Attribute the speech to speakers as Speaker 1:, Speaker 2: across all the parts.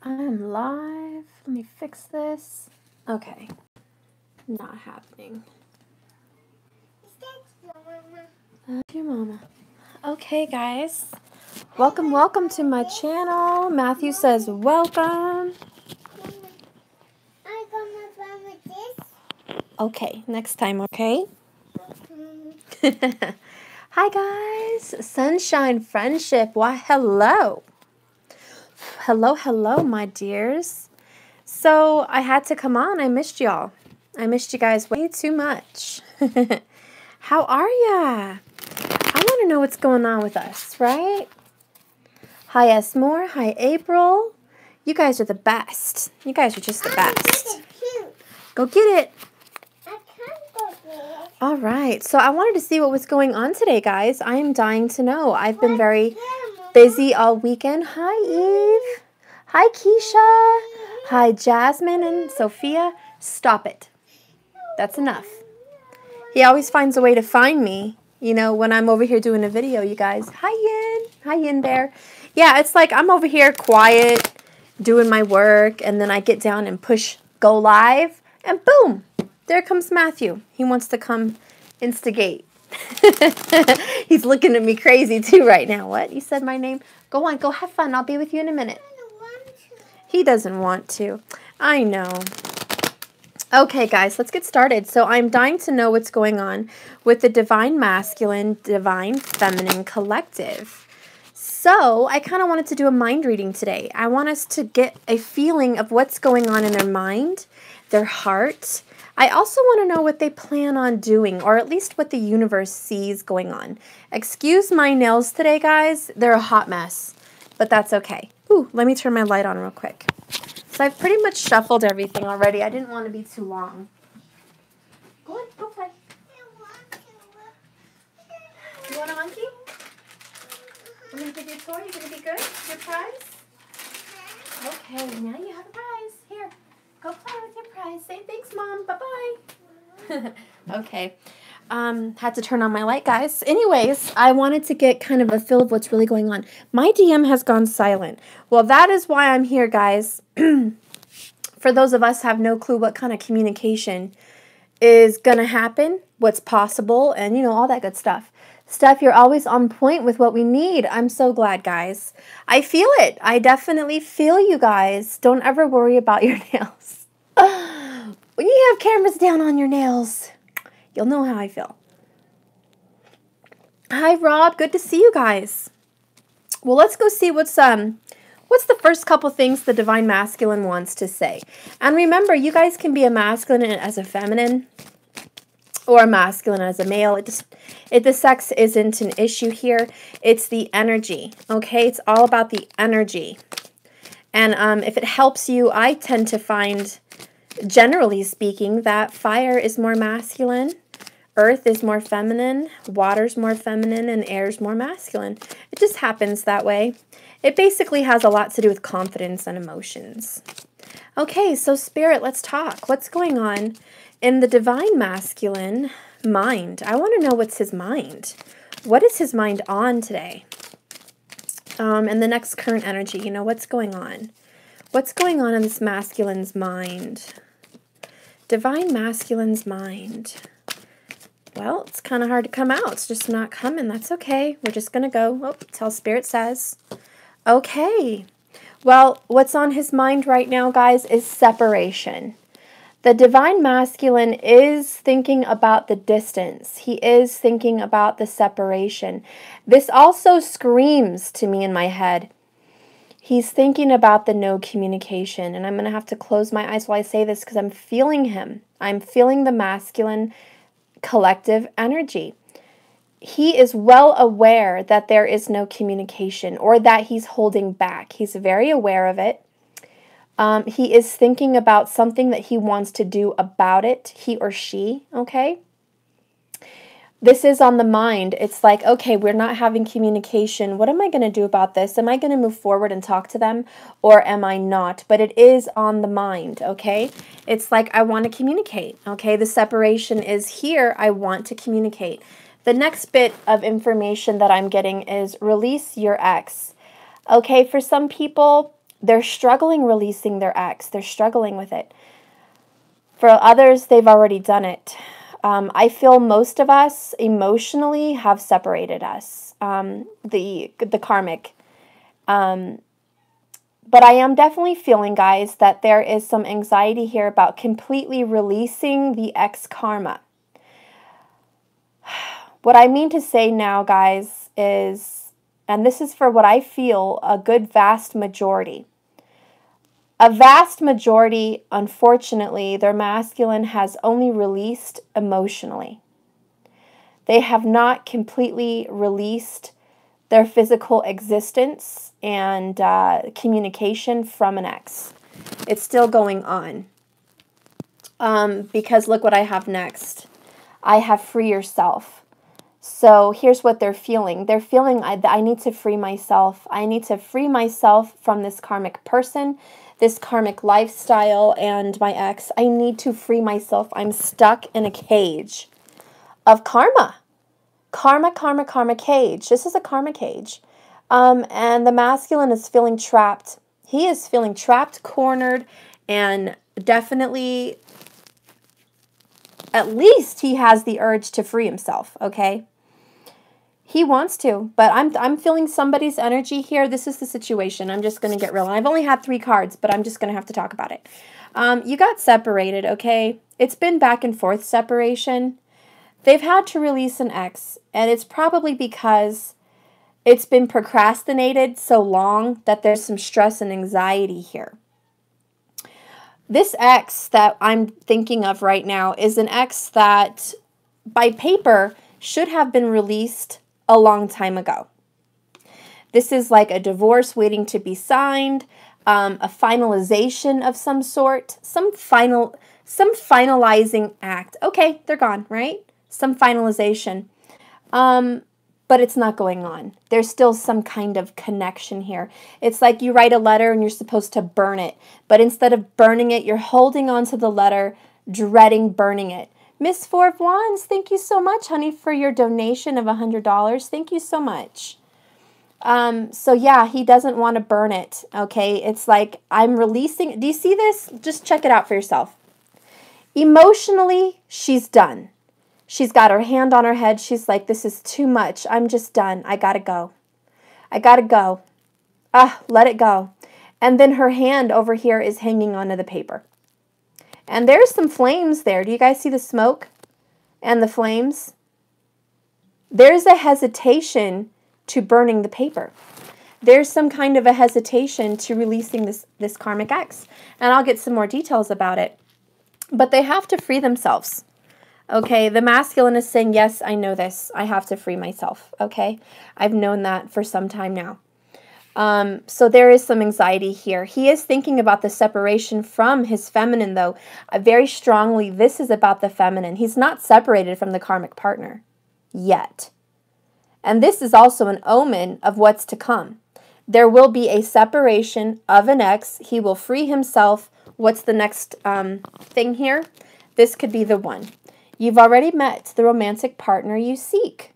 Speaker 1: I'm live. Let me fix this. Okay. Not happening. That's your mama. Okay, guys. Welcome to my channel. Matthew says welcome. Okay, next time, okay? Hi, guys. Sunshine Friendship. Why, hello. Hello, my dears. So, I had to come on. I missed y'all. I missed you guys way too much. How are ya? I want to know what's going on with us, right? Hi, Esmore. Hi, April. You guys are the best. You guys are just the best. Go get it. All right. So I wanted to see what was going on today, guys. I am dying to know. I've been very busy all weekend. Hi, Eve. Hi, Keisha. Hi, Jasmine and Sophia. Stop it. That's enough. He always finds a way to find me, you know, when I'm over here doing a video, you guys. Hi, Yin. Hi, Yin Bear. Yeah, it's like I'm over here quiet, doing my work, and then I get down and push go live, and boom, there comes Matthew. He wants to come instigate. He's looking at me crazy, too, right now. What? You said my name? Go on, go have fun. I'll be with you in a minute. He doesn't want to. I know. Okay, guys, let's get started. So I'm dying to know what's going on with the Divine Masculine, Divine Feminine Collective. So I kind of wanted to do a mind reading today. I want us to get a feeling of what's going on in their mind, their heart. I also want to know what they plan on doing, or at least what the universe sees going on. Excuse my nails today, guys. They're a hot mess, but that's okay. Ooh, let me turn my light on real quick. So I've pretty much shuffled everything already. I didn't want to be too long. Go on, go play. You want a monkey? I'm going to give you a toy. You're going to be good? Your prize? Okay, now you have a prize. Here, go play with your prize. Say thanks, Mom. Bye-bye. Okay. Had to turn on my light, guys. Anyways, I wanted to get kind of a feel of what's really going on. My DM has gone silent. Well, that is why I'm here, guys. For those of us who have no clue what kind of communication is going to happen, what's possible, and, you know, all that good stuff. Steph, you're always on point with what we need. I'm so glad, guys. I feel it. I definitely feel you guys. Don't ever worry about your nails. When you have cameras down on your nails, you'll know how I feel. Hi, Rob. Good to see you guys. Well, let's go see what's the first couple things the Divine Masculine wants to say. And remember, you guys can be a masculine as a feminine or a masculine as a male. The sex isn't an issue here. It's the energy, okay? It's all about the energy. And if it helps you, I tend to find, generally speaking, that fire is more masculine, earth is more feminine, water's more feminine, and air's more masculine. It just happens that way. It basically has a lot to do with confidence and emotions. Okay, so Spirit, let's talk. What's going on in the Divine Masculine mind? I want to know what's his mind. What is his mind on today? And the next current energy, you know, what's going on? What's going on in this masculine's mind? Divine Masculine's mind. Well, it's kind of hard to come out. It's just not coming. That's okay. We're just going to go. Oh, tell Spirit says. Okay. Well, what's on his mind right now, guys, is separation. The Divine Masculine is thinking about the distance. He is thinking about the separation. This also screams to me in my head. He's thinking about the no communication. And I'm going to have to close my eyes while I say this because I'm feeling him. I'm feeling the masculine collective energy. He is well aware that there is no communication or that he's holding back. He's very aware of it. He is thinking about something that he wants to do about it, he or she, okay? This is on the mind. It's like, okay, we're not having communication. What am I going to do about this? Am I going to move forward and talk to them or am I not? But it is on the mind, okay? It's like, I want to communicate, okay? The separation is here. I want to communicate. The next bit of information that I'm getting is release your ex. Okay, for some people, they're struggling releasing their ex. They're struggling with it. For others, they've already done it. I feel most of us emotionally have separated us, the karmic. But I am definitely feeling, guys, that there is some anxiety here about completely releasing the ex karma. What I mean to say now, guys, is, and this is for what I feel, a good vast majority. A vast majority, unfortunately, their masculine has only released emotionally. They have not completely released their physical existence and communication from an ex. It's still going on. Because look what I have next. I have free yourself. So here's what they're feeling. They're feeling, I need to free myself. I need to free myself from this karmic person, this karmic lifestyle, and my ex. I need to free myself. I'm stuck in a cage of karma. Karma cage. This is a karma cage. And the masculine is feeling trapped. He is feeling trapped, cornered, and definitely, at least he has the urge to free himself, okay? He wants to, but I'm feeling somebody's energy here. This is the situation. I'm just going to get real. I've only had 3 cards, but I'm just going to have to talk about it. You got separated, okay? It's been back and forth separation. They've had to release an ex, and it's probably because it's been procrastinated so long that there's some stress and anxiety here. This ex that I'm thinking of right now is an ex that, by paper, should have been released a long time ago. This is like a divorce waiting to be signed, a finalization of some sort, some finalizing act. Okay, they're gone, right? Some finalization. But it's not going on. There's still some kind of connection here. It's like you write a letter and you're supposed to burn it. But instead of burning it, you're holding on to the letter, dreading burning it. Miss 4 of Wands, thank you so much, honey, for your donation of $100. Thank you so much. So yeah, he doesn't want to burn it, okay? It's like I'm releasing. Do you see this? Just check it out for yourself. Emotionally, she's done. She's got her hand on her head. She's like, this is too much. I'm just done. I gotta go. I gotta go. Let it go. And then her hand over here is hanging onto the paper. And there's some flames there. Do you guys see the smoke and the flames? There's a hesitation to burning the paper. There's some kind of a hesitation to releasing this karmic ex. And I'll get some more details about it. But they have to free themselves. Okay, the masculine is saying, yes, I know this. I have to free myself. Okay, I've known that for some time now. So there is some anxiety here. He is thinking about the separation from his feminine, though. Very strongly, this is about the feminine. He's not separated from the karmic partner yet. And this is also an omen of what's to come. There will be a separation of an ex. He will free himself. What's the next thing here? This could be the one. You've already met the romantic partner you seek.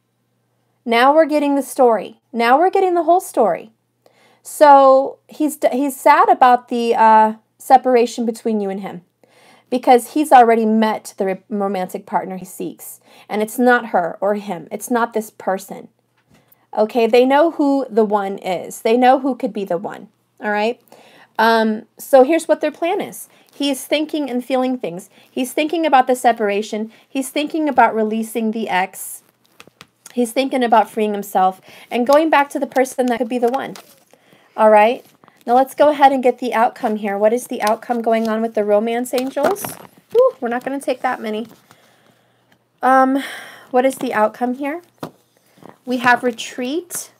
Speaker 1: Now we're getting the story. Now we're getting the whole story. So he's sad about the separation between you and him because he's already met the romantic partner he seeks. And it's not her or him. It's not this person. Okay, they know who the one is. They know who could be the one. All right? So here's what their plan is. He is thinking and feeling things. He's thinking about the separation. He's thinking about releasing the ex. He's thinking about freeing himself and going back to the person that could be the one. All right. Now let's go ahead and get the outcome here. What is the outcome going on with the romance angels? Ooh, we're not going to take that many. What is the outcome here? We have retreat.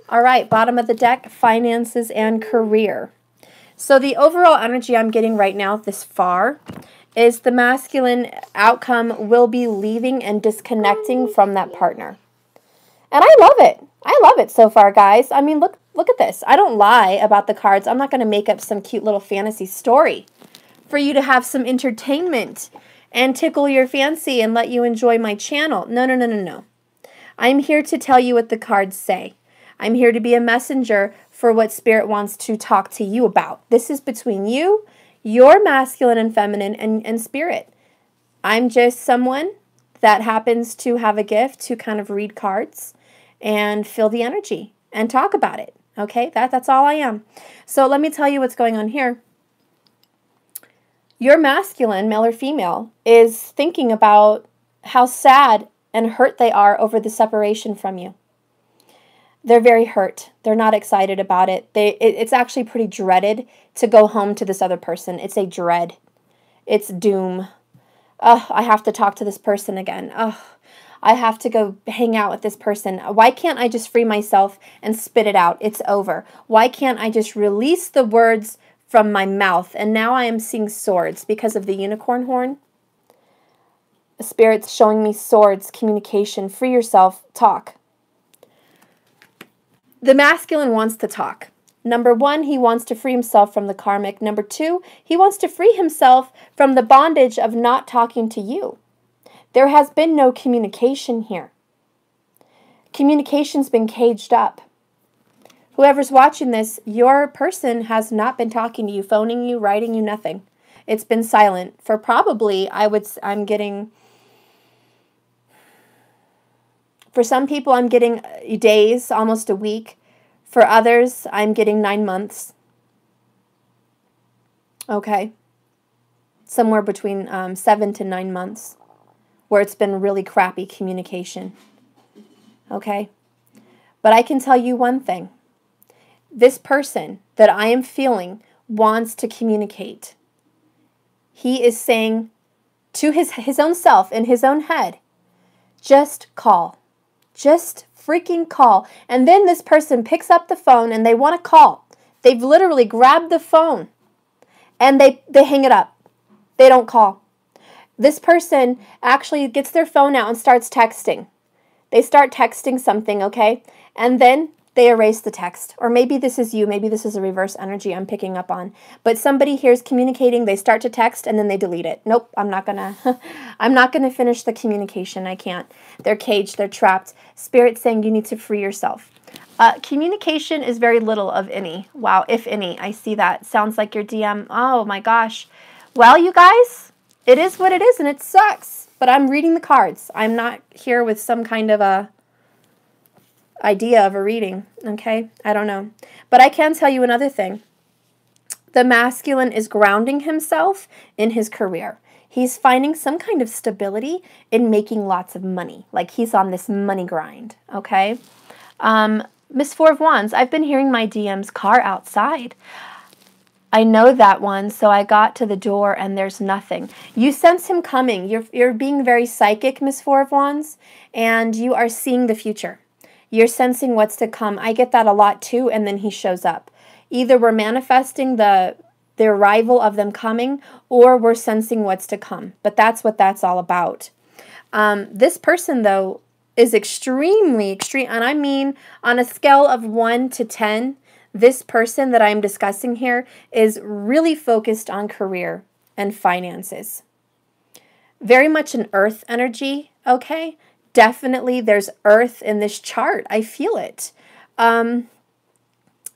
Speaker 1: All right. Bottom of the deck, finances and career. So the overall energy I'm getting right now this far is the masculine outcome will be leaving and disconnecting from that partner. And I love it. I love it so far, guys. I mean, look at this. I don't lie about the cards. I'm not going to make up some cute little fantasy story for you to have some entertainment and tickle your fancy and let you enjoy my channel. No, no, no, no, no. I'm here to tell you what the cards say. I'm here to be a messenger for what Spirit wants to talk to you about. This is between you, your masculine and feminine, and Spirit. I'm just someone that happens to have a gift to kind of read cards and feel the energy and talk about it. Okay, that's all I am. So let me tell you what's going on here. Your masculine, male or female, is thinking about how sad and hurt they are over the separation from you. They're very hurt. They're not excited about it. It's actually pretty dreaded to go home to this other person. It's a dread. It's doom. Oh, I have to talk to this person again. Oh, I have to go hang out with this person. Why can't I just free myself and spit it out? It's over. Why can't I just release the words from my mouth? And now I am seeing swords because of the unicorn horn. The Spirit's showing me swords, communication, free yourself, talk. The masculine wants to talk. Number one, he wants to free himself from the karmic. Number two, he wants to free himself from the bondage of not talking to you. There has been no communication here. Communication's been caged up. Whoever's watching this, your person has not been talking to you, phoning you, writing you, nothing. It's been silent for probably, I'm getting, for some people I'm getting days, almost a week. For others, I'm getting 9 months. Okay. Somewhere between 7 to 9 months where it's been really crappy communication. Okay. But I can tell you one thing. This person that I am feeling wants to communicate. He is saying to his own self, in his own head, just call. Just freaking call. And then this person picks up the phone and they want to call. They've literally grabbed the phone and they hang it up. They don't call. This person actually gets their phone out and starts texting. They start texting something, okay? And then they erase the text. Or maybe this is you. Maybe this is a reverse energy I'm picking up on. But somebody here is communicating. They start to text and then they delete it. Nope, I'm not gonna finish the communication. I can't. They're caged. They're trapped. Spirit's saying you need to free yourself. Communication is very little of any. Wow, if any. I see that. Sounds like your DM. Oh my gosh. Well, you guys, it is what it is and it sucks. But I'm reading the cards. I'm not here with some kind of a idea of a reading, okay? I don't know. But I can tell you another thing. The masculine is grounding himself in his career. He's finding some kind of stability in making lots of money. Like he's on this money grind, okay? Miss Four of Wands, I've been hearing my DM's car outside. I know that one, so I got to the door and there's nothing. You sense him coming. You're being very psychic, Miss Four of Wands, and you are seeing the future. You're sensing what's to come. I get that a lot too, and then he shows up. Either we're manifesting the arrival of them coming, or we're sensing what's to come. But that's what that's all about. This person, though, is extremely extreme, and I mean on a scale of 1 to 10, this person that I'm discussing here is really focused on career and finances. Very much an earth energy, okay? Definitely there's earth in this chart. I feel it.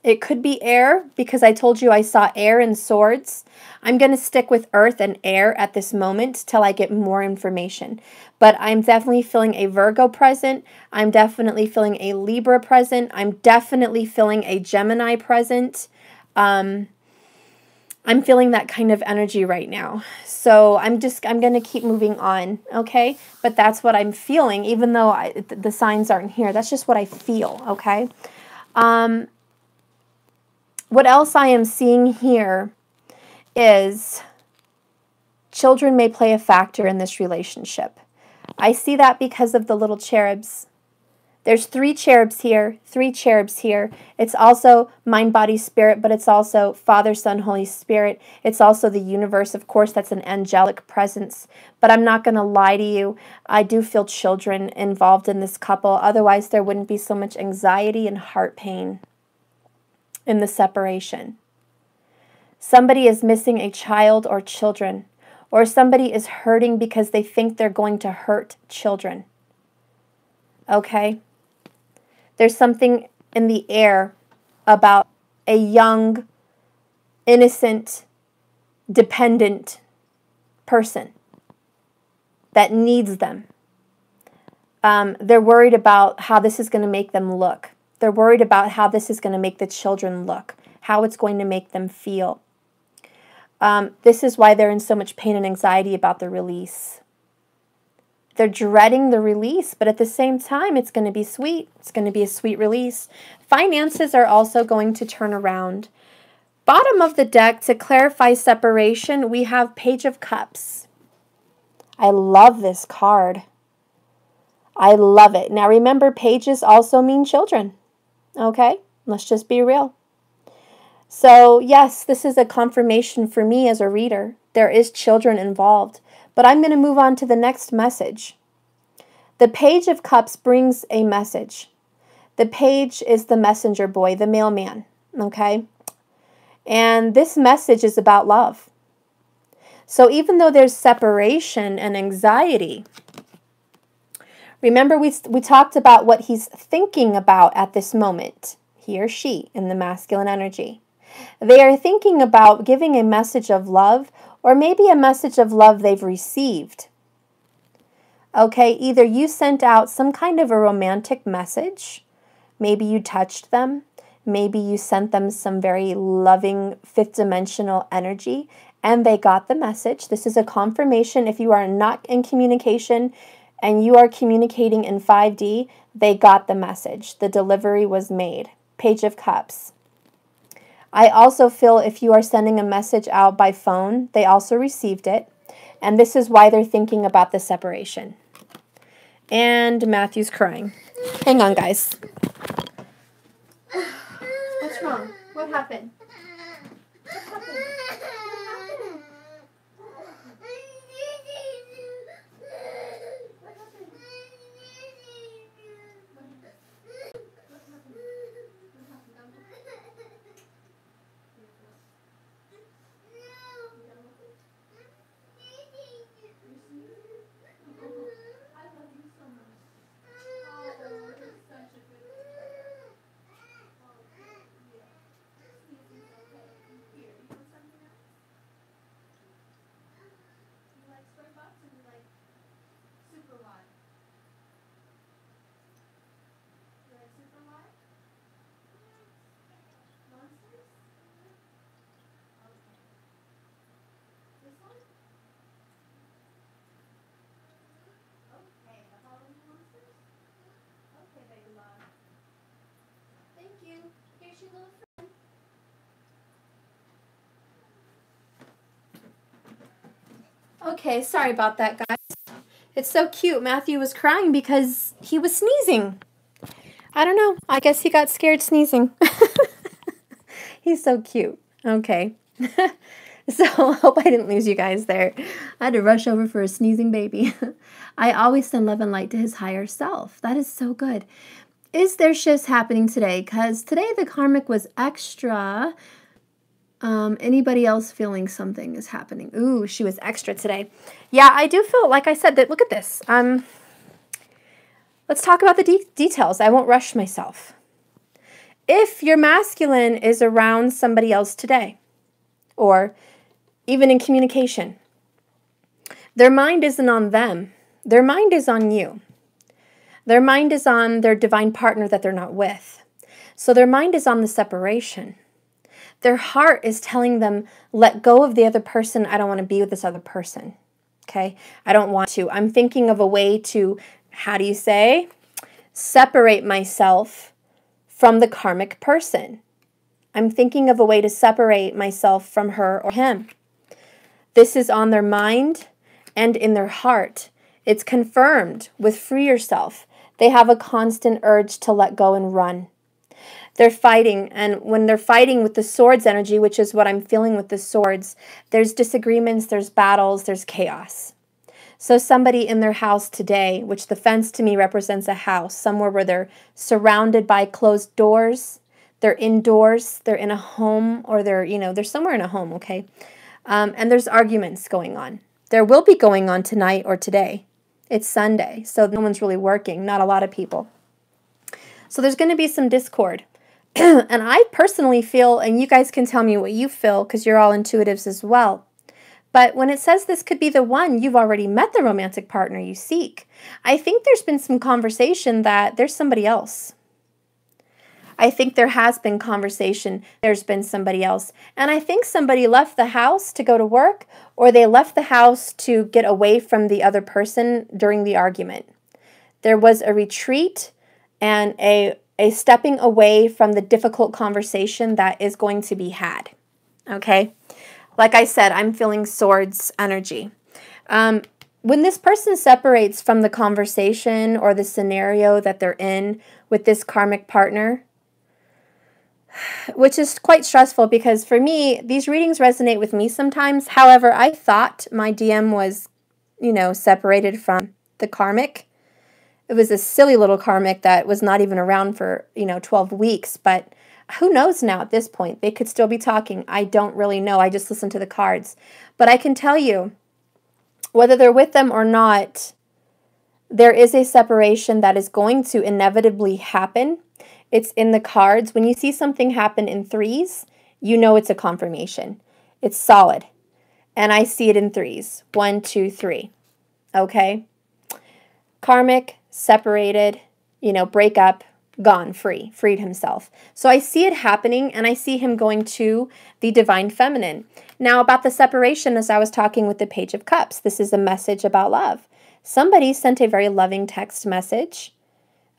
Speaker 1: It could be air because I told you I saw air and swords. I'm going to stick with earth and air at this moment till I get more information. But I'm definitely feeling a Virgo present. I'm definitely feeling a Libra present. I'm definitely feeling a Gemini present. I'm feeling that kind of energy right now. So I'm going to keep moving on, okay? But that's what I'm feeling, even though the signs aren't here. That's just what I feel, okay? What else I am seeing here is children may play a factor in this relationship. I see that because of the little cherubs. There's 3 cherubs here, 3 cherubs here. It's also mind, body, spirit, but it's also Father, Son, Holy Spirit. It's also the universe. Of course, that's an angelic presence. But I'm not going to lie to you. I do feel children involved in this couple. Otherwise, there wouldn't be so much anxiety and heart pain in the separation. Somebody is missing a child or children, or somebody is hurting because they think they're going to hurt children. Okay? There's something in the air about a young, innocent, dependent person that needs them. They're worried about how this is going to make them look. They're worried about how this is going to make the children look, how it's going to make them feel. This is why they're in so much pain and anxiety about the release. They're dreading the release, but at the same time, it's going to be sweet. It's going to be a sweet release. Finances are also going to turn around. Bottom of the deck, to clarify separation, we have Page of Cups. I love this card. I love it. Now remember, pages also mean children. Okay? Let's just be real. So yes, this is a confirmation for me as a reader. There is children involved. But I'm going to move on to the next message. The Page of Cups brings a message. The page is the messenger boy, the mailman. Okay? And this message is about love. So even though there's separation and anxiety, remember we talked about what he's thinking about at this moment, he or she, in the masculine energy. They are thinking about giving a message of love, or maybe a message of love they've received. Okay, either you sent out some kind of a romantic message, maybe you touched them, maybe you sent them some very loving fifth dimensional energy, and they got the message. This is a confirmation. If you are not in communication and you are communicating in 5D, they got the message. The delivery was made. Page of Cups. I also feel if you are sending a message out by phone, they also received it. And this is why they're thinking about the separation. And Matthew's crying. Hang on, guys. What's wrong? What happened? What happened? Okay, sorry about that, guys. It's so cute. Matthew was crying because he was sneezing. I don't know. I guess he got scared sneezing. He's so cute. Okay. So, hope I didn't lose you guys there. I had to rush over for a sneezing baby. I always send love and light to his higher self. That is so good. Is there shifts happening today? Because today the karmic was extra. Anybody else feeling something is happening? Ooh, she was extra today. Yeah, I do feel, like I said, that look at this. Let's talk about the details. I won't rush myself. If your masculine is around somebody else today, or even in communication, their mind isn't on them. Their mind is on you. Their mind is on their divine partner that they're not with. So their mind is on the separation. Their heart is telling them, let go of the other person. I don't want to be with this other person. Okay? I don't want to. I'm thinking of a way to, how do you say? Separate myself from the karmic person. I'm thinking of a way to separate myself from her or him. This is on their mind and in their heart. It's confirmed with free yourself. They have a constant urge to let go and run. They're fighting, and when they're fighting with the swords energy, which is what I'm feeling with the swords, there's disagreements, there's battles, there's chaos. So somebody in their house today, which the fence to me represents a house, somewhere where they're surrounded by closed doors, they're indoors, they're in a home, or they're somewhere in a home, okay? And there's arguments going on. There will be going on tonight or today. It's Sunday, so no one's really working, not a lot of people. So there's going to be some discord. And I personally feel, and you guys can tell me what you feel because you're all intuitives as well. But when it says this could be the one, you've already met the romantic partner you seek. I think there's been some conversation that there's somebody else. I think there has been conversation, there's been somebody else. And I think somebody left the house to go to work, or they left the house to get away from the other person during the argument. There was a retreat and a stepping away from the difficult conversation that is going to be had. Okay? Like I said, I'm feeling swords energy. When this person separates from the conversation or the scenario that they're in with this karmic partner, which is quite stressful because for me, these readings resonate with me sometimes. However, I thought my DM was, separated from the karmic. It was a silly little karmic that was not even around for, 12 weeks. But who knows now at this point? They could still be talking. I don't really know. I just listen to the cards. But I can tell you, whether they're with them or not, there is a separation that is going to inevitably happen. It's in the cards. When you see something happen in threes, you know it's a confirmation. It's solid. And I see it in threes. 1, 2, 3. Okay? Karmic, separated, break up, gone, freed himself. So I see it happening, and I see him going to the divine feminine. Now, about the separation, as I was talking with the Page of Cups, this is a message about love. Somebody sent a very loving text message.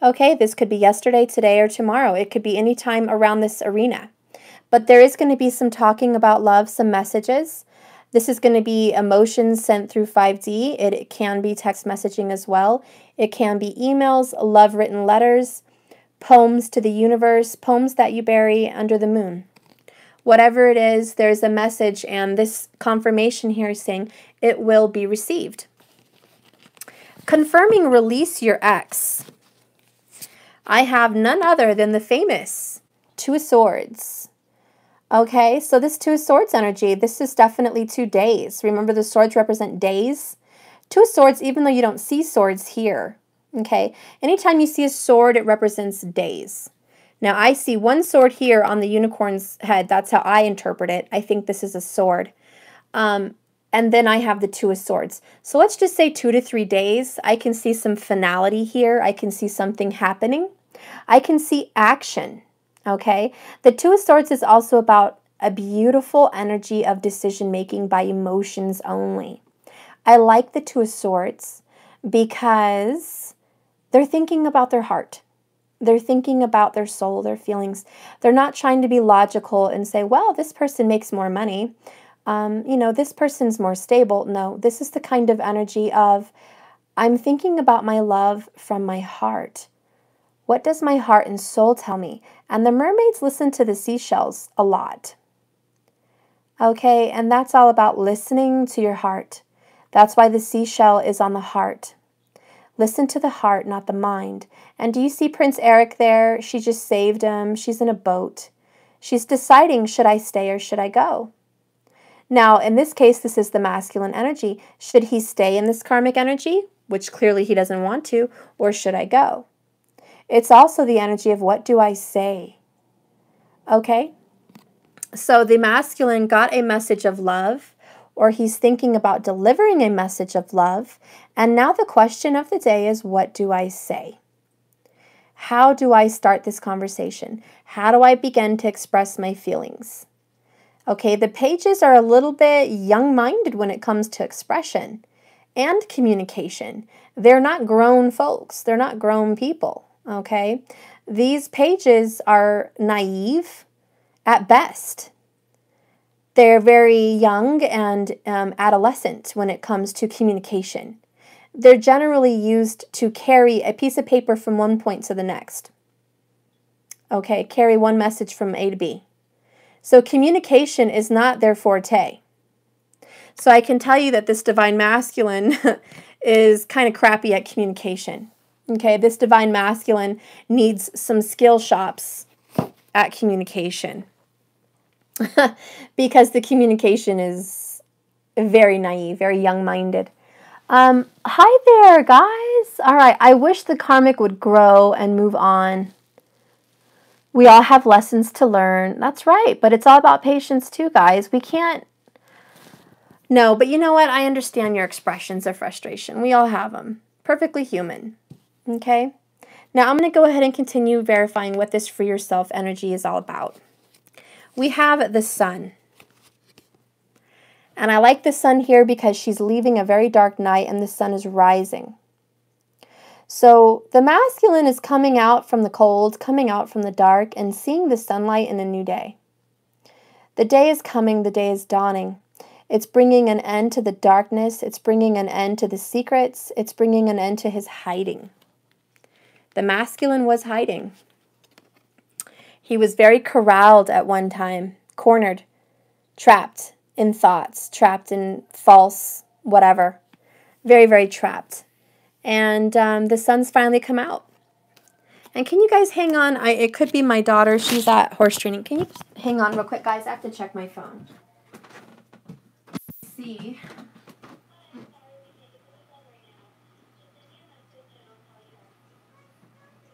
Speaker 1: Okay, this could be yesterday, today, or tomorrow. It could be any time around this arena. But there is going to be some talking about love, some messages. This is going to be emotions sent through 5D. It can be text messaging as well. It can be emails, love-written letters, poems to the universe, poems that you bury under the moon. Whatever it is, there's a message, and this confirmation here is saying it will be received. Confirming release your ex. I have none other than the famous Two of Swords. Okay, so this Two of Swords energy, this is definitely 2 days. Remember, the swords represent days. Two of Swords, even though you don't see swords here. Okay, anytime you see a sword, it represents days. Now, I see one sword here on the unicorn's head. That's how I interpret it. I think this is a sword. And then I have the Two of Swords. So let's just say 2 to 3 days. I can see some finality here. I can see something happening. I can see action, okay? The Two of Swords is also about a beautiful energy of decision-making by emotions only. I like the Two of Swords because they're thinking about their heart. They're thinking about their soul, their feelings. They're not trying to be logical and say, well, this person makes more money. This person's more stable. No, this is the kind of energy of, I'm thinking about my love from my heart. What does my heart and soul tell me? And the mermaids listen to the seashells a lot. Okay, and that's all about listening to your heart. That's why the seashell is on the heart. Listen to the heart, not the mind. And do you see Prince Eric there? She just saved him. She's in a boat. She's deciding, should I stay or should I go? Now, in this case, this is the masculine energy. Should he stay in this karmic energy, which clearly he doesn't want to, or should I go? It's also the energy of what do I say? Okay? So the masculine got a message of love, or he's thinking about delivering a message of love. And now the question of the day is, what do I say? How do I start this conversation? How do I begin to express my feelings? Okay, the pages are a little bit young-minded when it comes to expression and communication. They're not grown folks. They're not grown people, okay? These pages are naive at best. They're very young and adolescent when it comes to communication. They're generally used to carry a piece of paper from one point to the next. Okay, carry one message from A to B. So communication is not their forte. So I can tell you that this divine masculine is kind of crappy at communication. Okay, this divine masculine needs some skill shops at communication. Because the communication is very naive, very young-minded. Hi there, guys. All right, I wish the karmic would grow and move on. We all have lessons to learn. That's right. But it's all about patience too, guys. We can't. No, but you know what? I understand your expressions of frustration. We all have them. Perfectly human. Okay? Now I'm going to go ahead and continue verifying what this free yourself energy is all about. We have the sun. And I like the sun here because she's leaving a very dark night and the sun is rising. So the masculine is coming out from the cold, coming out from the dark, and seeing the sunlight in a new day. The day is coming, the day is dawning. It's bringing an end to the darkness. It's bringing an end to the secrets. It's bringing an end to his hiding. The masculine was hiding. He was very corralled at one time, cornered, trapped in thoughts, trapped in false whatever. Very, very trapped. And the sun's finally come out. And can you guys hang on? It could be my daughter. She's at horse training. Can you hang on real quick, guys? I have to check my phone. See.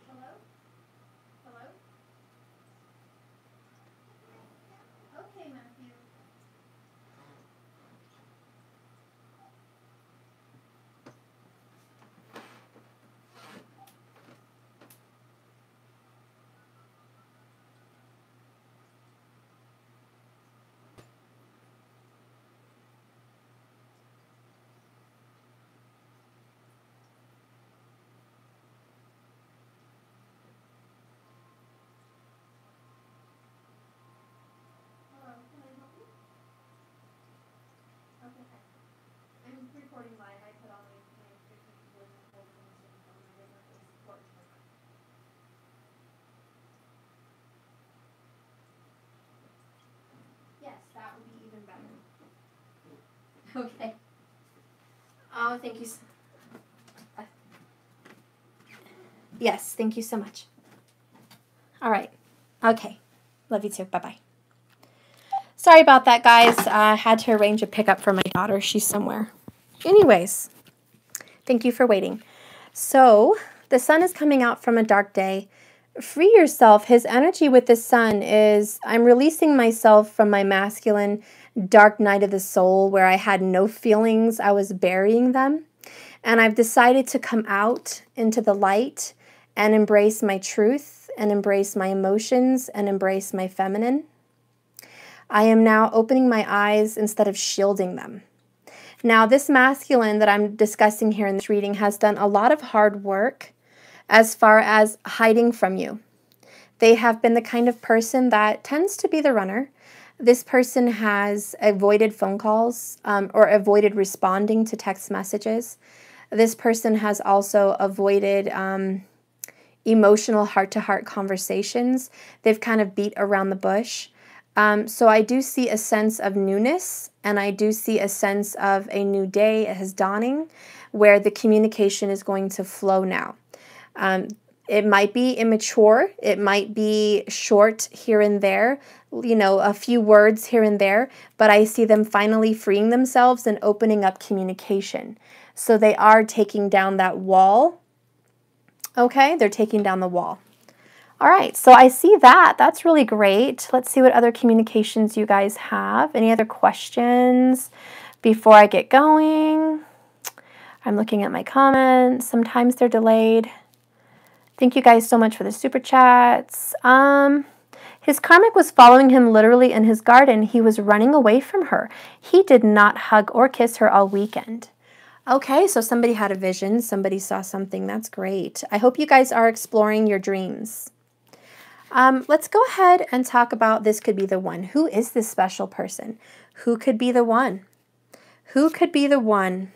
Speaker 1: Hello? Hello? Okay, Matthew. Recording live, I put all my pictures and photos on my support. Yes, that would be even better. Okay. Oh, thank you. Yes, thank you so much. All right. Okay. Love you too. Bye-bye. Sorry about that, guys. I had to arrange a pickup for my daughter. She's somewhere. Anyways, thank you for waiting. So, the sun is coming out from a dark day. Free yourself. His energy with the sun is, I'm releasing myself from my masculine dark night of the soul where I had no feelings. I was burying them. And I've decided to come out into the light and embrace my truth and embrace my emotions and embrace my feminine. I am now opening my eyes instead of shielding them. Now, this masculine that I'm discussing here in this reading has done a lot of hard work as far as hiding from you. They have been the kind of person that tends to be the runner. This person has avoided phone calls or avoided responding to text messages. This person has also avoided emotional heart-to-heart conversations. They've kind of beat around the bush. So I do see a sense of newness, and I do see a sense of a new day is dawning where the communication is going to flow now. It might be immature. It might be short here and there, you know, a few words here and there, but I see them finally freeing themselves and opening up communication. So they are taking down that wall. Okay, they're taking down the wall. All right, so I see that. That's really great. Let's see what other communications you guys have. Any other questions before I get going? I'm looking at my comments. Sometimes they're delayed. Thank you guys so much for the super chats. His karmic was following him literally in his garden. He was running away from her. He did not hug or kiss her all weekend. Okay, so somebody had a vision. Somebody saw something. That's great. I hope you guys are exploring your dreams. Let's go ahead and talk about this could be the one. Who is this special person? Who could be the one? Who could be the one?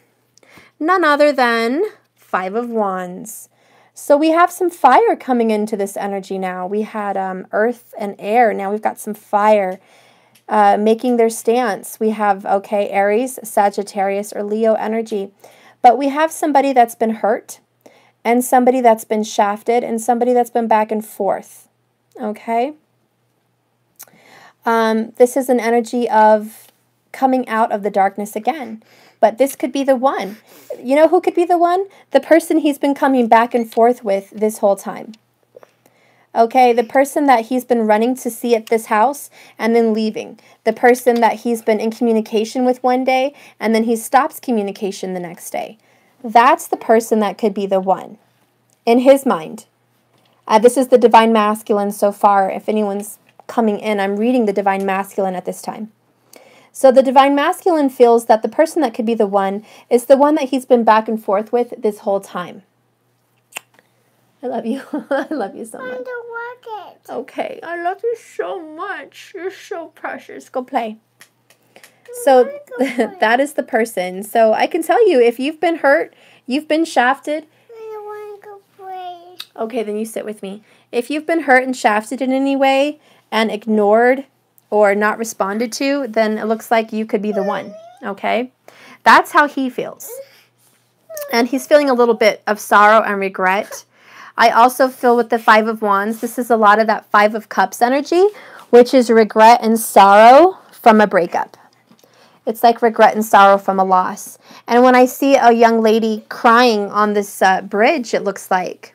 Speaker 1: None other than Five of Wands. So we have some fire coming into this energy now. We had earth and air. Now we've got some fire making their stance. We have, okay, Aries, Sagittarius, or Leo energy. But we have somebody that's been hurt and somebody that's been shafted and somebody that's been back and forth. Okay? This is an energy of coming out of the darkness again. But this could be the one. You know who could be the one? The person he's been coming back and forth with this whole time. Okay, the person that he's been running to see at this house and then leaving. The person that he's been in communication with one day and then he stops communication the next day. That's the person that could be the one in his mind. This is the divine masculine so far. If anyone's coming in, I'm reading the divine masculine at this time. So the divine masculine feels that the person that could be the one is the one that he's been back and forth with this whole time. I love you. I love you so much. Okay, I love you so much. You're so precious. Go play. So that is the person. So I can tell you, if you've been hurt, you've been shafted.
Speaker 2: I want to go play.
Speaker 1: Okay, then you sit with me. If you've been hurt and shafted in any way and ignored or not responded to, then it looks like you could be the one. Okay? That's how he feels. And he's feeling a little bit of sorrow and regret. I also feel with the Five of Wands, this is a lot of that Five of Cups energy, which is regret and sorrow from a breakup. It's like regret and sorrow from a loss. And when I see a young lady crying on this bridge, it looks like,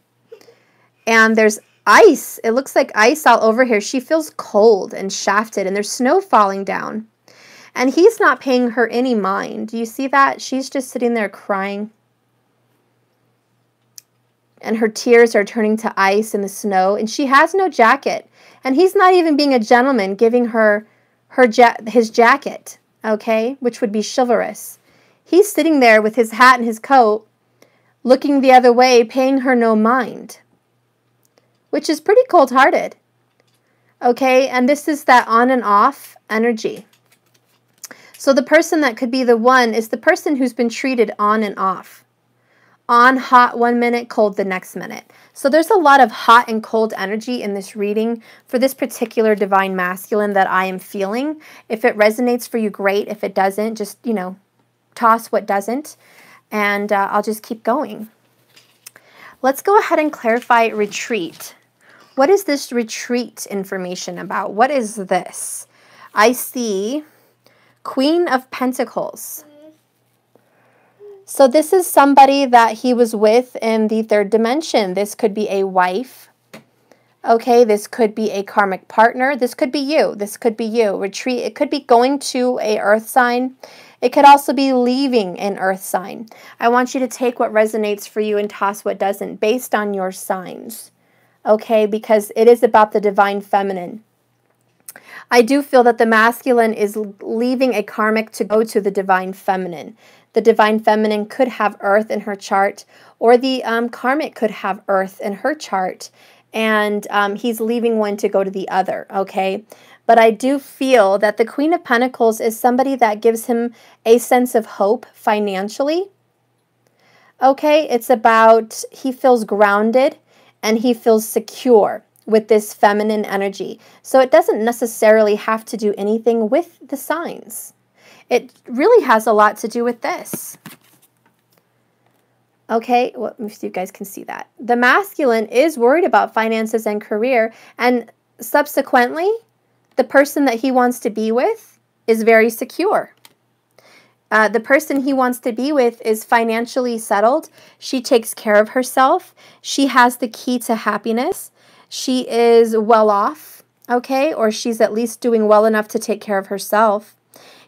Speaker 1: and there's ice. It looks like ice all over here. She feels cold and shafted, and there's snow falling down. And he's not paying her any mind. Do you see that? She's just sitting there crying. And her tears are turning to ice in the snow, and she has no jacket. And he's not even being a gentleman, giving her his jacket, okay, which would be chivalrous. He's sitting there with his hat and his coat, looking the other way, paying her no mind, which is pretty cold-hearted, okay? And this is that on and off energy. So the person that could be the one is the person who's been treated on and off. On hot 1 minute, cold the next minute. So there's a lot of hot and cold energy in this reading for this particular divine masculine that I am feeling. If it resonates for you, great. If it doesn't, just, you know, toss what doesn't. And I'll just keep going. Let's go ahead and clarify retreat. What is this retreat information about? What is this? I see Queen of Pentacles. So this is somebody that he was with in the third dimension. This could be a wife. Okay, this could be a karmic partner. This could be you. This could be you. Retreat. It could be going to a earth sign. It could also be leaving an earth sign. I want you to take what resonates for you and toss what doesn't based on your signs. Okay, because it is about the divine feminine. I do feel that the masculine is leaving a karmic to go to the divine feminine. The divine feminine could have earth in her chart, or the karmic could have earth in her chart, and he's leaving one to go to the other, okay? But I do feel that the Queen of Pentacles is somebody that gives him a sense of hope financially, okay? It's about he feels grounded and he feels secure with this feminine energy. So it doesn't necessarily have to do anything with the signs. It really has a lot to do with this. Okay, well, let me see if you guys can see that. The masculine is worried about finances and career, and subsequently, the person that he wants to be with is very secure. The person he wants to be with is financially settled. She takes care of herself. She has the key to happiness. She is well off, okay, or she's at least doing well enough to take care of herself.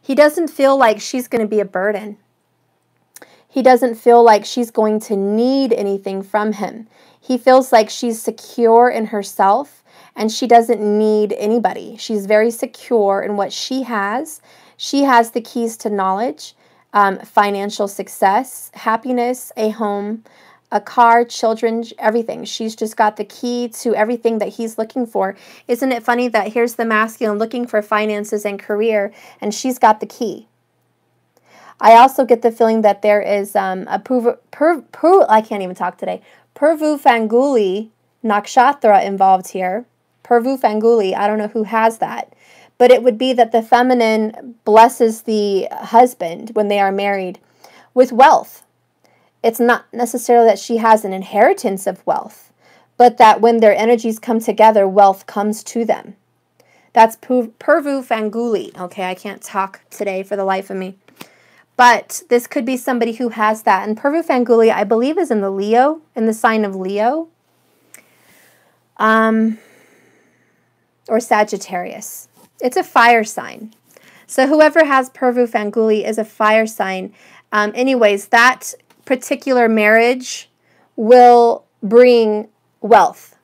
Speaker 1: He doesn't feel like she's going to be a burden. He doesn't feel like she's going to need anything from him. He feels like she's secure in herself and she doesn't need anybody. She's very secure in what she has. She has the keys to knowledge, financial success, happiness, a home, a car, children, everything. She's just got the key to everything that he's looking for. Isn't it funny that here's the masculine looking for finances and career, and she's got the key? I also get the feeling that there is I can't even talk today. Purvu Fanguli Nakshatra involved here. Purvu Fanguli, I don't know who has that. But it would be that the feminine blesses the husband when they are married with wealth. It's not necessarily that she has an inheritance of wealth, but that when their energies come together, wealth comes to them. That's Purvu Fanguli. Okay, I can't talk today for the life of me. But this could be somebody who has that. And Purvu Fanguli, I believe, is in the sign of Leo. or Sagittarius. It's a fire sign. So whoever has Purvu Fanguli is a fire sign. Anyways, that particular marriage will bring wealth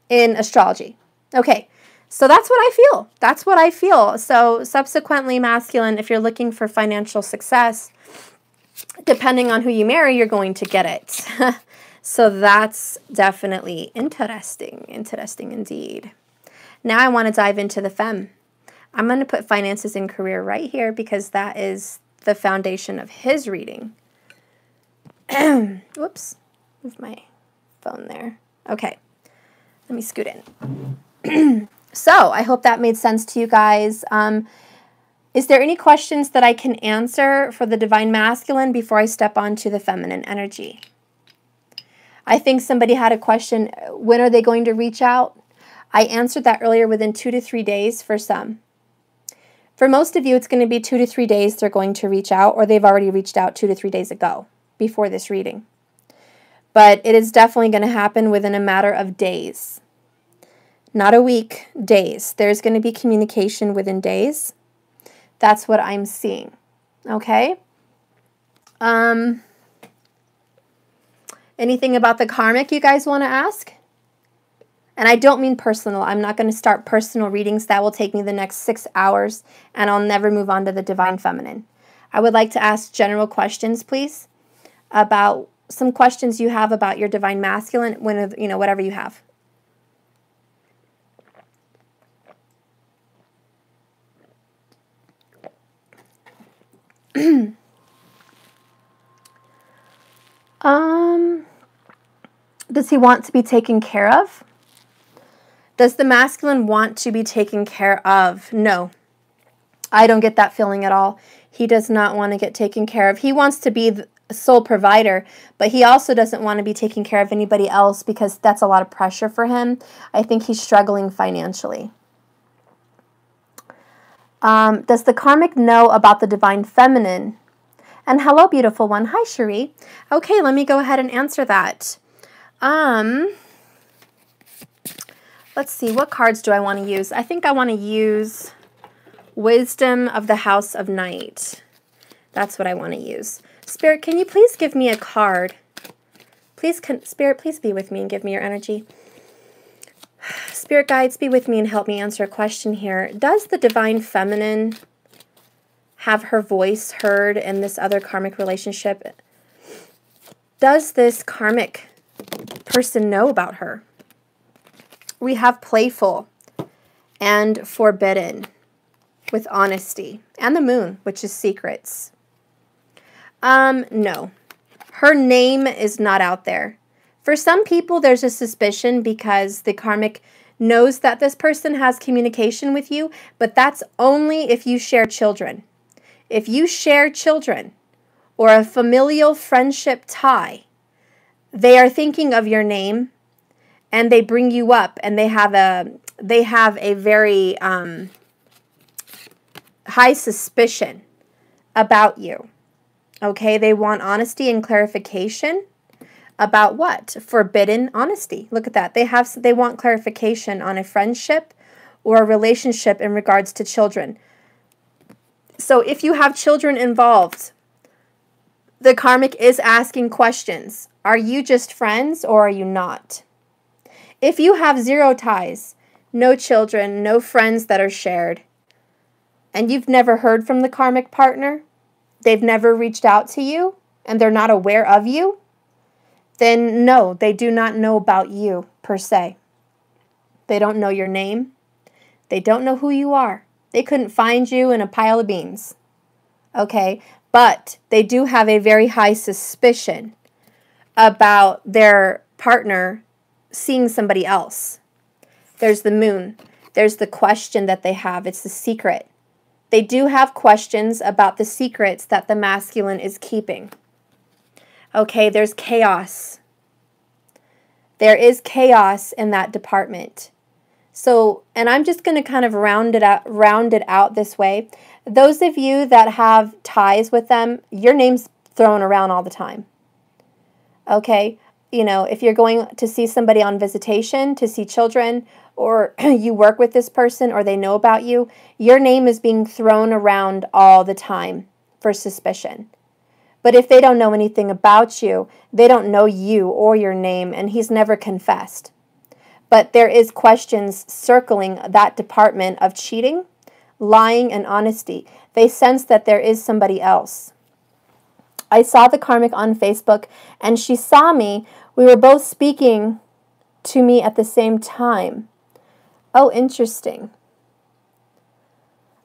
Speaker 1: in astrology. Okay, so that's what I feel. That's what I feel. So subsequently, masculine, if you're looking for financial success, depending on who you marry, you're going to get it. So that's definitely interesting. Interesting indeed. Now I want to dive into the femme. I'm going to put finances and career right here because that is the foundation of his reading. Whoops. Move my phone there. Okay. Let me scoot in. So I hope that made sense to you guys. Is there any questions that I can answer for the divine masculine before I step on to the feminine energy? I think somebody had a question, when are they going to reach out? I answered that earlier, within 2 to 3 days for some. For most of you, it's going to be 2 to 3 days they're going to reach out, or they've already reached out 2 to 3 days ago before this reading. But it is definitely going to happen within a matter of days. Not a week, days. There's going to be communication within days. That's what I'm seeing. Okay? Anything about the karmic you guys want to ask? And I don't mean personal. I'm not going to start personal readings. That will take me the next 6 hours, and I'll never move on to the divine feminine. I would like to ask general questions, please, about some questions you have about your divine masculine, when, you know, whatever you have. Does he want to be taken care of? Does the masculine want to be taken care of? No. I don't get that feeling at all. He does not want to get taken care of. He wants to be the sole provider, but he also doesn't want to be taking care of anybody else because that's a lot of pressure for him. I think he's struggling financially. Does the karmic know about the divine feminine? And hello, beautiful one. Hi, Cherie. Okay, let me go ahead and answer that. Let's see, what cards do I want to use? I think I want to use Wisdom of the House of Night. That's what I want to use. Spirit, can you please give me a card? Please, Spirit, please be with me and give me your energy. Spirit guides, be with me and help me answer a question here. Does the divine feminine have her voice heard in this other karmic relationship? Does this karmic person know about her? We have playful and forbidden with honesty, and the moon, which is secrets. No. Her name is not out there. For some people, there's a suspicion because the karmic knows that this person has communication with you, but that's only if you share children. If you share children or a familial friendship tie, they are thinking of your name and they bring you up, and they have a very high suspicion about you. Okay, they want honesty and clarification about what? Forbidden honesty. Look at that. They want clarification on a friendship or a relationship in regards to children. So if you have children involved, the karmic is asking questions. Are you just friends or are you not? If you have zero ties, no children, no friends that are shared, and you've never heard from the karmic partner, they've never reached out to you, and they're not aware of you, then no, they do not know about you per se. They don't know your name. They don't know who you are. They couldn't find you in a pile of beans. Okay, but they do have a very high suspicion about their partner seeing somebody else. There's the moon. There's the question that they have. It's the secret. They do have questions about the secrets that the masculine is keeping. Okay, there's chaos. There is chaos in that department. So, and I'm just going to kind of round it out this way. Those of you that have ties with them, your name's thrown around all the time. Okay, you know, if you're going to see somebody on visitation, to see children, or you work with this person or they know about you, your name is being thrown around all the time for suspicion. But if they don't know anything about you, they don't know you or your name, and he's never confessed. But there is questions circling that department of cheating, lying, and honesty. They sense that there is somebody else. I saw the karmic on Facebook, and she saw me. We were both speaking to me at the same time. Oh, interesting.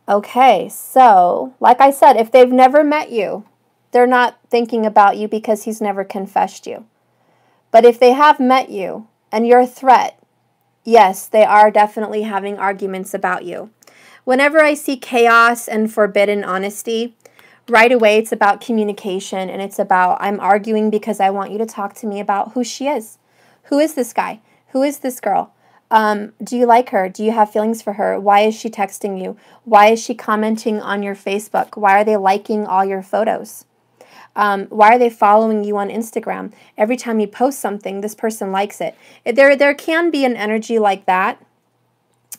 Speaker 1: Okay, so, like I said, if they've never met you, they're not thinking about you because he's never confessed you. But if they have met you and you're a threat, yes, they are definitely having arguments about you. Whenever I see chaos and forbidden honesty, right away it's about communication, and it's about, I'm arguing because I want you to talk to me about who she is. Who is this guy? Who is this girl? Do you like her? Do you have feelings for her? Why is she texting you? Why is she commenting on your Facebook? Why are they liking all your photos? Why are they following you on Instagram? Every time you post something, this person likes it. There can be an energy like that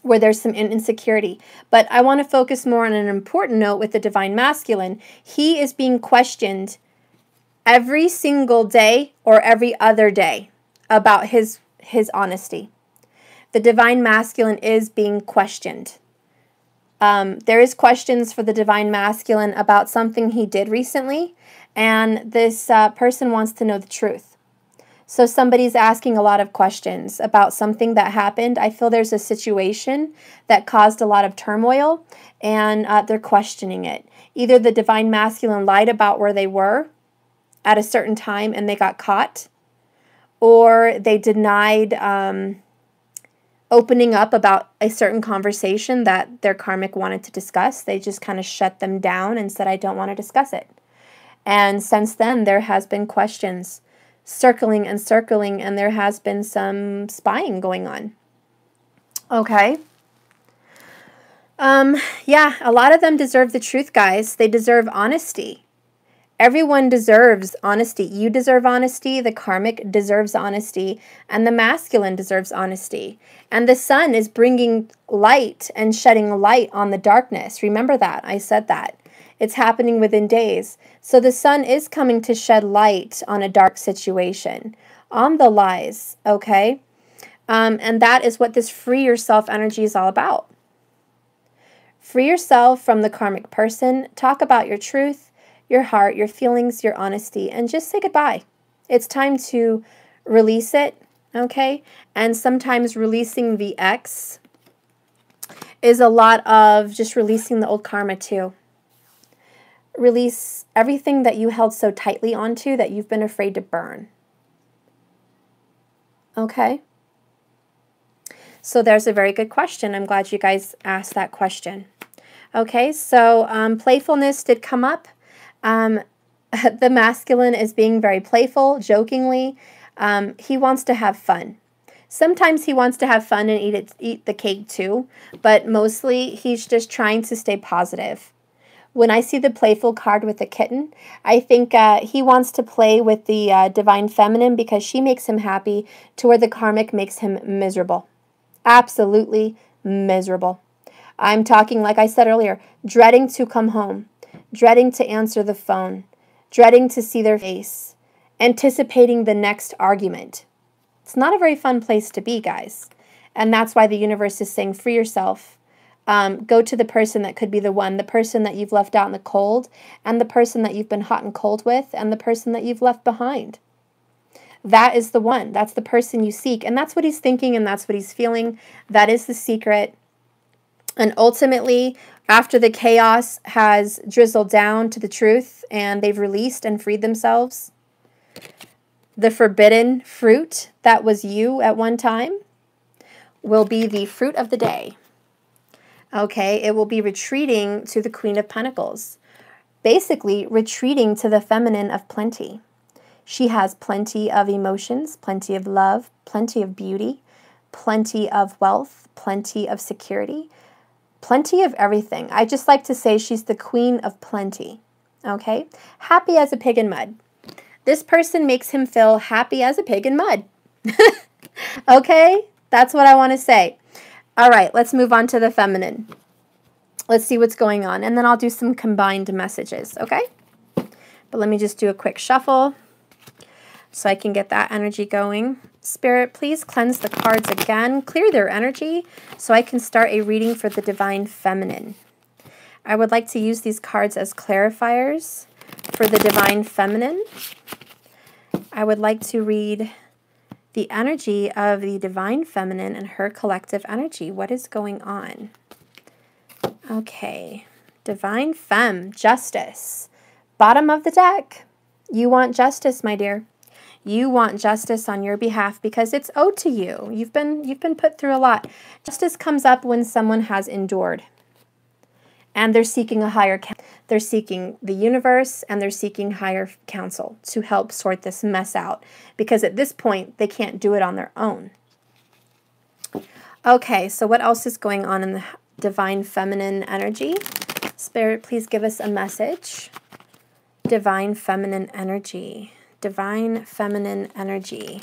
Speaker 1: where there's some insecurity. But I want to focus more on an important note with the Divine Masculine. He is being questioned every single day or every other day about his honesty. The Divine Masculine is being questioned. There is questions for the Divine Masculine about something he did recently, and this person wants to know the truth. So somebody's asking a lot of questions about something that happened. I feel there's a situation that caused a lot of turmoil, and they're questioning it. Either the Divine Masculine lied about where they were at a certain time and they got caught, or they denied opening up about a certain conversation that their karmic wanted to discuss. They just kind of shut them down and said, I don't want to discuss it. And since then, there has been questions circling and circling, and there has been some spying going on. Okay. Yeah, a lot of them deserve the truth, guys. They deserve honesty. Everyone deserves honesty. You deserve honesty, the karmic deserves honesty, and the masculine deserves honesty. And the sun is bringing light and shedding light on the darkness. Remember that. I said that. It's happening within days. So the sun is coming to shed light on a dark situation, on the lies, okay? And that is what this free yourself energy is all about. Free yourself from the karmic person. Talk about your truth, your heart, your feelings, your honesty, and just say goodbye. It's time to release it, okay? And sometimes releasing the ex is a lot of just releasing the old karma too. Release everything that you held so tightly onto that you've been afraid to burn. Okay? So there's a very good question. I'm glad you guys asked that question. Okay, so playfulness did come up. The masculine is being very playful, jokingly. He wants to have fun. Sometimes he wants to have fun and eat the cake too, but mostly he's just trying to stay positive. When I see the playful card with the kitten, I think he wants to play with the divine feminine because she makes him happy, to where the karmic makes him miserable. Absolutely miserable. I'm talking, like I said earlier, dreading to come home, dreading to answer the phone, dreading to see their face, anticipating the next argument. It's not a very fun place to be, guys. And that's why the universe is saying, free yourself. Go to the person that could be the one, the person that you've left out in the cold, and the person that you've been hot and cold with, and the person that you've left behind. That is the one. That's the person you seek. And that's what he's thinking, and that's what he's feeling. That is the secret. And ultimately, after the chaos has drizzled down to the truth, and they've released and freed themselves, the forbidden fruit that was you at one time will be the fruit of the day. Okay, it will be retreating to the Queen of Pentacles. Basically, retreating to the feminine of plenty. She has plenty of emotions, plenty of love, plenty of beauty, plenty of wealth, plenty of security, plenty of everything. I just like to say she's the queen of plenty. Okay, happy as a pig in mud. This person makes him feel happy as a pig in mud. Okay? That's what I want to say. All right, let's move on to the feminine. Let's see what's going on, and then I'll do some combined messages, okay? But let me just do a quick shuffle so I can get that energy going. Spirit, please cleanse the cards again, clear their energy so I can start a reading for the Divine Feminine. I would like to use these cards as clarifiers for the Divine Feminine. I would like to read the energy of the Divine Feminine and her collective energy. What is going on? Okay. Divine Femme, Justice. Bottom of the deck. You want justice, my dear. You want justice on your behalf because it's owed to you. You've been put through a lot. Justice comes up when someone has endured. And they're seeking a higher counsel. They're seeking the universe, and they're seeking higher counsel to help sort this mess out. Because at this point, they can't do it on their own. Okay, so what else is going on in the Divine Feminine energy? Spirit, please give us a message. Divine Feminine energy. Divine Feminine energy.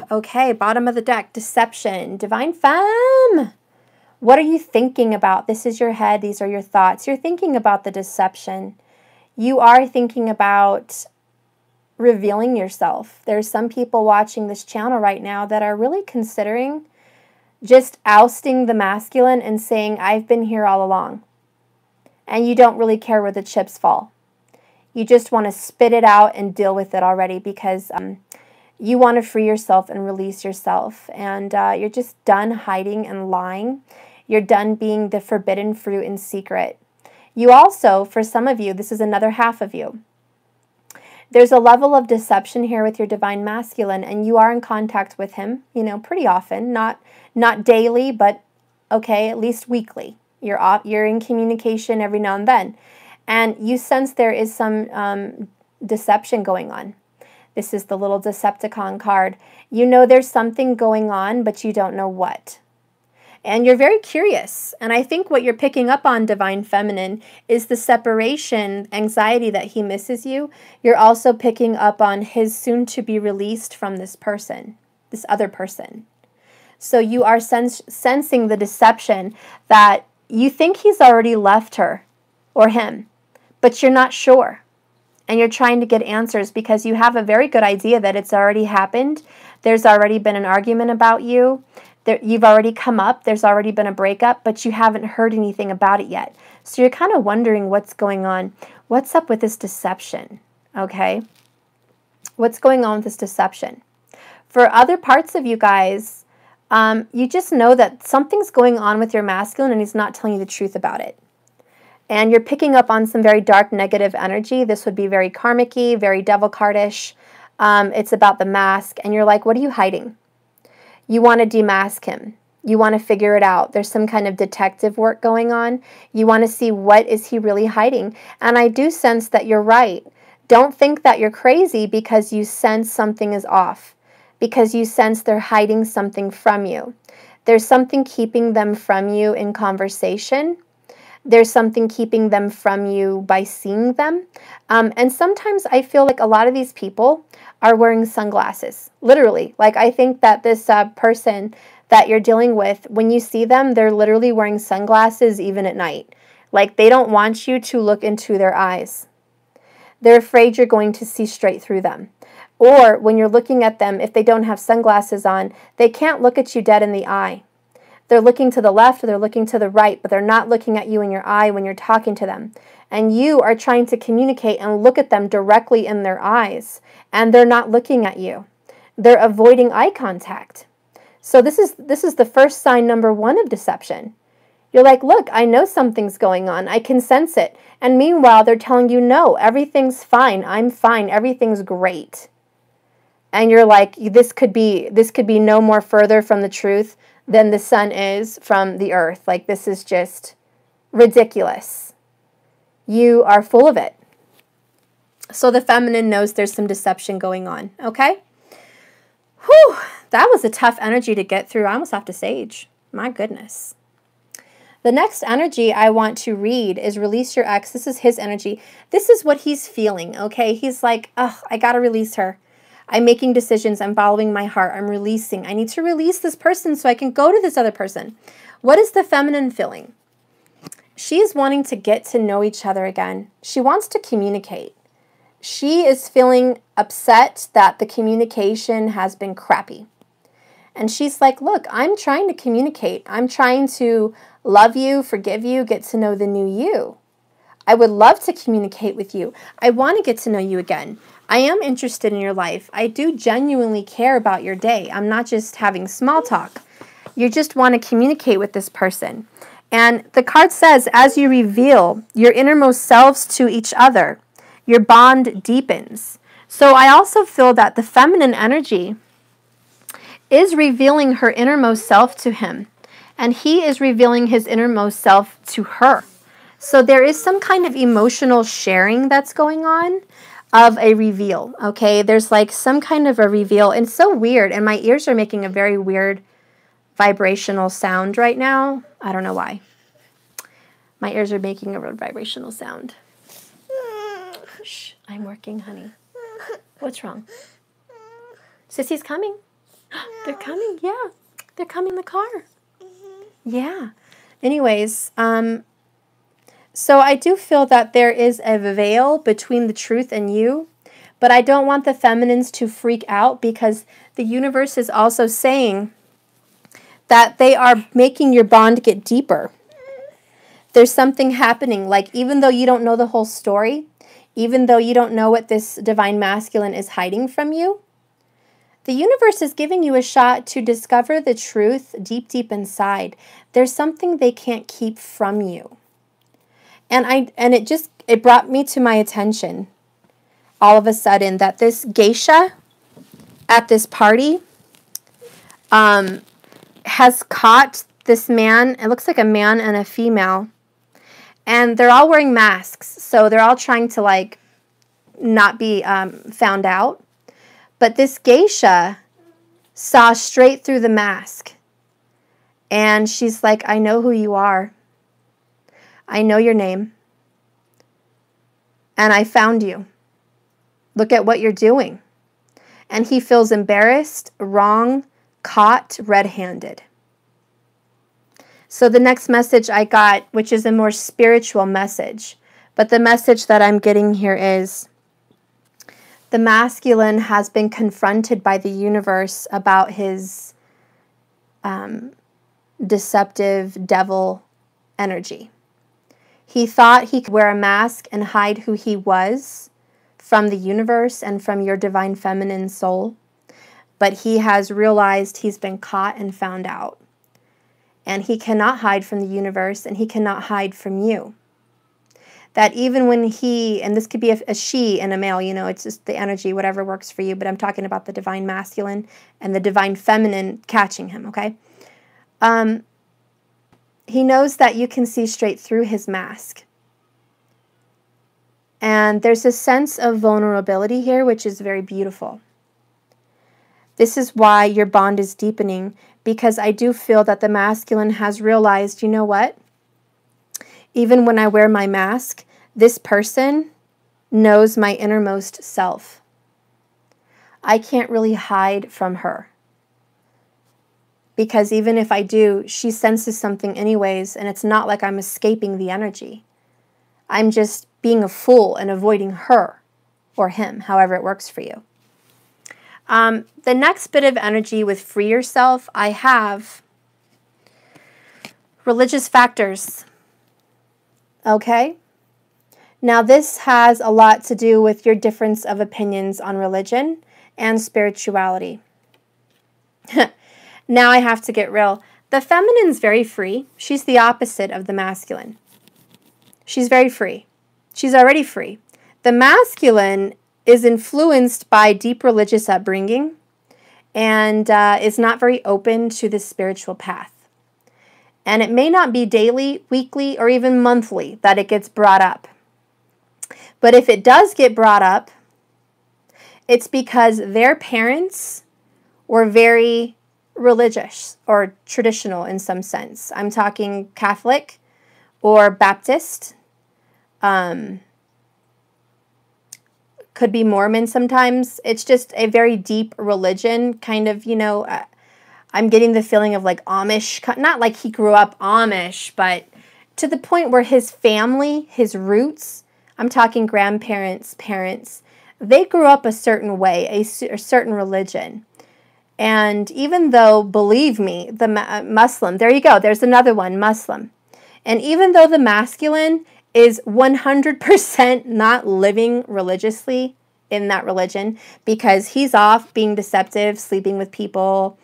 Speaker 1: Okay, bottom of the deck, Deception. Divine Femme. What are you thinking about? This is your head. These are your thoughts. You're thinking about the deception. You are thinking about revealing yourself. There's some people watching this channel right now that are really considering just ousting the masculine and saying, I've been here all along. And you don't really care where the chips fall. You just want to spit it out and deal with it already because you want to free yourself and release yourself. And you're just done hiding and lying. You're done being the forbidden fruit in secret. You also, for some of you, this is another half of you. There's a level of deception here with your Divine Masculine, and you are in contact with him, you know, pretty often. Not daily, but okay, at least weekly. You're in communication every now and then. And you sense there is some deception going on. This is the little Decepticon card. You know there's something going on, but you don't know what. And you're very curious. And I think what you're picking up on, Divine Feminine, is the separation anxiety that he misses you. You're also picking up on his soon to be released from this person, this other person. So you are sensing the deception that you think he's already left her or him, but you're not sure. And you're trying to get answers because you have a very good idea that it's already happened. There's already been an argument about you. You've already come up. There's already been a breakup, but you haven't heard anything about it yet. So you're kind of wondering what's going on. What's up with this deception? Okay? What's going on with this deception? For other parts of you guys, you just know that something's going on with your masculine and he's not telling you the truth about it. And you're picking up on some very dark, negative energy. This would be very karmic-y, very devil cardish. It's about the mask. And you're like, what are you hiding? You want to demask him. You want to figure it out. There's some kind of detective work going on. You want to see what is he really hiding. And I do sense that you're right. Don't think that you're crazy because you sense something is off. Because you sense they're hiding something from you. There's something keeping them from you in conversation. There's something keeping them from you by seeing them. And sometimes I feel like a lot of these people are wearing sunglasses. Literally. Like I think that this person that you're dealing with, when you see them, they're literally wearing sunglasses even at night. Like they don't want you to look into their eyes. They're afraid you're going to see straight through them. Or when you're looking at them, if they don't have sunglasses on, they can't look at you dead in the eye. They're looking to the left or they're looking to the right, but they're not looking at you in your eye when you're talking to them. And you are trying to communicate and look at them directly in their eyes, and they're not looking at you. They're avoiding eye contact. So this is the first sign number 1 of deception. You're like, look, I know something's going on. I can sense it. And meanwhile, they're telling you, no, everything's fine. I'm fine. Everything's great. And you're like, this could be no more further from the truth than the sun is from the earth. Like, this is just ridiculous. You are full of it. So the feminine knows there's some deception going on, okay? Whew, that was a tough energy to get through. I almost have to sage. My goodness. The next energy I want to read is release your ex. This is his energy. This is what he's feeling, okay? He's like, ugh, I got to release her. I'm making decisions. I'm following my heart. I'm releasing. I need to release this person so I can go to this other person. What is the feminine feeling? She is wanting to get to know each other again. She wants to communicate. She is feeling upset that the communication has been crappy. And she's like, look, I'm trying to communicate. I'm trying to love you, forgive you, get to know the new you. I would love to communicate with you. I want to get to know you again. I am interested in your life. I do genuinely care about your day. I'm not just having small talk. You just want to communicate with this person. And the card says, as you reveal your innermost selves to each other, your bond deepens. So I also feel that the feminine energy is revealing her innermost self to him, and he is revealing his innermost self to her. So there is some kind of emotional sharing that's going on of a reveal, okay? There's like some kind of a reveal, and it's so weird, and my ears are making a very weird vibrational sound right now. I don't know why. My ears are making a weird vibrational sound. Shh, I'm working, honey. What's wrong? Sissy's coming. They're coming, yeah. They're coming in the car. Yeah. Anyways, so I do feel that there is a veil between the truth and you, but I don't want the feminines to freak out because the universe is also saying that they are making your bond get deeper. There's something happening, like even though you don't know the whole story, even though you don't know what this divine masculine is hiding from you, the universe is giving you a shot to discover the truth deep, deep inside. There's something they can't keep from you. And it brought me to my attention all of a sudden that this geisha at this party has caught this man. It looks like a man and a female. And they're all wearing masks. So they're all trying to like not be found out. But this geisha saw straight through the mask. And she's like, I know who you are. I know your name. And I found you. Look at what you're doing. And he feels embarrassed, wrong, caught red-handed. So the next message I got, which is a more spiritual message, but the message that I'm getting here is the masculine has been confronted by the universe about his deceptive devil energy. He thought he could wear a mask and hide who he was from the universe and from your divine feminine soul, but he has realized he's been caught and found out. And he cannot hide from the universe, and he cannot hide from you. That even when he, and this could be a she and a male, you know, it's just the energy, whatever works for you, but I'm talking about the divine masculine and the divine feminine catching him, okay? He knows that you can see straight through his mask. And there's a sense of vulnerability here, which is very beautiful. This is why your bond is deepening, because I do feel that the masculine has realized, you know what? Even when I wear my mask, this person knows my innermost self. I can't really hide from her. Because even if I do, she senses something anyways, and it's not like I'm escaping the energy. I'm just being a fool and avoiding her or him, however it works for you. The next bit of energy with free yourself, I have religious factors. Okay? Now this has a lot to do with your difference of opinions on religion and spirituality. Now I have to get real. The feminine's very free. She's the opposite of the masculine. She's very free. She's already free. The masculine is influenced by deep religious upbringing and is not very open to the spiritual path. And it may not be daily, weekly, or even monthly that it gets brought up. But if it does get brought up, it's because their parents were very religious or traditional in some sense. I'm talking Catholic or Baptist. Could be Mormon sometimes. It's just a very deep religion, kind of, you know, I'm getting the feeling of like Amish, not like he grew up Amish, but to the point where his family, his roots, I'm talking grandparents, parents, they grew up a certain way, a certain religion. And even though, believe me, the Muslim, there you go, there's another one, Muslim. And even though the masculine is 100% not living religiously in that religion, because he's off being deceptive, sleeping with people,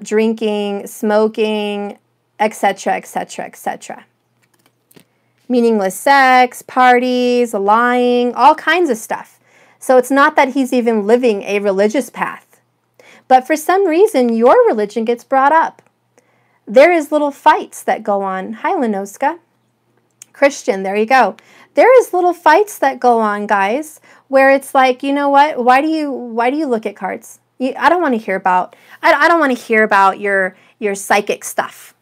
Speaker 1: drinking, smoking, etc., etc., etc. Meaningless sex, parties, lying, all kinds of stuff. So it's not that he's even living a religious path. But for some reason, your religion gets brought up. There is little fights that go on. Hi, Lenoska. Christian, there you go. There is little fights that go on, guys, where it's like, you know what? Why do you look at cards? I don't want to hear about. I don't want to hear about your psychic stuff.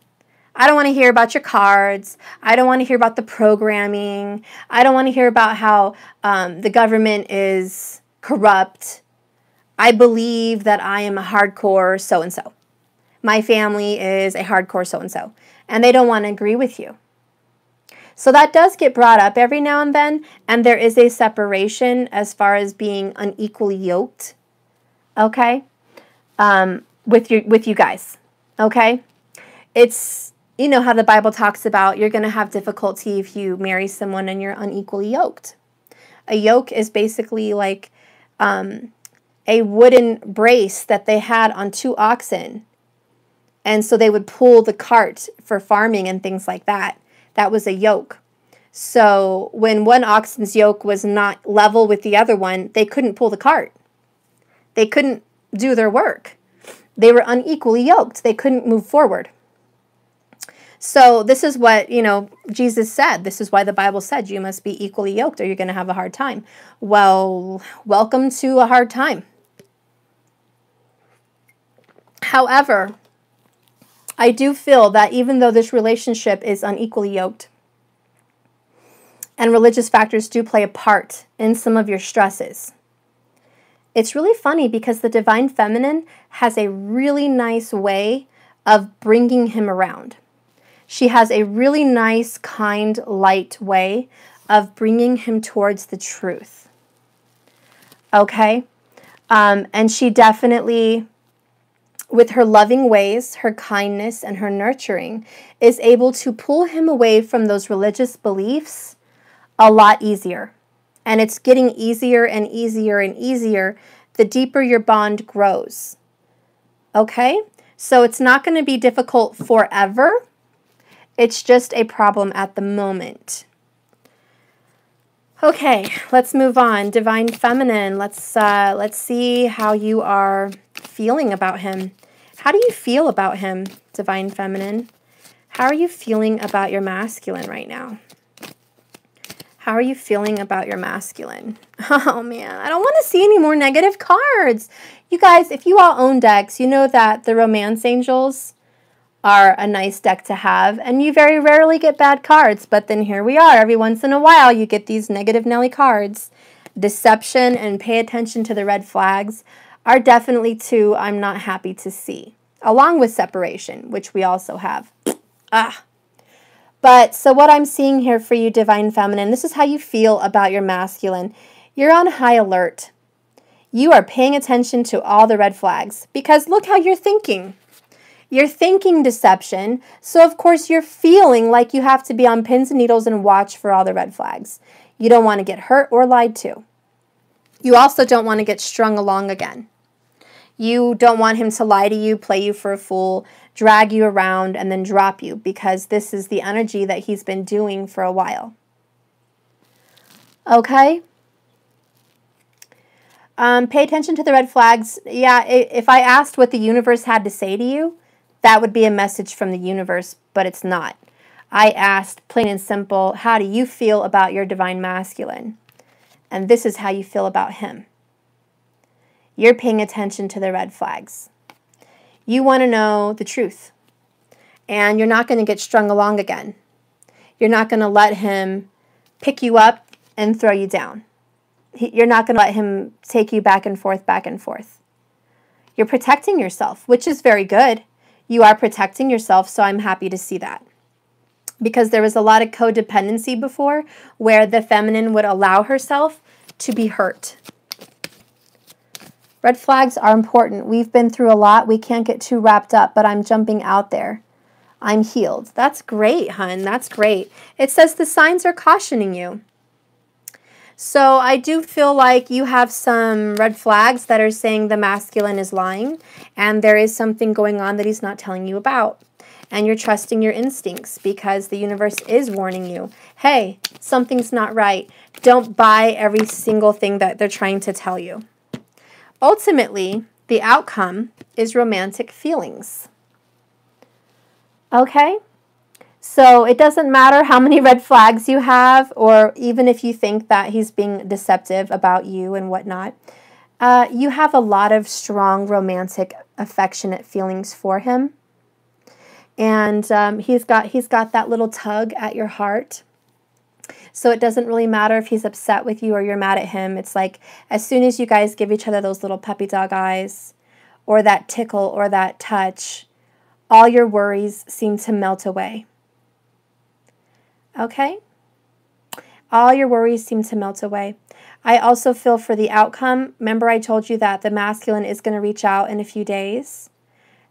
Speaker 1: I don't want to hear about your cards. I don't want to hear about the programming. I don't want to hear about how the government is corrupt. I believe that I am a hardcore so-and-so. My family is a hardcore so-and-so. And they don't want to agree with you. So that does get brought up every now and then. And there is a separation as far as being unequally yoked. Okay? With you guys. Okay? It's, you know how the Bible talks about you're going to have difficulty if you marry someone and you're unequally yoked. A yoke is basically like a wooden brace that they had on two oxen. And so they would pull the cart for farming and things like that. That was a yoke. So when one oxen's yoke was not level with the other one, they couldn't pull the cart. They couldn't do their work. They were unequally yoked. They couldn't move forward. So this is what, you know, Jesus said. This is why the Bible said you must be equally yoked or you're going to have a hard time. Well, welcome to a hard time. However, I do feel that even though this relationship is unequally yoked, and religious factors do play a part in some of your stresses, it's really funny because the Divine Feminine has a really nice way of bringing him around. She has a really nice, kind, light way of bringing him towards the truth. Okay? And she definitely, with her loving ways, her kindness, and her nurturing, is able to pull him away from those religious beliefs a lot easier. And it's getting easier and easier and easier the deeper your bond grows. Okay? So it's not going to be difficult forever. It's just a problem at the moment. Okay, let's move on. Divine Feminine, let's see how you are feeling about him. How do you feel about him, Divine Feminine? How are you feeling about your masculine right now? How are you feeling about your masculine? Oh man, I don't want to see any more negative cards. You guys, if you all own decks, you know that the Romance Angels are a nice deck to have, and you very rarely get bad cards, but then here we are. Every once in a while, you get these negative Nelly cards. Deception and pay attention to the red flags are definitely two I'm not happy to see, along with separation, which we also have. But so what I'm seeing here for you, Divine Feminine, this is how you feel about your masculine. You're on high alert. You are paying attention to all the red flags because look how you're thinking. You're thinking deception, so of course you're feeling like you have to be on pins and needles and watch for all the red flags. You don't want to get hurt or lied to. You also don't want to get strung along again. You don't want him to lie to you, play you for a fool, drag you around, and then drop you, because this is the energy that he's been doing for a while. Okay? Pay attention to the red flags. Yeah, if I asked what the universe had to say to you, that would be a message from the universe, but it's not. I asked, plain and simple, how do you feel about your Divine Masculine? And this is how you feel about him. You're paying attention to the red flags. You want to know the truth. And you're not going to get strung along again. You're not going to let him pick you up and throw you down. You're not going to let him take you back and forth, back and forth. You're protecting yourself, which is very good. You are protecting yourself, so I'm happy to see that. Because there was a lot of codependency before where the feminine would allow herself to be hurt. Red flags are important. We've been through a lot. We can't get too wrapped up, but I'm jumping out there. I'm healed. That's great, hun. That's great. It says the signs are cautioning you. So I do feel like you have some red flags that are saying the masculine is lying and there is something going on that he's not telling you about. And you're trusting your instincts because the universe is warning you, hey, something's not right. Don't buy every single thing that they're trying to tell you. Ultimately, the outcome is romantic feelings. Okay? So it doesn't matter how many red flags you have, or even if you think that he's being deceptive about you and whatnot. You have a lot of strong, romantic, affectionate feelings for him. And he's got that little tug at your heart. So it doesn't really matter if he's upset with you or you're mad at him. It's like as soon as you guys give each other those little puppy dog eyes or that tickle or that touch, all your worries seem to melt away. Okay? All your worries seem to melt away. I also feel for the outcome. Remember I told you that the masculine is going to reach out in a few days.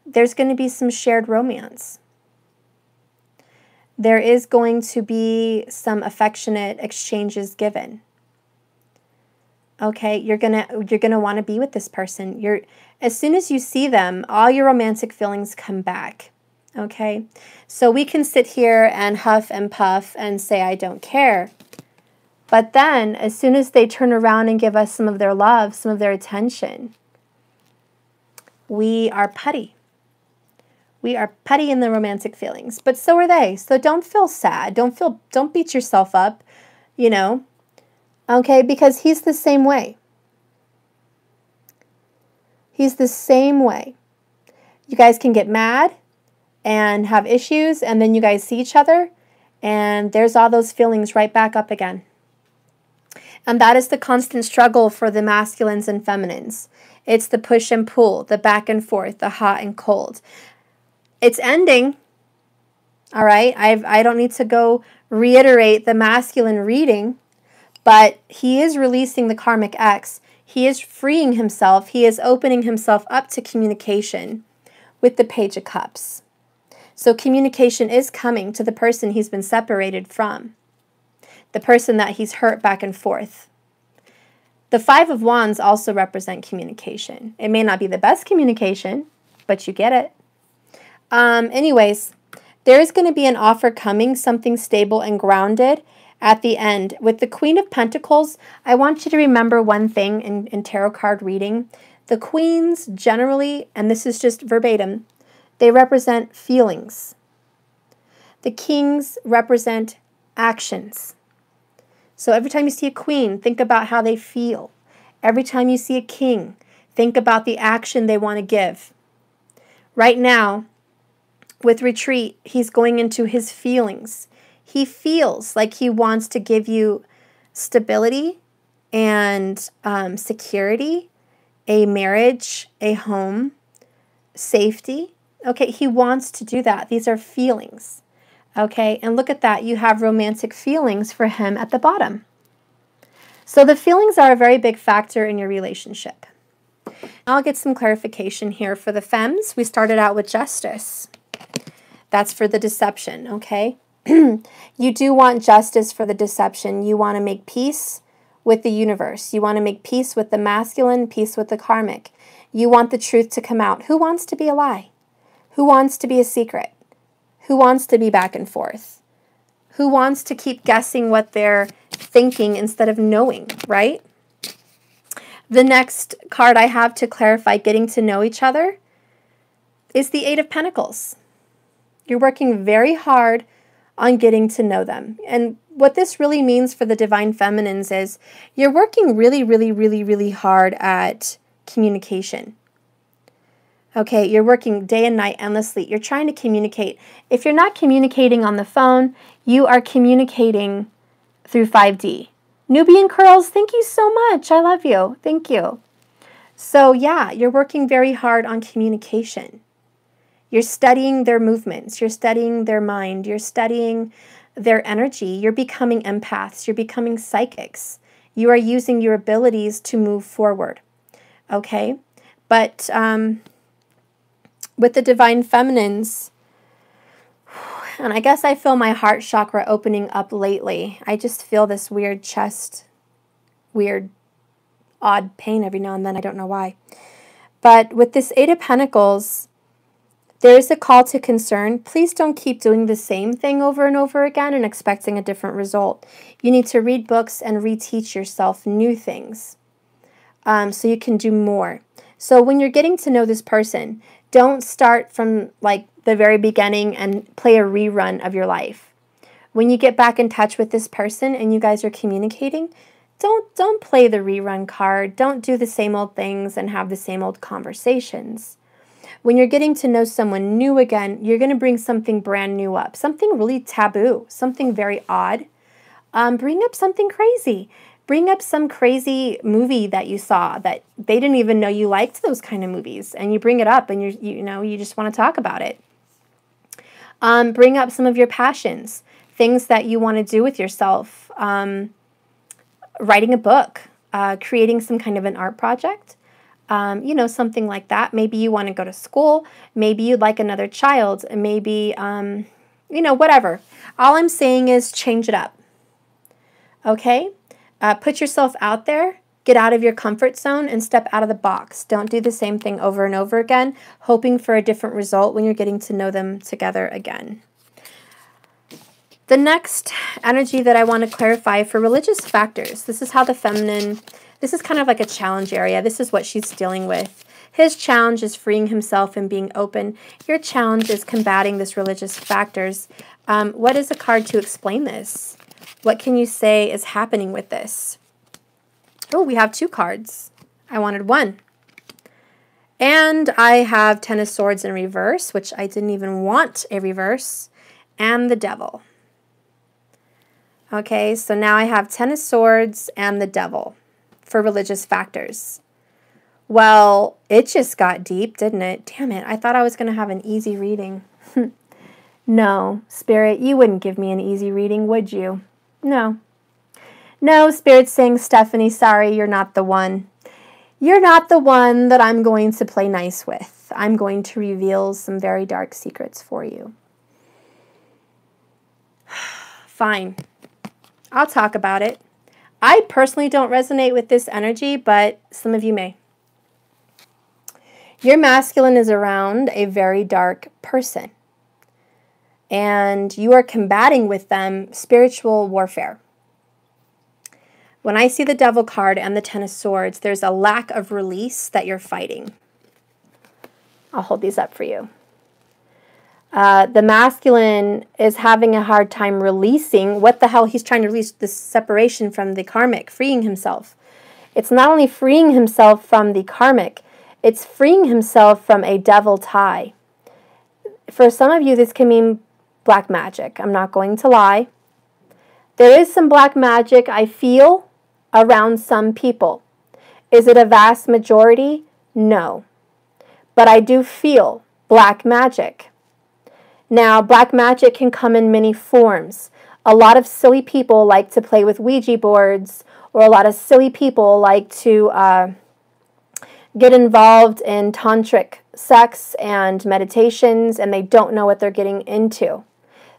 Speaker 1: There's going to be some shared romance. There is going to be some affectionate exchanges given. Okay, you're gonna want to be with this person. As soon as you see them, all your romantic feelings come back. Okay, so we can sit here and huff and puff and say I don't care, but then as soon as they turn around and give us some of their love, some of their attention, we are putty. We are putty in the romantic feelings, but so are they. So don't feel sad. Don't beat yourself up, you know. Okay, because he's the same way. He's the same way. You guys can get mad and have issues, and then you guys see each other, and there's all those feelings right back up again. And that is the constant struggle for the masculines and feminines. It's the push and pull, the back and forth, the hot and cold. It's ending, all right? I don't need to go reiterate the masculine reading, but he is releasing the karmic X. He is freeing himself. He is opening himself up to communication with the Page of Cups. So communication is coming to the person he's been separated from, the person that he's hurt back and forth. The Five of Wands also represent communication. It may not be the best communication, but you get it. Anyways, there is going to be an offer coming, something stable and grounded at the end. With the Queen of Pentacles, I want you to remember one thing in tarot card reading. The queens generally, and this is just verbatim, they represent feelings. The kings represent actions. So every time you see a queen, think about how they feel. Every time you see a king, think about the action they want to give. Right now, with retreat, he's going into his feelings. He feels like he wants to give you stability and security, a marriage, a home, safety. Okay, he wants to do that. These are feelings. Okay, and look at that. You have romantic feelings for him at the bottom. So the feelings are a very big factor in your relationship. I'll get some clarification here for the femmes. We started out with justice. That's for the deception, okay? You do want justice for the deception. You want to make peace with the universe. You want to make peace with the masculine, peace with the karmic. You want the truth to come out. Who wants to be a lie? Who wants to be a secret? Who wants to be back and forth? Who wants to keep guessing what they're thinking instead of knowing, right? The next card I have to clarify getting to know each other is the Eight of Pentacles. You're working very hard on getting to know them. And what this really means for the Divine Feminines is you're working really, really, really, really hard at communication. Okay, you're working day and night endlessly. You're trying to communicate. If you're not communicating on the phone, you are communicating through 5D. Nubian Curls, thank you so much. I love you. Thank you. So yeah, you're working very hard on communication. You're studying their movements. You're studying their mind. You're studying their energy. You're becoming empaths. You're becoming psychics. You are using your abilities to move forward. Okay? But with the Divine Feminines, and I guess I feel my heart chakra opening up lately. I just feel this weird chest, weird, odd pain every now and then. I don't know why. But with this Eight of Pentacles, there is a call to concern. Please don't keep doing the same thing over and over again and expecting a different result. You need to read books and reteach yourself new things so you can do more. So when you're getting to know this person, don't start from like the very beginning and play a rerun of your life. When you get back in touch with this person and you guys are communicating, don't play the rerun card. Don't do the same old things and have the same old conversations. When you're getting to know someone new again, you're going to bring something brand new up, something really taboo, something very odd. Bring up something crazy. Bring up some crazy movie that you saw that they didn't even know you liked those kind of movies, and you bring it up and you just want to talk about it. Bring up some of your passions, things that you want to do with yourself. Writing a book, creating some kind of an art project. Something like that. Maybe you want to go to school. Maybe you'd like another child. Maybe, whatever. All I'm saying is change it up. Okay? Put yourself out there. Get out of your comfort zone and step out of the box. Don't do the same thing over and over again, hoping for a different result when you're getting to know them together again. The next energy that I want to clarify for religious factors, this is how the feminine, this is kind of like a challenge area. This is what she's dealing with. His challenge is freeing himself and being open. Your challenge is combating this religious factors. What is a card to explain this? What can you say is happening with this? Oh, we have two cards. I wanted one. And I have Ten of Swords in reverse, which I didn't even want a reverse, and the Devil. Okay, so now I have Ten of Swords and the Devil for religious factors. Well, it just got deep, didn't it? Damn it, I thought I was going to have an easy reading. No, Spirit, you wouldn't give me an easy reading, would you? No. No, Spirit's saying, Stephanie, sorry, you're not the one. You're not the one that I'm going to play nice with. I'm going to reveal some very dark secrets for you. Fine. I'll talk about it. I personally don't resonate with this energy, but some of you may. Your masculine is around a very dark person, and you are combating with them spiritual warfare. When I see the Devil card and the Ten of Swords, there's a lack of release that you're fighting. I'll hold these up for you. The masculine is having a hard time releasing what the hell he's trying to release, this separation from the karmic, freeing himself. It's not only freeing himself from the karmic, it's freeing himself from a devil tie. For some of you, this can mean black magic. I'm not going to lie. There is some black magic I feel around some people. Is it a vast majority? No. But I do feel black magic. Now, black magic can come in many forms. A lot of silly people like to play with Ouija boards, or a lot of silly people like to get involved in tantric sex and meditations, and they don't know what they're getting into.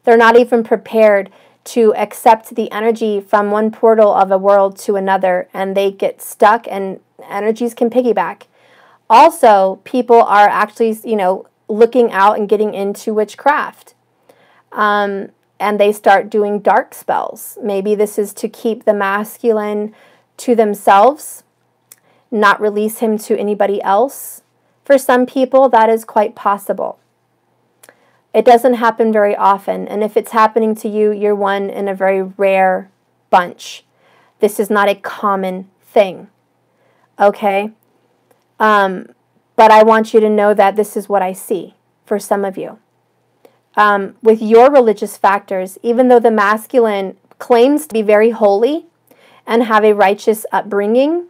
Speaker 1: They're not even prepared to accept the energy from one portal of a world to another, and they get stuck, and energies can piggyback. Also, people are actually, looking out and getting into witchcraft. And they start doing dark spells. Maybe this is to keep the masculine to themselves, not release him to anybody else. For some people, that is quite possible. It doesn't happen very often, and if it's happening to you, you're one in a very rare bunch. This is not a common thing, okay? But I want you to know that this is what I see for some of you. With your religious factors, even though the masculine claims to be very holy and have a righteous upbringing,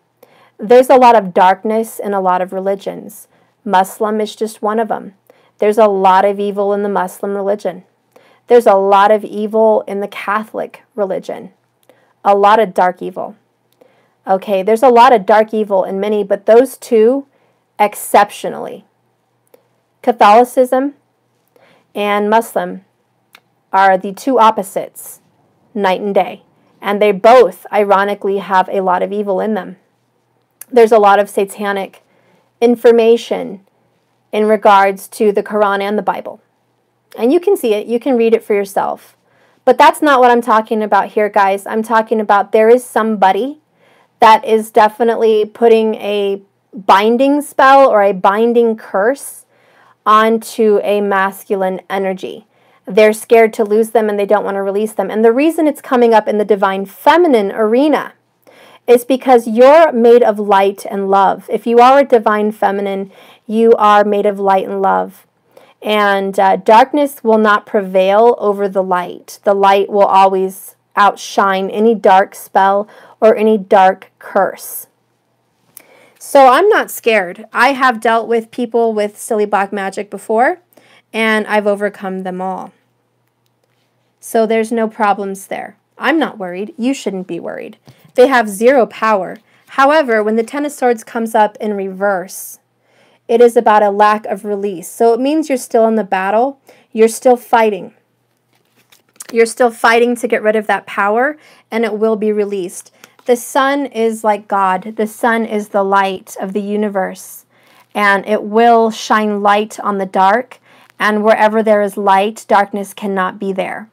Speaker 1: there's a lot of darkness in a lot of religions. Muslim is just one of them. There's a lot of evil in the Muslim religion. There's a lot of evil in the Catholic religion. A lot of dark evil. Okay, there's a lot of dark evil in many, but those two exceptionally. Catholicism and Muslim are the two opposites, night and day. And they both, ironically, have a lot of evil in them. There's a lot of satanic information in regards to the Quran and the Bible. And you can see it. You can read it for yourself. But that's not what I'm talking about here, guys. I'm talking about there is somebody that is definitely putting a binding spell or a binding curse onto a masculine energy. They're scared to lose them and they don't want to release them. And the reason it's coming up in the divine feminine arena is because you're made of light and love. If you are a divine feminine, you are made of light and love. And darkness will not prevail over the light. The light will always outshine any dark spell or any dark curse. So I'm not scared. I have dealt with people with silly black magic before, and I've overcome them all. So there's no problems there. I'm not worried. You shouldn't be worried. They have zero power. However, when the Ten of Swords comes up in reverse, it is about a lack of release. So it means you're still in the battle. You're still fighting. You're still fighting to get rid of that power, and it will be released. The sun is like God. The sun is the light of the universe, and it will shine light on the dark, and wherever there is light, darkness cannot be there.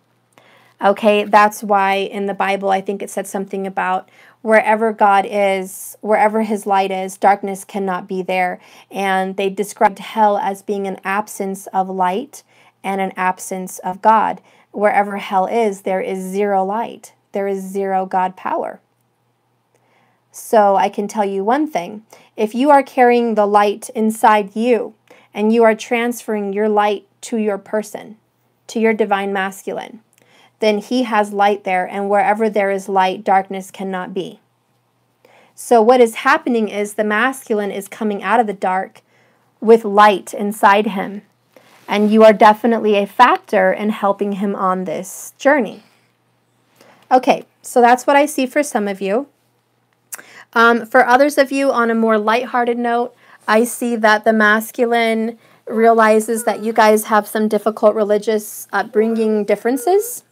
Speaker 1: Okay, that's why in the Bible, I think it said something about wherever God is, wherever his light is, darkness cannot be there. And they described hell as being an absence of light and an absence of God. Wherever hell is, there is zero light. There is zero God power. So I can tell you one thing. If you are carrying the light inside you and you are transferring your light to your person, to your divine masculine, then he has light there, and wherever there is light, darkness cannot be. So what is happening is the masculine is coming out of the dark with light inside him, and you are definitely a factor in helping him on this journey. Okay, so that's what I see for some of you. For others of you, on a more lighthearted note, I see that the masculine realizes that you guys have some difficult religious upbringing differences.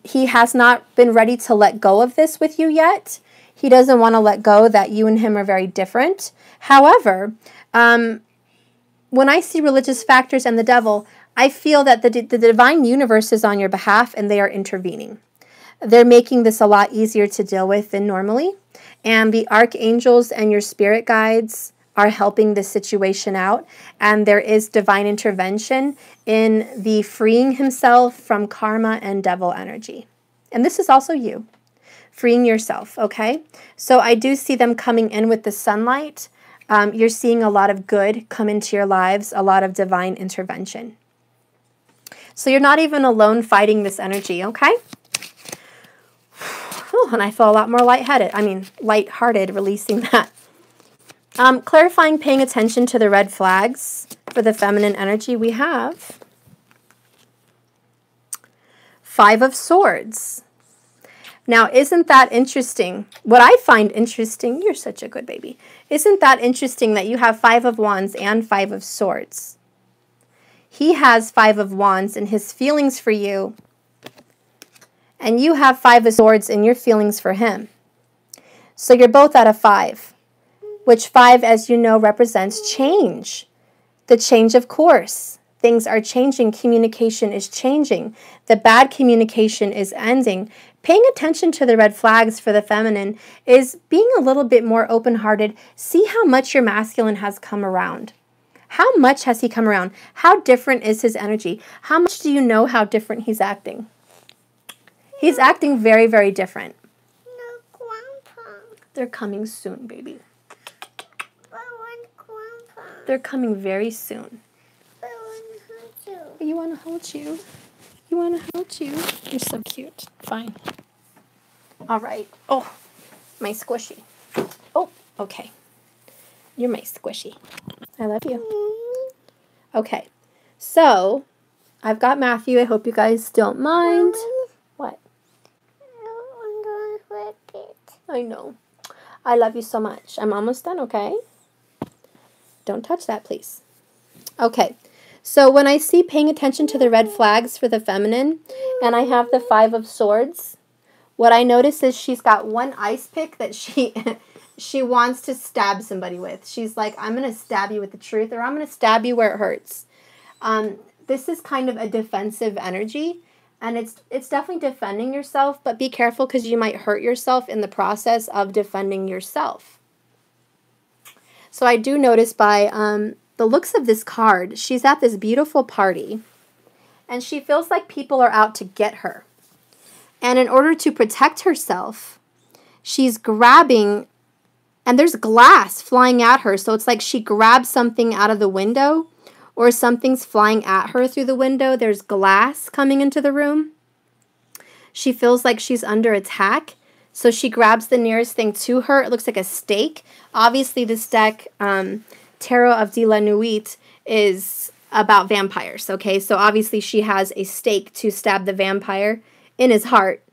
Speaker 1: He has not been ready to let go of this with you yet. He doesn't want to let go that you and him are very different. However, when I see religious factors and the devil, I feel that the divine universe is on your behalf and they are intervening. They're making this a lot easier to deal with than normally. And the archangels and your spirit guides are helping this situation out, and there is divine intervention in the freeing himself from karma and devil energy. And this is also you, freeing yourself, okay? So I do see them coming in with the sunlight. You're seeing a lot of good come into your lives, a lot of divine intervention. So you're not even alone fighting this energy, okay? Oh, and I feel a lot more lighthearted, releasing that. Clarifying, paying attention to the red flags for the feminine energy, we have 5 of Swords. Now, isn't that interesting? What I find interesting, you're such a good baby. Isn't that interesting that you have 5 of Wands and 5 of Swords? He has 5 of Wands in his feelings for you, and you have 5 of Swords in your feelings for him. So you're both at a 5. Which 5, as you know, represents change. The change of course. Things are changing. Communication is changing. The bad communication is ending. Paying attention to the red flags for the feminine is being a little bit more open-hearted. See how much your masculine has come around. How much has he come around? How different is his energy? How much do you know how different he's acting? He's acting very, very different.
Speaker 2: No, Grandpa.
Speaker 1: They're coming soon, baby.
Speaker 2: I want Grandpa.
Speaker 1: They're coming very soon.
Speaker 2: I want to hold you.
Speaker 1: You want to hold you? You want to hold you? You're so cute. Fine. All right. Oh, my squishy. Oh, okay. You're my squishy. I love you. Okay. So, I've got Matthew. I hope you guys don't mind. What?
Speaker 2: I'm going to flip it.
Speaker 1: I know. I love you so much. I'm almost done, okay? Don't touch that, please. Okay. So when I see paying attention to the red flags for the feminine, and I have the 5 of Swords, what I notice is she's got one ice pick that she wants to stab somebody with. She's like, I'm going to stab you with the truth, or I'm going to stab you where it hurts. This is kind of a defensive energy, and it's definitely defending yourself, but be careful because you might hurt yourself in the process of defending yourself. So I do notice by the looks of this card, she's at this beautiful party, and she feels like people are out to get her. And in order to protect herself, she's grabbing, and there's glass flying at her. So it's like she grabs something out of the window, or something's flying at her through the window. There's glass coming into the room. She feels like she's under attack. So she grabs the nearest thing to her. It looks like a stake. Obviously, this deck, Tarot of de la Nuit, is about vampires, okay? So obviously she has a stake to stab the vampire in his heart.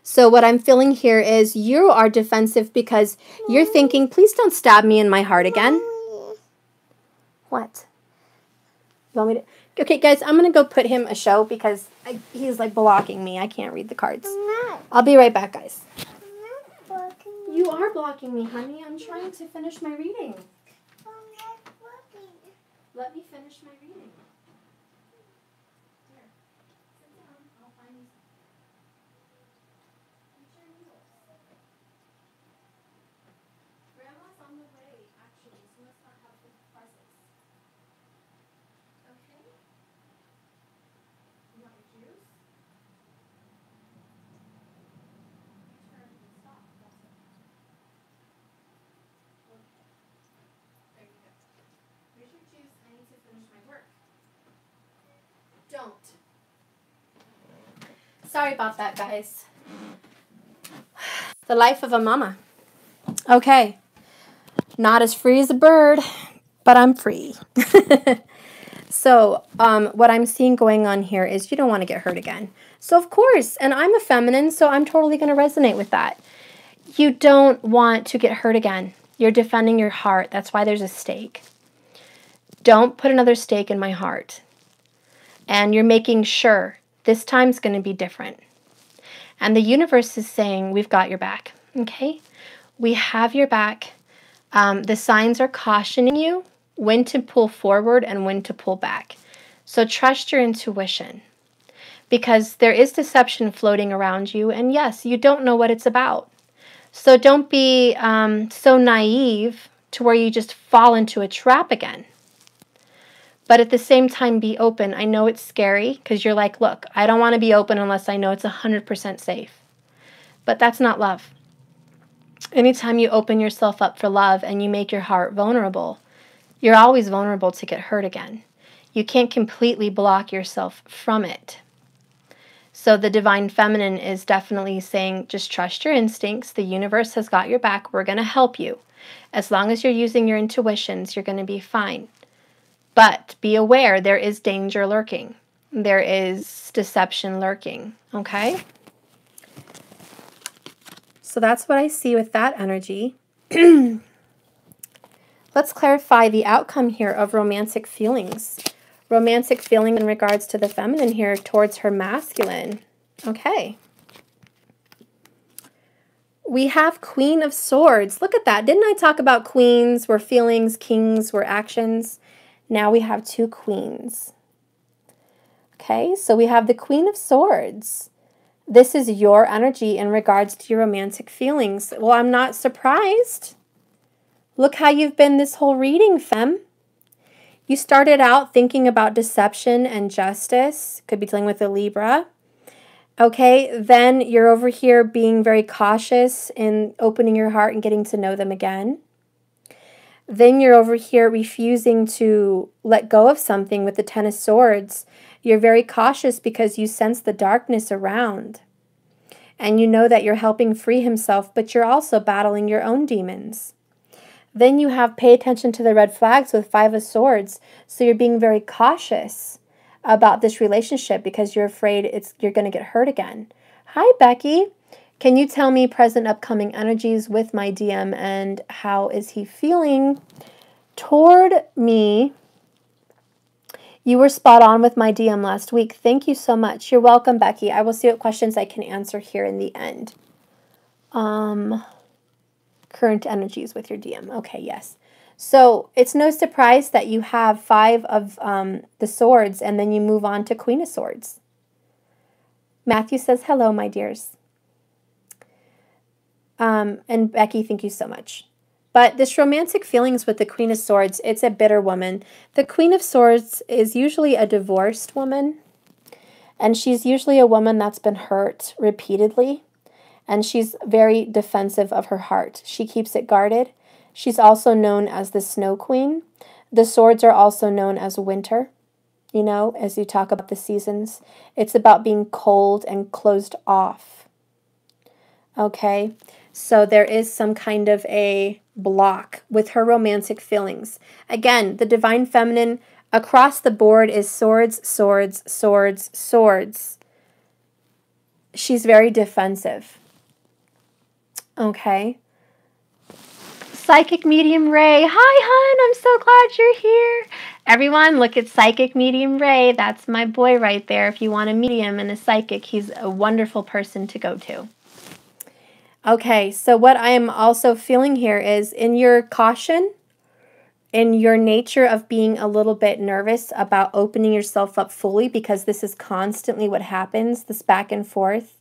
Speaker 1: So what I'm feeling here is you are defensive because you're thinking, please don't stab me in my heart again. What? You want me to? Okay, guys, I'm going to go put him a show because he's like blocking me. I can't read the cards. I'll be right back, guys. You are blocking me, honey. I'm trying to finish my reading. Let me finish my reading. Here. Sit down. I'll find you. Get your needles. Grandma's on the way, actually, so you must not have the presents. Okay? You want your juice? Stop. That's it. Okay. There you go. Here's your juice. I need to finish my work. Don't. Sorry about that, guys. The life of a mama. Okay. Not as free as a bird, but I'm free. So, what I'm seeing going on here is you don't want to get hurt again. So, of course, and I'm a feminine, so I'm totally going to resonate with that. You don't want to get hurt again. You're defending your heart. That's why there's a stake. Don't put another stake in my heart. And you're making sure this time's going to be different. And the universe is saying, we've got your back. Okay? We have your back. The signs are cautioning you when to pull forward and when to pull back. So trust your intuition. Because there is deception floating around you. And yes, you don't know what it's about. So don't be so naive to where you just fall into a trap again. But at the same time, be open. I know it's scary because you're like, look, I don't want to be open unless I know it's 100% safe. But that's not love. Anytime you open yourself up for love and you make your heart vulnerable, you're always vulnerable to get hurt again. You can't completely block yourself from it. So the divine feminine is definitely saying, just trust your instincts. The universe has got your back. We're going to help you. As long as you're using your intuitions, you're going to be fine. But be aware, there is danger lurking. There is deception lurking, okay? So that's what I see with that energy. Let's clarify the outcome here of romantic feelings. Romantic feeling in regards to the feminine here towards her masculine. Okay. We have Queen of Swords. Look at that. Didn't I talk about queens were feelings, kings were actions? Now we have 2 queens. Okay, so we have the Queen of Swords. This is your energy in regards to your romantic feelings. Well, I'm not surprised. Look how you've been this whole reading, femme. You started out thinking about deception and justice. Could be dealing with a Libra. Okay, then you're over here being very cautious in opening your heart and getting to know them again. Then you're over here refusing to let go of something with the Ten of Swords. You're very cautious because you sense the darkness around. And you know that you're helping free himself, but you're also battling your own demons. Then you have pay attention to the red flags with Five of Swords. So you're being very cautious about this relationship because you're afraid you're going to get hurt again. Hi, Becky. Can you tell me present upcoming energies with my DM and how is he feeling toward me? You were spot on with my DM last week. Thank you so much. You're welcome, Becky. I will see what questions I can answer here in the end. Current energies with your DM. Okay, yes. So it's no surprise that you have Five of the Swords and then you move on to Queen of Swords. Matthew says, hello, my dears. And Becky, thank you so much. But this romantic feelings with the Queen of Swords, it's a bitter woman. The Queen of Swords is usually a divorced woman. And she's usually a woman that's been hurt repeatedly. And she's very defensive of her heart. She keeps it guarded. She's also known as the Snow Queen. The swords are also known as winter. You know, as you talk about the seasons. It's about being cold and closed off. Okay? So there is some kind of a block with her romantic feelings. Again, the Divine Feminine across the board is swords, swords, swords, swords. She's very defensive. Okay. Psychic Medium Ray. Hi, hon. I'm so glad you're here. Everyone, look at Psychic Medium Ray. That's my boy right there. If you want a medium and a psychic, he's a wonderful person to go to. Okay, so what I am also feeling here is in your caution, in your nature of being a little bit nervous about opening yourself up fully, because this is constantly what happens, this back and forth.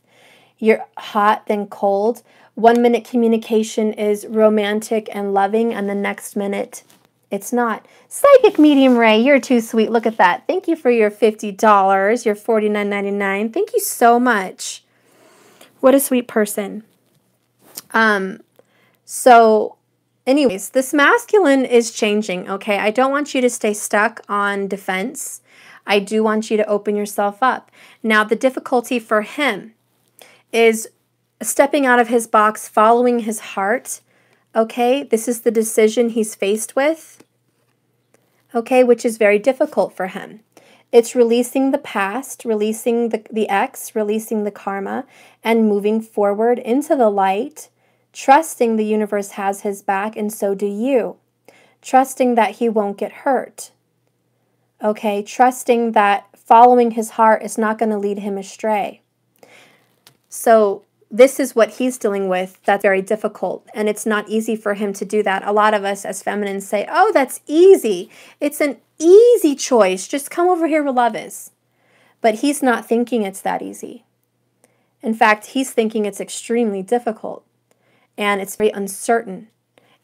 Speaker 1: You're hot, then cold. 1 minute communication is romantic and loving, and the next minute it's not. Psychic Medium Ray, you're too sweet. Look at that. Thank you for your $50, your $49.99. Thank you so much. What a sweet person. So anyways, this masculine is changing, okay? I don't want you to stay stuck on defense. I do want you to open yourself up. Now, the difficulty for him is stepping out of his box, following his heart, okay? This is the decision he's faced with, okay, which is very difficult for him. It's releasing the past, releasing the ex, releasing the karma, and moving forward into the light, trusting the universe has his back, and so do you. Trusting that he won't get hurt. Okay, trusting that following his heart is not going to lead him astray. So this is what he's dealing with that's very difficult, and it's not easy for him to do that. A lot of us as feminines say, oh, that's easy. It's an easy choice. Just come over here where love is. But he's not thinking it's that easy. In fact, he's thinking it's extremely difficult. And it's very uncertain.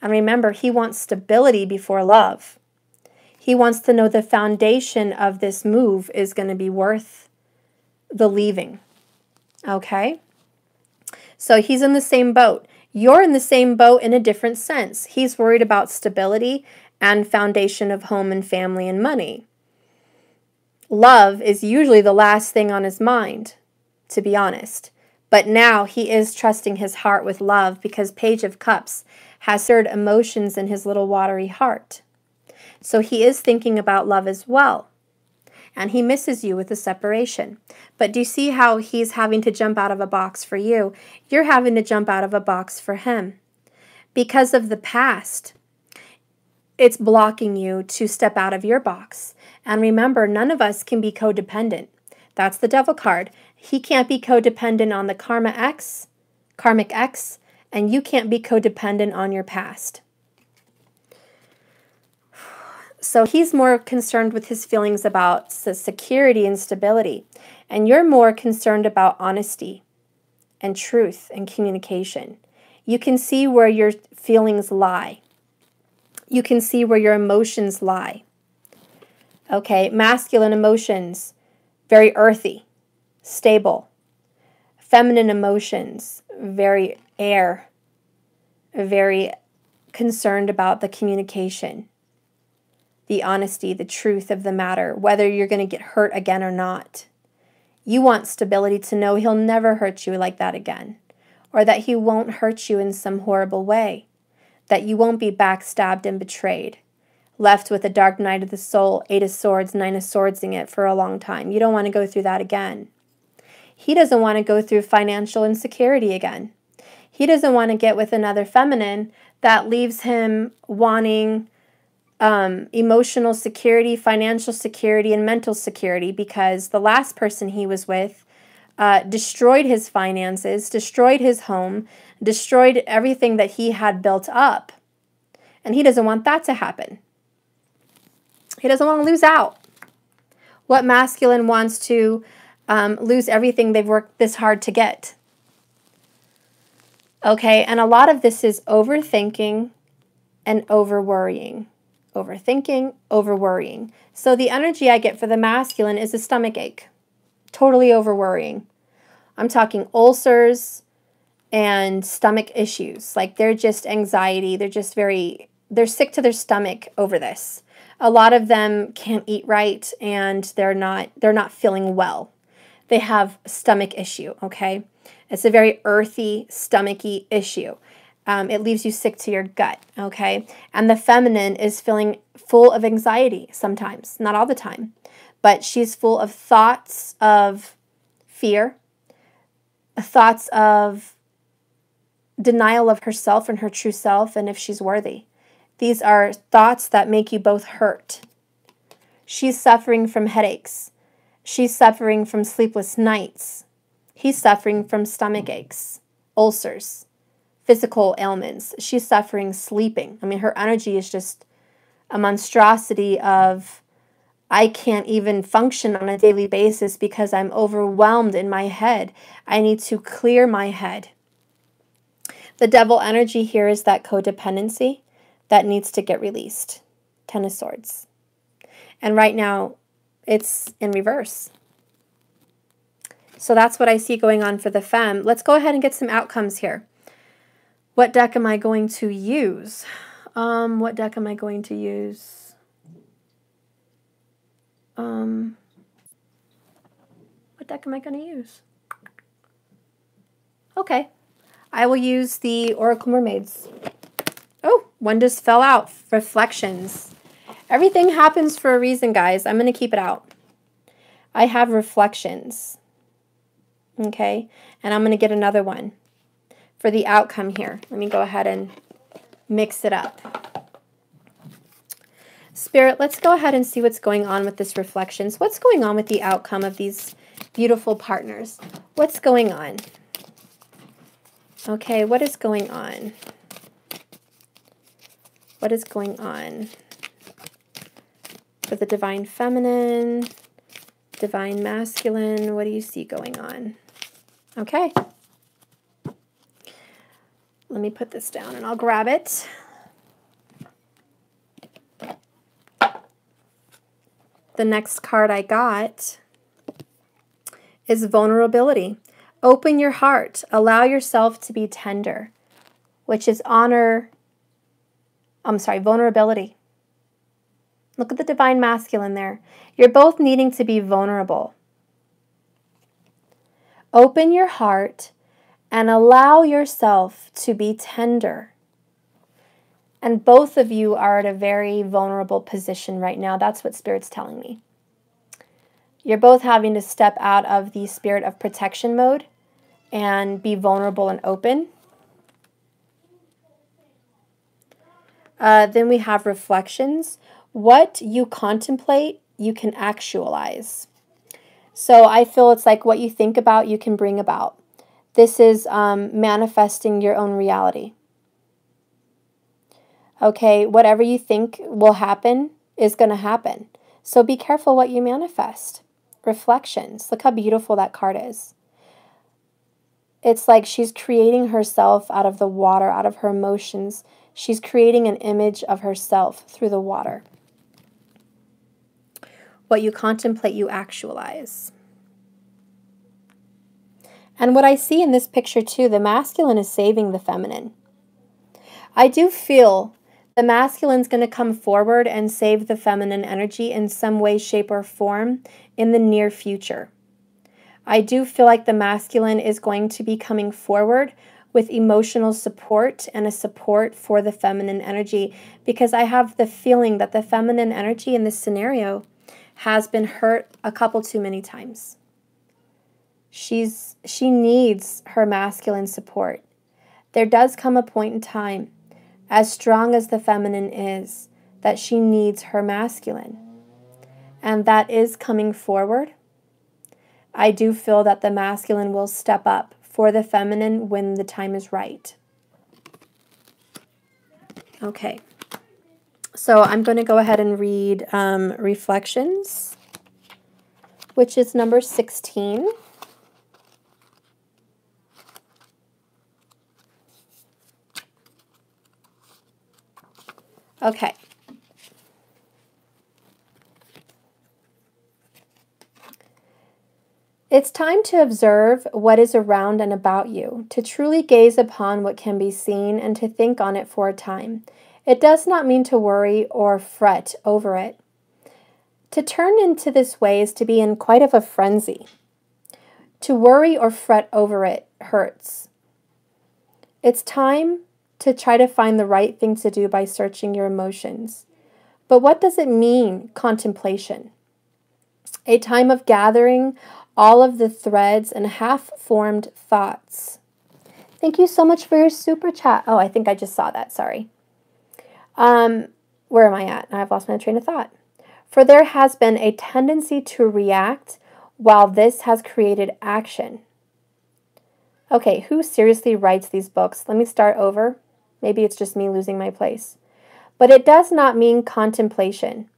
Speaker 1: And remember, he wants stability before love. He wants to know the foundation of this move is going to be worth the leaving. Okay? So he's in the same boat. You're in the same boat in a different sense. He's worried about stability and foundation of home and family and money. Love is usually the last thing on his mind, to be honest. But now he is trusting his heart with love because Page of Cups has stirred emotions in his little watery heart. So he is thinking about love as well. And he misses you with the separation. But do you see how he's having to jump out of a box for you? You're having to jump out of a box for him. Because of the past, it's blocking you to step out of your box. And remember, none of us can be codependent. That's the Devil card. He can't be codependent on the karmic X, and you can't be codependent on your past. So he's more concerned with his feelings about security and stability, and you're more concerned about honesty and truth and communication. You can see where your feelings lie. You can see where your emotions lie. Okay, masculine emotions, very earthy, stable. Feminine emotions, very air, very concerned about the communication, the honesty, the truth of the matter, whether you're going to get hurt again or not. You want stability to know he'll never hurt you like that again, or that he won't hurt you in some horrible way, that you won't be backstabbed and betrayed, left with a dark night of the soul, 8 of Swords, 9 of Swords in it for a long time. You don't want to go through that again. He doesn't want to go through financial insecurity again. He doesn't want to get with another feminine that leaves him wanting emotional security, financial security, and mental security, because the last person he was with destroyed his finances, destroyed his home, destroyed everything that he had built up. And he doesn't want that to happen. He doesn't want to lose out. What masculine wants to lose everything they've worked this hard to get? Okay, and a lot of this is overthinking and over-worrying. Overthinking, over-worrying. So the energy I get for the masculine is a stomach ache. Totally over-worrying. I'm talking ulcers and stomach issues. Like, they're just anxiety. They're just they're sick to their stomach over this. A lot of them can't eat right, and they're not feeling well. They have stomach issue, okay? It's a very earthy, stomachy issue. It leaves you sick to your gut, okay? And the feminine is feeling full of anxiety sometimes, not all the time, but she's full of thoughts of fear, thoughts of denial of herself and her true self and if she's worthy. These are thoughts that make you both hurt. She's suffering from headaches. She's suffering from sleepless nights. He's suffering from stomach aches, ulcers, physical ailments. She's suffering sleeping. I mean, her energy is just a monstrosity of, I can't even function on a daily basis because I'm overwhelmed in my head. I need to clear my head. The devil energy here is that codependency that needs to get released. 10 of Swords. And right now, it's in reverse. So that's what I see going on for the femme. Let's go ahead and get some outcomes here. What deck am I going to use? What deck am I going to use? What deck am I going to use? Okay. I will use the Oracle Mermaids. Oh, one just fell out. Reflections. Everything happens for a reason, guys. I'm going to keep it out. I have reflections. Okay. And I'm going to get another one for the outcome here. Let me go ahead and mix it up. Spirit, let's go ahead and see what's going on with this reflections. What's going on with the outcome of these beautiful partners? What's going on? Okay, what is going on? What is going on for the divine feminine, divine masculine? What do you see going on? Okay. Let me put this down and I'll grab it. The next card I got is vulnerability. Open your heart. Allow yourself to be tender, which is vulnerability. Look at the divine masculine there. You're both needing to be vulnerable. Open your heart and allow yourself to be tender. And both of you are at a very vulnerable position right now. That's what Spirit's telling me. You're both having to step out of the spirit of protection mode and be vulnerable and open. Then we have reflections. What you contemplate, you can actualize. So I feel it's like what you think about, you can bring about. This is manifesting your own reality. Okay, whatever you think will happen is going to happen. So be careful what you manifest. Reflections. Look how beautiful that card is. It's like she's creating herself out of the water, out of her emotions. She's creating an image of herself through the water. What you contemplate, you actualize. And what I see in this picture too, the masculine is saving the feminine. I do feel the masculine's going to come forward and save the feminine energy in some way, shape, or form in the near future. I do feel like the masculine is going to be coming forward with emotional support and a support for the feminine energy, because I have the feeling that the feminine energy in this scenario has been hurt a couple too many times. She needs her masculine support. There does come a point in time, as strong as the feminine is, that she needs her masculine. And that is coming forward. I do feel that the masculine will step up for the feminine when the time is right. Okay. So I'm going to go ahead and read Reflections, which is number 16. Okay. It's time to observe what is around and about you, to truly gaze upon what can be seen and to think on it for a time. It does not mean to worry or fret over it. To turn into this way is to be in quite of a frenzy. To worry or fret over it hurts. It's time to try to find the right thing to do by searching your emotions. But what does it mean, contemplation? A time of gathering all of the threads and half-formed thoughts. Thank you so much for your super chat. Oh, I think I just saw that. Sorry. Where am I at? I've lost my train of thought. For there has been a tendency to react while this has created action. Okay, who seriously writes these books? Let me start over. Maybe it's just me losing my place. But it does not mean contemplation.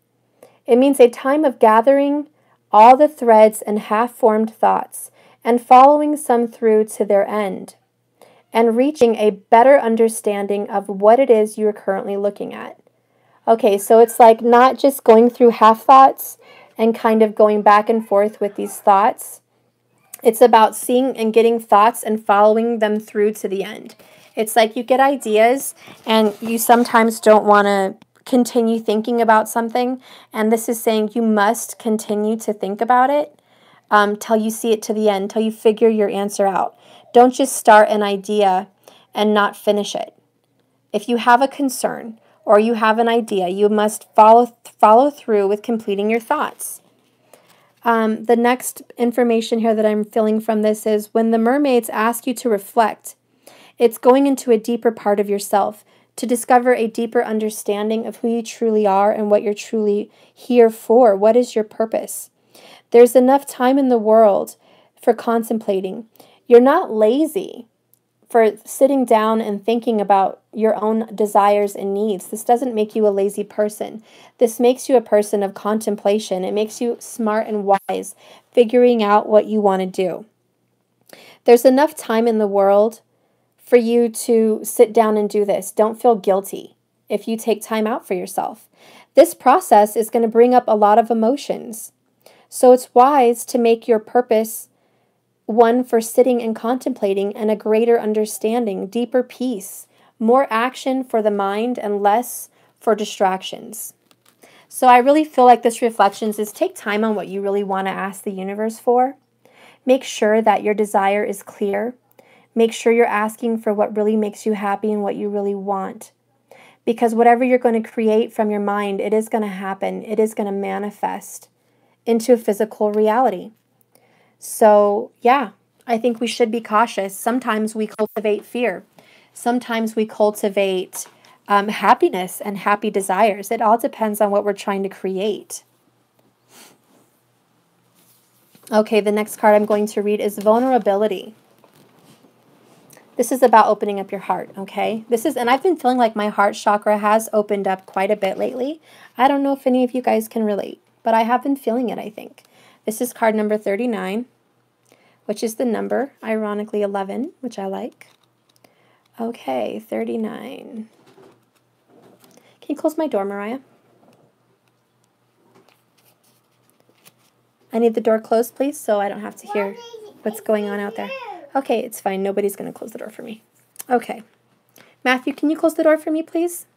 Speaker 1: It means a time of gathering all the threads and half-formed thoughts, and following some through to their end, and reaching a better understanding of what it is you are currently looking at. Okay, so it's like not just going through half thoughts and kind of going back and forth with these thoughts. It's about seeing and getting thoughts and following them through to the end. It's like you get ideas and you sometimes don't want to continue thinking about something, and this is saying you must continue to think about it till you see it to the end, till you figure your answer out. Don't just start an idea and not finish it. If you have a concern or you have an idea, you must follow through with completing your thoughts. The next information here that I'm feeling from this is when the mermaids ask you to reflect, it's going into a deeper part of yourself, to discover a deeper understanding of who you truly are and what you're truly here for. What is your purpose? There's enough time in the world for contemplating. You're not lazy for sitting down and thinking about your own desires and needs. This doesn't make you a lazy person. This makes you a person of contemplation. It makes you smart and wise, figuring out what you want to do. There's enough time in the world for you to sit down and do this. Don't feel guilty if you take time out for yourself. This process is going to bring up a lot of emotions. So it's wise to make your purpose one for sitting and contemplating and a greater understanding, deeper peace, more action for the mind and less for distractions. So I really feel like this reflections is take time on what you really want to ask the universe for. Make sure that your desire is clear. Make sure you're asking for what really makes you happy and what you really want. Because whatever you're going to create from your mind, it is going to happen. It is going to manifest into a physical reality. So, yeah, I think we should be cautious. Sometimes we cultivate fear. Sometimes we cultivate happiness and happy desires. It all depends on what we're trying to create. Okay, the next card I'm going to read is vulnerability. This is about opening up your heart, okay? And I've been feeling like my heart chakra has opened up quite a bit lately. I don't know if any of you guys can relate, but I have been feeling it, I think. This is card number 39, which is the number, ironically, 11, which I like. Okay, 39. Can you close my door, Mariah? I need the door closed, please, so I don't have to hear what's going on out there. Okay, it's fine. Nobody's going to close the door for me. Okay. Matthew, can you close the door for me, please?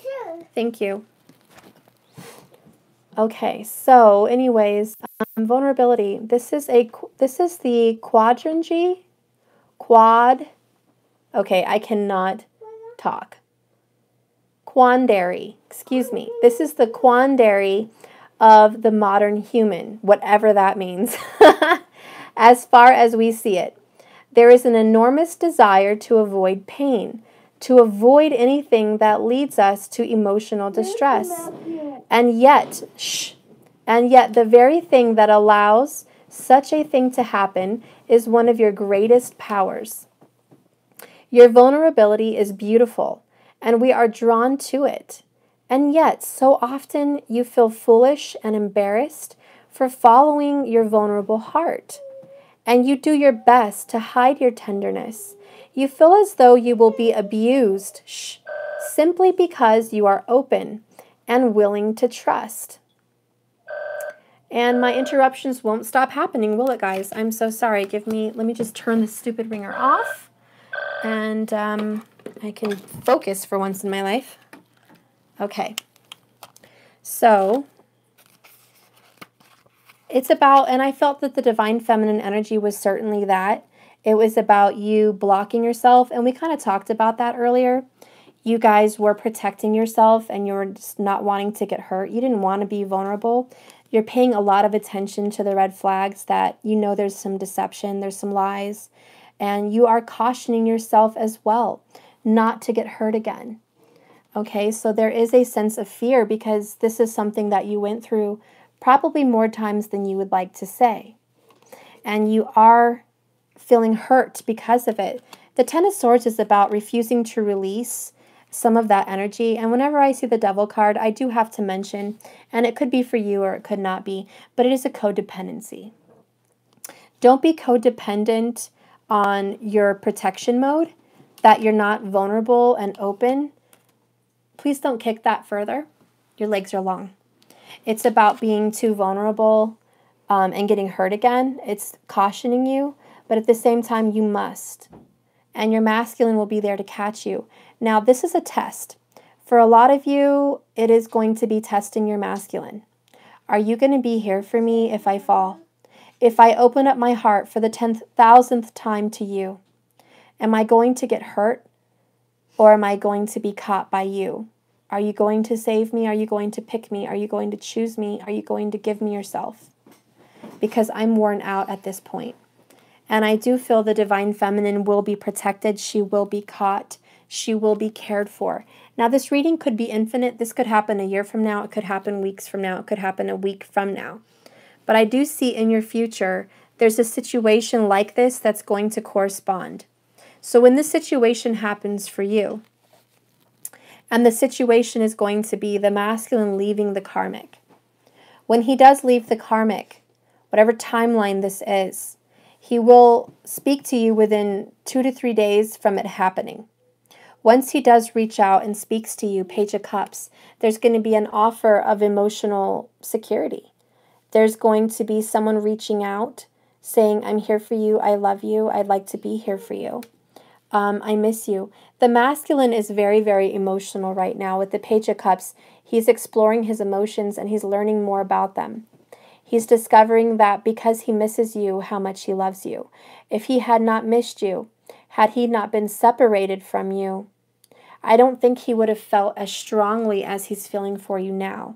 Speaker 2: Sure.
Speaker 1: Thank you. Okay, so anyways, vulnerability. This is the quadrangy. Okay, I cannot talk. Quandary. Excuse me. This is the quandary of the modern human, whatever that means, as far as we see it. There is an enormous desire to avoid pain, to avoid anything that leads us to emotional distress. And yet, the very thing that allows such a thing to happen is one of your greatest powers. Your vulnerability is beautiful, and we are drawn to it. And yet, so often you feel foolish and embarrassed for following your vulnerable heart. And you do your best to hide your tenderness. You feel as though you will be abused simply because you are open and willing to trust. And my interruptions won't stop happening, will it, guys? I'm so sorry. Let me just turn the stupid ringer off. And I can focus for once in my life. Okay. So it's about, and I felt that the divine feminine energy was certainly that. It was about you blocking yourself, and we kind of talked about that earlier. You guys were protecting yourself, and you were just not wanting to get hurt. You didn't want to be vulnerable. You're paying a lot of attention to the red flags that you know there's some deception, there's some lies, and you are cautioning yourself as well not to get hurt again. Okay, so there is a sense of fear because this is something that you went through probably more times than you would like to say. And you are feeling hurt because of it. The Ten of Swords is about refusing to release some of that energy. And whenever I see the Devil card, I do have to mention, and it could be for you or it could not be, but it is a codependency. Don't be codependent on your protection mode, that you're not vulnerable and open. Please don't kick that further. Your legs are long. It's about being too vulnerable and getting hurt again. It's cautioning you, but at the same time, you must. And your masculine will be there to catch you. Now, this is a test. For a lot of you, it is going to be testing your masculine. Are you going to be here for me if I fall? If I open up my heart for the 10,000th time to you, am I going to get hurt? Or am I going to be caught by you? Are you going to save me? Are you going to pick me? Are you going to choose me? Are you going to give me yourself? Because I'm worn out at this point. And I do feel the divine feminine will be protected. She will be caught. She will be cared for. Now, this reading could be infinite. This could happen a year from now. It could happen weeks from now. It could happen a week from now. But I do see in your future, there's a situation like this that's going to correspond. So when this situation happens for you, and the situation is going to be the masculine leaving the karmic. When he does leave the karmic, whatever timeline this is, he will speak to you within 2 to 3 days from it happening. Once he does reach out and speaks to you, Page of Cups, there's going to be an offer of emotional security. There's going to be someone reaching out, saying, I'm here for you, I love you, I'd like to be here for you. I miss you. The masculine is very, very emotional right now. With the Page of Cups, he's exploring his emotions and he's learning more about them. He's discovering that because he misses you, how much he loves you. If he had not missed you, had he not been separated from you, I don't think he would have felt as strongly as he's feeling for you now.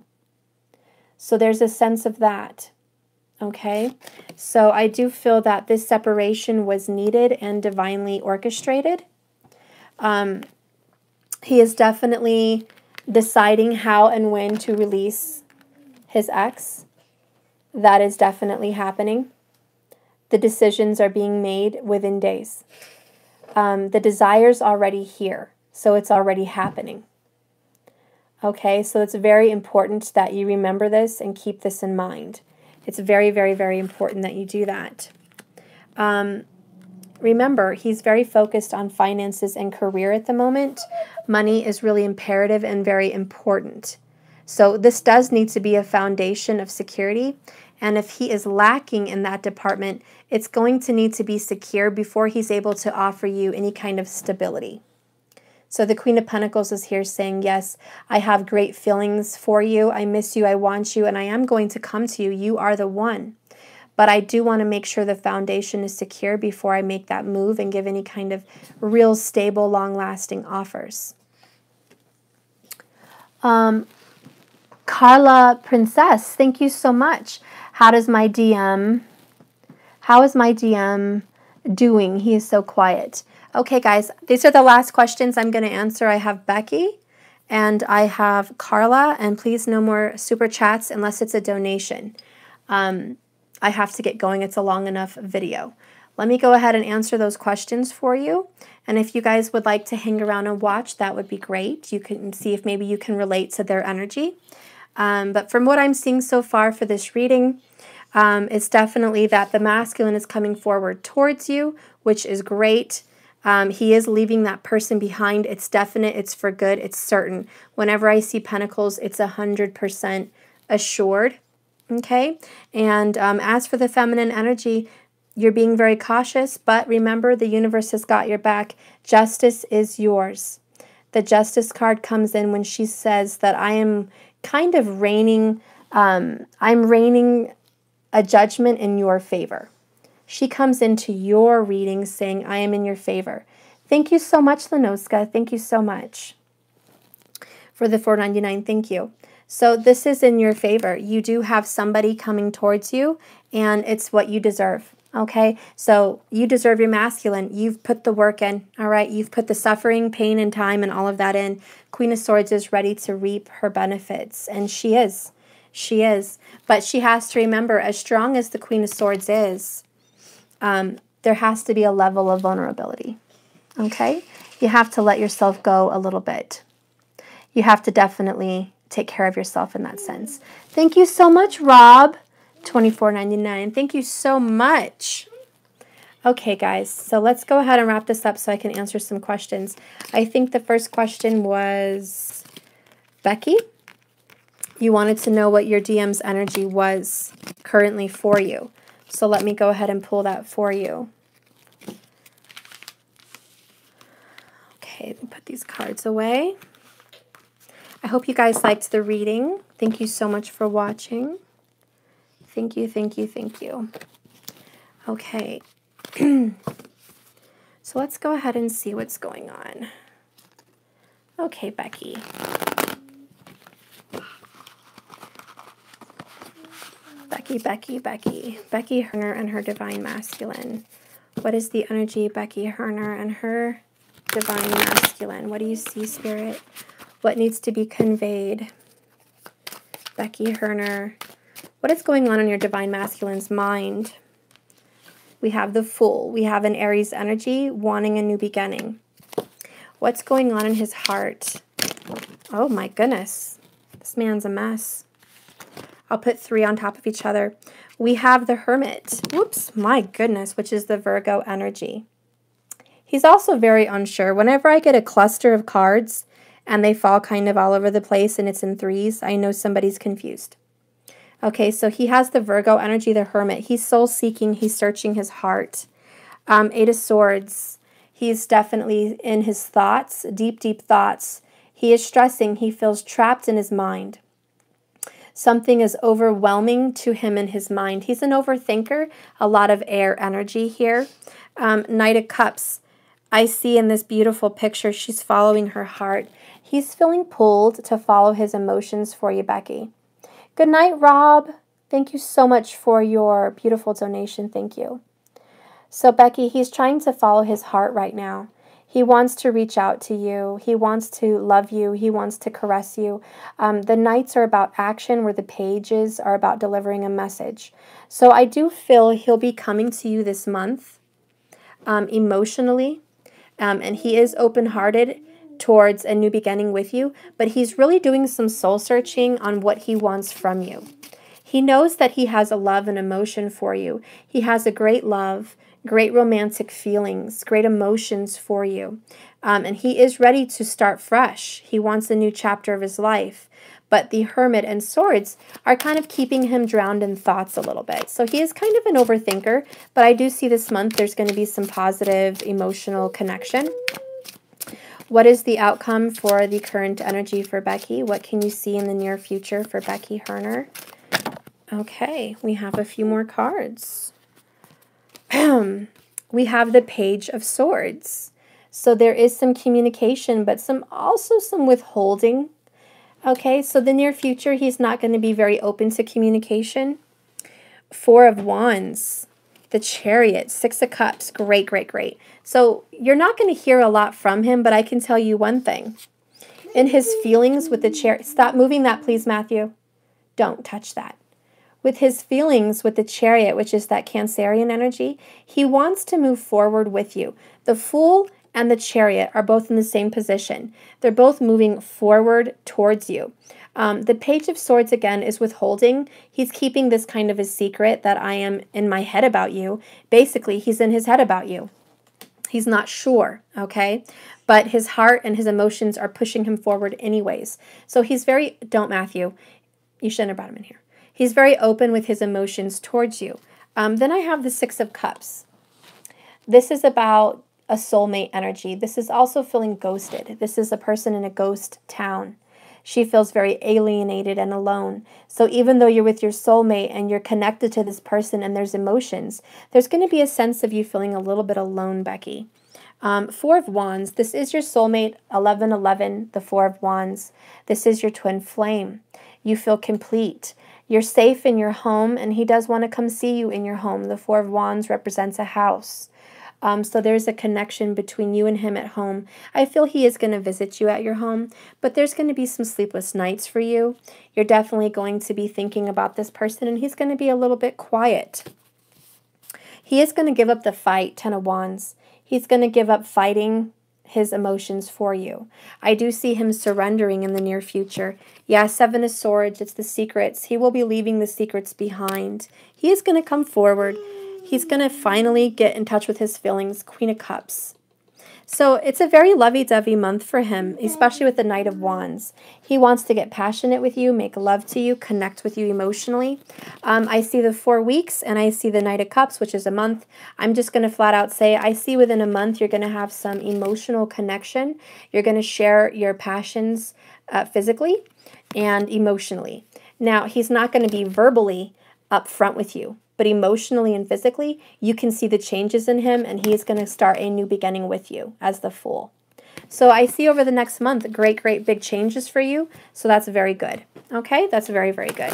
Speaker 1: So there's a sense of that. Okay, so I do feel that this separation was needed and divinely orchestrated. He is definitely deciding how and when to release his ex. That is definitely happening. The decisions are being made within days. The desire's already here, so it's already happening. Okay, so it's very important that you remember this and keep this in mind. It's very, very, very important that you do that. Remember, he's very focused on finances and career at the moment. Money is really imperative and very important. So this does need to be a foundation of security. And if he is lacking in that department, it's going to need to be secure before he's able to offer you any kind of stability. So the Queen of Pentacles is here saying, yes, I have great feelings for you. I miss you. I want you. And I am going to come to you. You are the one. But I do want to make sure the foundation is secure before I make that move and give any kind of real stable, long-lasting offers. Carla Princess, thank you so much. How is my DM doing? He is so quiet. Okay, guys, these are the last questions I'm going to answer. I have Becky and I have Carla, and please no more super chats unless it's a donation. I have to get going. It's a long enough video. Let me go ahead and answer those questions for you. And if you guys would like to hang around and watch, that would be great. You can see if maybe you can relate to their energy. But from what I'm seeing so far for this reading, it's definitely that the masculine is coming forward towards you, which is great. He is leaving that person behind. It's definite. It's for good. It's certain. Whenever I see pentacles, it's 100% assured. Okay? And as for the feminine energy, you're being very cautious, but remember, the universe has got your back. Justice is yours. The Justice card comes in when she says that I am kind of raining a judgment in your favor. She comes into your reading saying, I am in your favor. Thank you so much, Lenoska. Thank you so much for the $4.99. Thank you. So this is in your favor. You do have somebody coming towards you, and it's what you deserve. Okay, so you deserve your masculine. You've put the work in, all right? You've put the suffering, pain, and time and all of that in. Queen of Swords is ready to reap her benefits, and she is. She is. But she has to remember, as strong as the Queen of Swords is, there has to be a level of vulnerability, okay? You have to let yourself go a little bit. You have to definitely take care of yourself in that sense. Thank you so much, Rob. $24.99. Thank you so much. Okay, guys, so let's go ahead and wrap this up so I can answer some questions. I think the first question was Becky. You wanted to know what your DM's energy was currently for you. So let me go ahead and pull that for you. Okay, let me put these cards away. I hope you guys liked the reading. Thank you so much for watching. Thank you, thank you, thank you. Okay. So let's go ahead and see what's going on. Okay, Becky. Becky Herner and her divine masculine. What is the energy, Becky Herner and her divine masculine? What do you see, Spirit? What needs to be conveyed? Becky Herner. What is going on in your divine masculine's mind? We have the Fool. We have an Aries energy wanting a new beginning. What's going on in his heart? Oh my goodness. This man's a mess. I'll put 3 on top of each other. We have the Hermit. Whoops, my goodness, which is the Virgo energy. He's also very unsure. Whenever I get a cluster of cards and they fall kind of all over the place and it's in 3s, I know somebody's confused. Okay, so he has the Virgo energy, the Hermit. He's soul-seeking. He's searching his heart. 8 of Swords. He's definitely in his thoughts, deep, deep thoughts. He is stressing. He feels trapped in his mind. Something is overwhelming to him in his mind. He's an overthinker. A lot of air energy here. Knight of Cups. I see in this beautiful picture, she's following her heart. He's feeling pulled to follow his emotions for you, Becky. Good night, Rob. Thank you so much for your beautiful donation. Thank you. So, Becky, he's trying to follow his heart right now. He wants to reach out to you. He wants to love you. He wants to caress you. The Knights are about action, where the Pages are about delivering a message. So I do feel he'll be coming to you this month emotionally. And he is open-hearted towards a new beginning with you, but he's really doing some soul searching on what he wants from you. He knows that he has a love and emotion for you. He has a great love, great romantic feelings, great emotions for you. And he is ready to start fresh. He wants a new chapter of his life. But the Hermit and Swords are kind of keeping him drowned in thoughts a little bit. So he is kind of an overthinker, but I do see this month there's going to be some positive emotional connection. What is the outcome for the current energy for Becky? What can you see in the near future for Becky Herner? Okay, we have a few more cards. We have the Page of Swords. So there is some communication, but also some withholding. Okay, so the near future, he's not going to be very open to communication. Four of Wands, the Chariot, Six of Cups. Great, great, great. So you're not going to hear a lot from him, but I can tell you one thing. In his feelings with the Chariot, stop moving that, please, Matthew. Don't touch that. With his feelings with the Chariot, which is that Cancerian energy, he wants to move forward with you. The Fool and the Chariot are both in the same position. They're both moving forward towards you. The Page of Swords, again, is withholding. He's keeping this kind of a secret that I am in my head about you. Basically, he's in his head about you. He's not sure, okay? But his heart and his emotions are pushing him forward anyways. So he's very, don't Matthew, you shouldn't have brought him in here. He's very open with his emotions towards you. Then I have the Six of Cups. This is about a soulmate energy. This is also feeling ghosted. This is a person in a ghost town. She feels very alienated and alone. So even though you're with your soulmate and you're connected to this person and there's emotions, there's going to be a sense of you feeling a little bit alone, Becky. Four of Wands. This is your soulmate, 1111, the Four of Wands. This is your twin flame. You feel complete. You're safe in your home, and he does want to come see you in your home. The Four of Wands represents a house. So there's a connection between you and him at home. I feel he is going to visit you at your home, but there's going to be some sleepless nights for you. You're definitely going to be thinking about this person, and he's going to be a little bit quiet. He is going to give up the fight, Ten of Wands. He's going to give up fighting his emotions for you. I do see him surrendering in the near future. Yeah, Seven of Swords, it's the secrets. He will be leaving the secrets behind. He is going to come forward. He's going to finally get in touch with his feelings. Queen of Cups. So it's a very lovey-dovey month for him, especially with the Knight of Wands. He wants to get passionate with you, make love to you, connect with you emotionally. I see the 4 weeks, and I see the Knight of Cups, which is a month. I'm just going to flat out say, I see within a month you're going to have some emotional connection. You're going to share your passions physically and emotionally. Now, he's not going to be verbally upfront with you, but emotionally and physically, you can see the changes in him, and he's going to start a new beginning with you as the Fool. So I see over the next month great, great big changes for you. So that's very good. Okay, that's very, very good.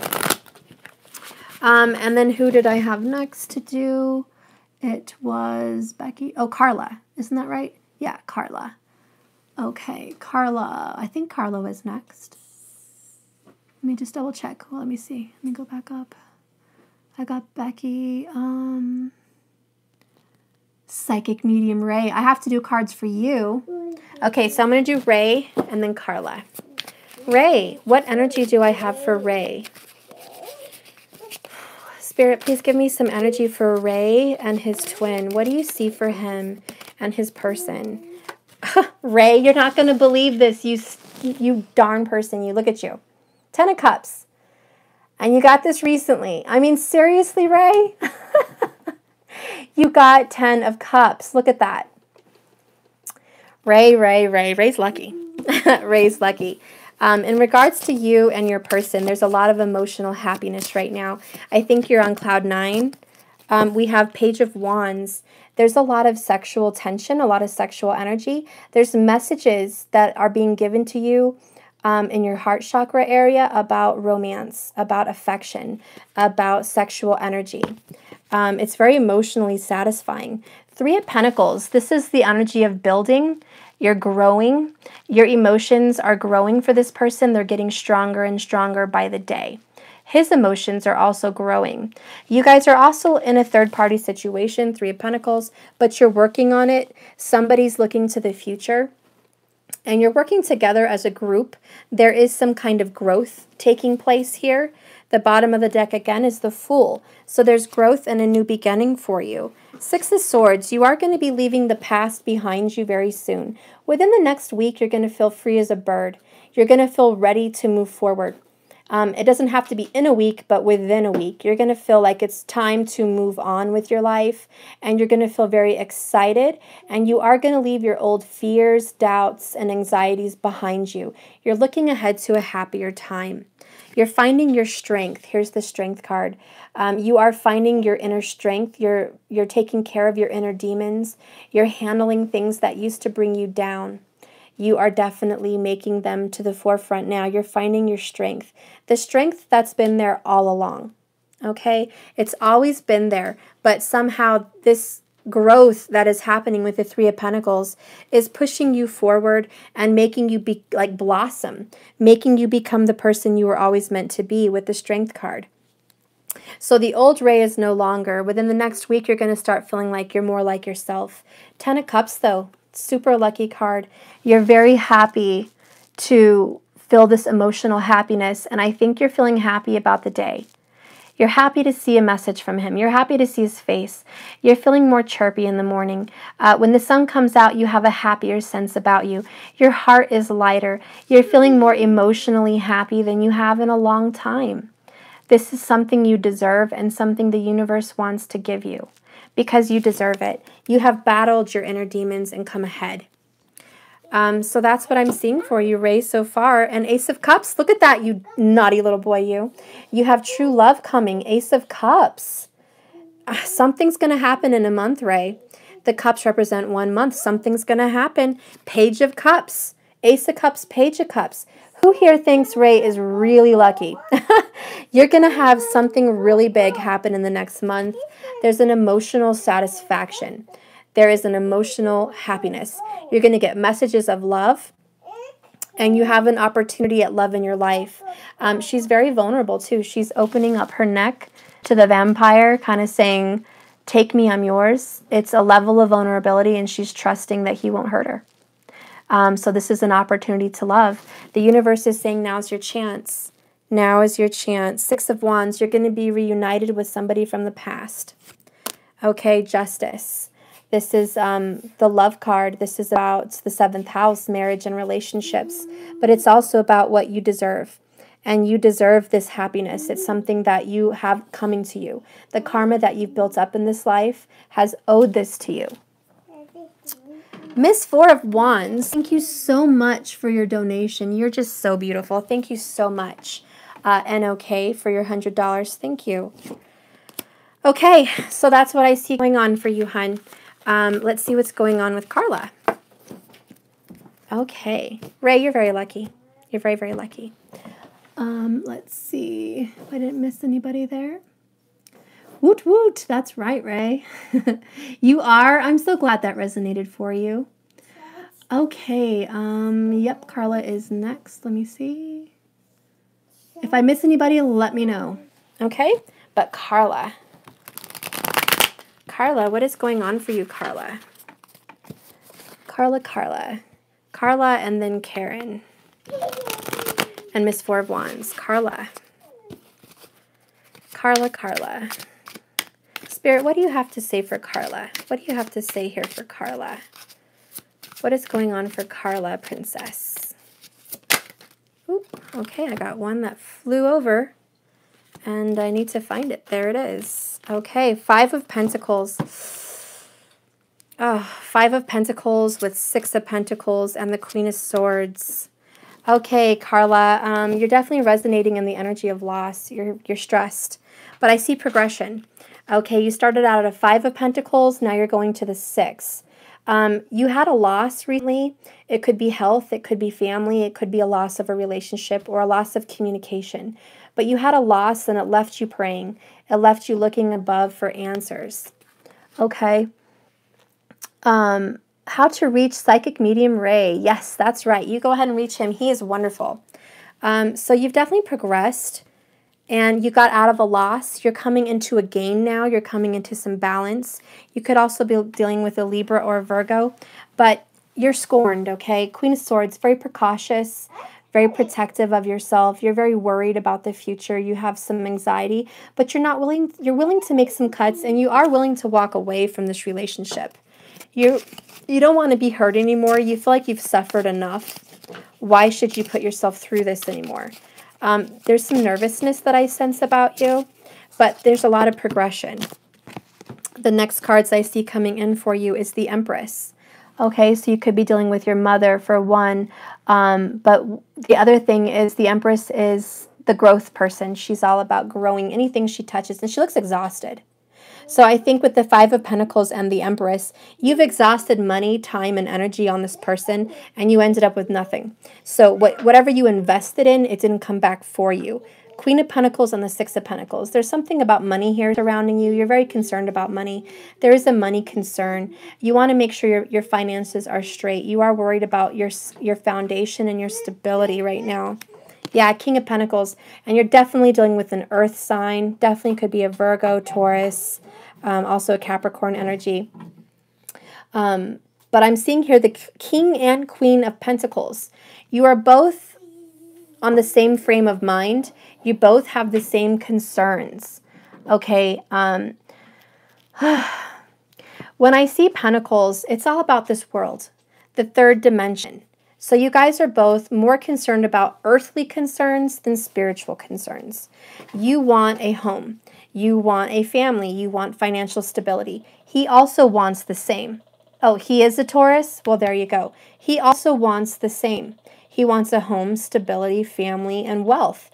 Speaker 1: And then who did I have next to do? It was Becky. Oh, Carla. Isn't that right? Yeah, Carla. Okay, Carla. I think Carla was next. Let me just double check. Well, let me see. Let me go back up. I got Becky, Psychic Medium Ray. I have to do cards for you. Okay, so I'm going to do Ray and then Carla. Ray, what energy do I have for Ray? Spirit, please give me some energy for Ray and his twin. What do you see for him and his person? Ray, you're not going to believe this, you darn person. You look at you. 10 of Cups. And you got this recently. I mean, seriously, Ray? You got 10 of Cups. Look at that. Ray's lucky. Ray's lucky. In regards to you and your person, there's a lot of emotional happiness right now. I think you're on cloud 9. We have Page of Wands. There's a lot of sexual tension, a lot of sexual energy. There's messages that are being given to you in your heart chakra area about romance, about affection, about sexual energy. It's very emotionally satisfying. 3 of Pentacles. This is the energy of building. You're growing. Your emotions are growing for this person. They're getting stronger and stronger by the day. His emotions are also growing. You guys are also in a third-party situation, 3 of Pentacles, but you're working on it. Somebody's looking to the future. And you're working together as a group. There is some kind of growth taking place here. The bottom of the deck, again, is the Fool. So there's growth and a new beginning for you. 6 of Swords, you are going to be leaving the past behind you very soon. Within the next week, you're going to feel free as a bird. You're going to feel ready to move forward. It doesn't have to be in a week, but within a week. You're going to feel like it's time to move on with your life, and you're going to feel very excited, and you are going to leave your old fears, doubts, and anxieties behind you. You're looking ahead to a happier time. You're finding your strength. Here's the strength card. You are finding your inner strength. You're taking care of your inner demons. You're handling things that used to bring you down. You are definitely making them to the forefront now. You're finding your strength. The strength that's been there all along. Okay? It's always been there. But somehow this growth that is happening with the Three of Pentacles is pushing you forward and making you be like blossom, making you become the person you were always meant to be with the Strength card. So the old Ray is no longer. Within the next week, you're going to start feeling like you're more like yourself. 10 of Cups, though, super lucky card. You're very happy to feel this emotional happiness, and I think you're feeling happy about the day. You're happy to see a message from him. You're happy to see his face. You're feeling more chirpy in the morning. When the sun comes out, you have a happier sense about you. Your heart is lighter. You're feeling more emotionally happy than you have in a long time. This is something you deserve and something the universe wants to give you because you deserve it. You have battled your inner demons and come ahead. So that's what I'm seeing for you, Ray, so far. And Ace of Cups, look at that, you naughty little boy, you. You have true love coming, Ace of Cups. Something's going to happen in a month, Ray. The cups represent 1 month. Something's going to happen. Page of Cups, Ace of Cups, Page of Cups. Who here thinks Ray is really lucky? You're going to have something really big happen in the next month. There's an emotional satisfaction. There is an emotional happiness. You're going to get messages of love, and you have an opportunity at love in your life. She's very vulnerable, too. She's opening up her neck to the vampire, kind of saying, take me, I'm yours. It's a level of vulnerability, and she's trusting that he won't hurt her. So this is an opportunity to love. The universe is saying, now's your chance. Now is your chance. 6 of Wands, you're going to be reunited with somebody from the past. Okay, Justice. This is the love card. This is about the 7th house, marriage and relationships. But it's also about what you deserve. And you deserve this happiness. It's something that you have coming to you. The karma that you've built up in this life has owed this to you. Miss 4 of Wands, thank you so much for your donation. You're just so beautiful. Thank you so much. NOK for your $100. Thank you. Okay, so that's what I see going on for you, hun. Let's see what's going on with Carla. Okay. Ray, you're very lucky. You're very, very lucky. Let's see if I didn't miss anybody there. Woot woot. That's right, Ray. You are. I'm so glad that resonated for you. Okay. Yep, Carla is next. Let me see. If I miss anybody, let me know. Okay? But Carla, what is going on for you, Carla? Carla, and then Karen. And Miss 4 of Wands. Carla. Spirit, what do you have to say for Carla? What do you have to say here for Carla? What is going on for Carla, Princess? Oop, okay, I got one that flew over. And I need to find it. There it is. Okay, 5 of Pentacles. Oh, 5 of Pentacles with 6 of Pentacles and the Queen of Swords. Okay, Carla, you're definitely resonating in the energy of loss. You're stressed. But I see progression. Okay, you started out at a 5 of Pentacles. Now you're going to the 6. You had a loss recently. It could be health. It could be family. It could be a loss of a relationship or a loss of communication. But you had a loss and it left you praying. It left you looking above for answers. Okay. How to reach Psychic Medium Ray. Yes, that's right. You go ahead and reach him. He is wonderful. So you've definitely progressed and you got out of a loss. You're coming into a gain now. You're coming into some balance. You could also be dealing with a Libra or a Virgo, but you're scorned, okay? Queen of Swords, very precautious, very protective of yourself. You're very worried about the future. You have some anxiety, but you're willing to make some cuts, and you are willing to walk away from this relationship. You don't want to be hurt anymore. You feel like you've suffered enough. Why should you put yourself through this anymore? There's some nervousness that I sense about you, but there's a lot of progression. The next cards I see coming in for you is the Empress. Okay, so you could be dealing with your mother for one, but the other thing is the Empress is the growth person. She's all about growing anything she touches, and she looks exhausted. So I think with the Five of Pentacles and the Empress, you've exhausted money, time, and energy on this person, and you ended up with nothing. So whatever you invested in, it didn't come back for you. Queen of Pentacles and the Six of Pentacles. There's something about money here surrounding you. You're very concerned about money. There is a money concern. You want to make sure your finances are straight. You are worried about your foundation and your stability right now. Yeah, King of Pentacles. And you're definitely dealing with an earth sign. Definitely could be a Virgo, Taurus, also a Capricorn energy. But I'm seeing here the King and Queen of Pentacles. You are both on the same frame of mind. You both have the same concerns. Okay. When I see Pentacles, it's all about this world, the third dimension. So you guys are both more concerned about earthly concerns than spiritual concerns. You want a home. You want a family. You want financial stability. He also wants the same. Oh, he is a Taurus? Well, there you go. He also wants the same. He wants a home, stability, family, and wealth.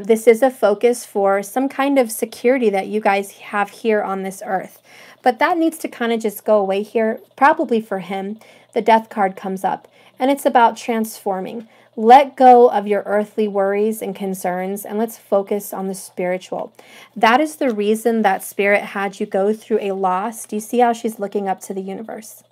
Speaker 1: This is a focus for some kind of security that you guys have here on this earth. But that needs to kind of just go away here. Probably for him, the Death card comes up. And it's about transforming. Let go of your earthly worries and concerns, and let's focus on the spiritual. That is the reason that Spirit had you go through a loss. Do you see how she's looking up to the universe?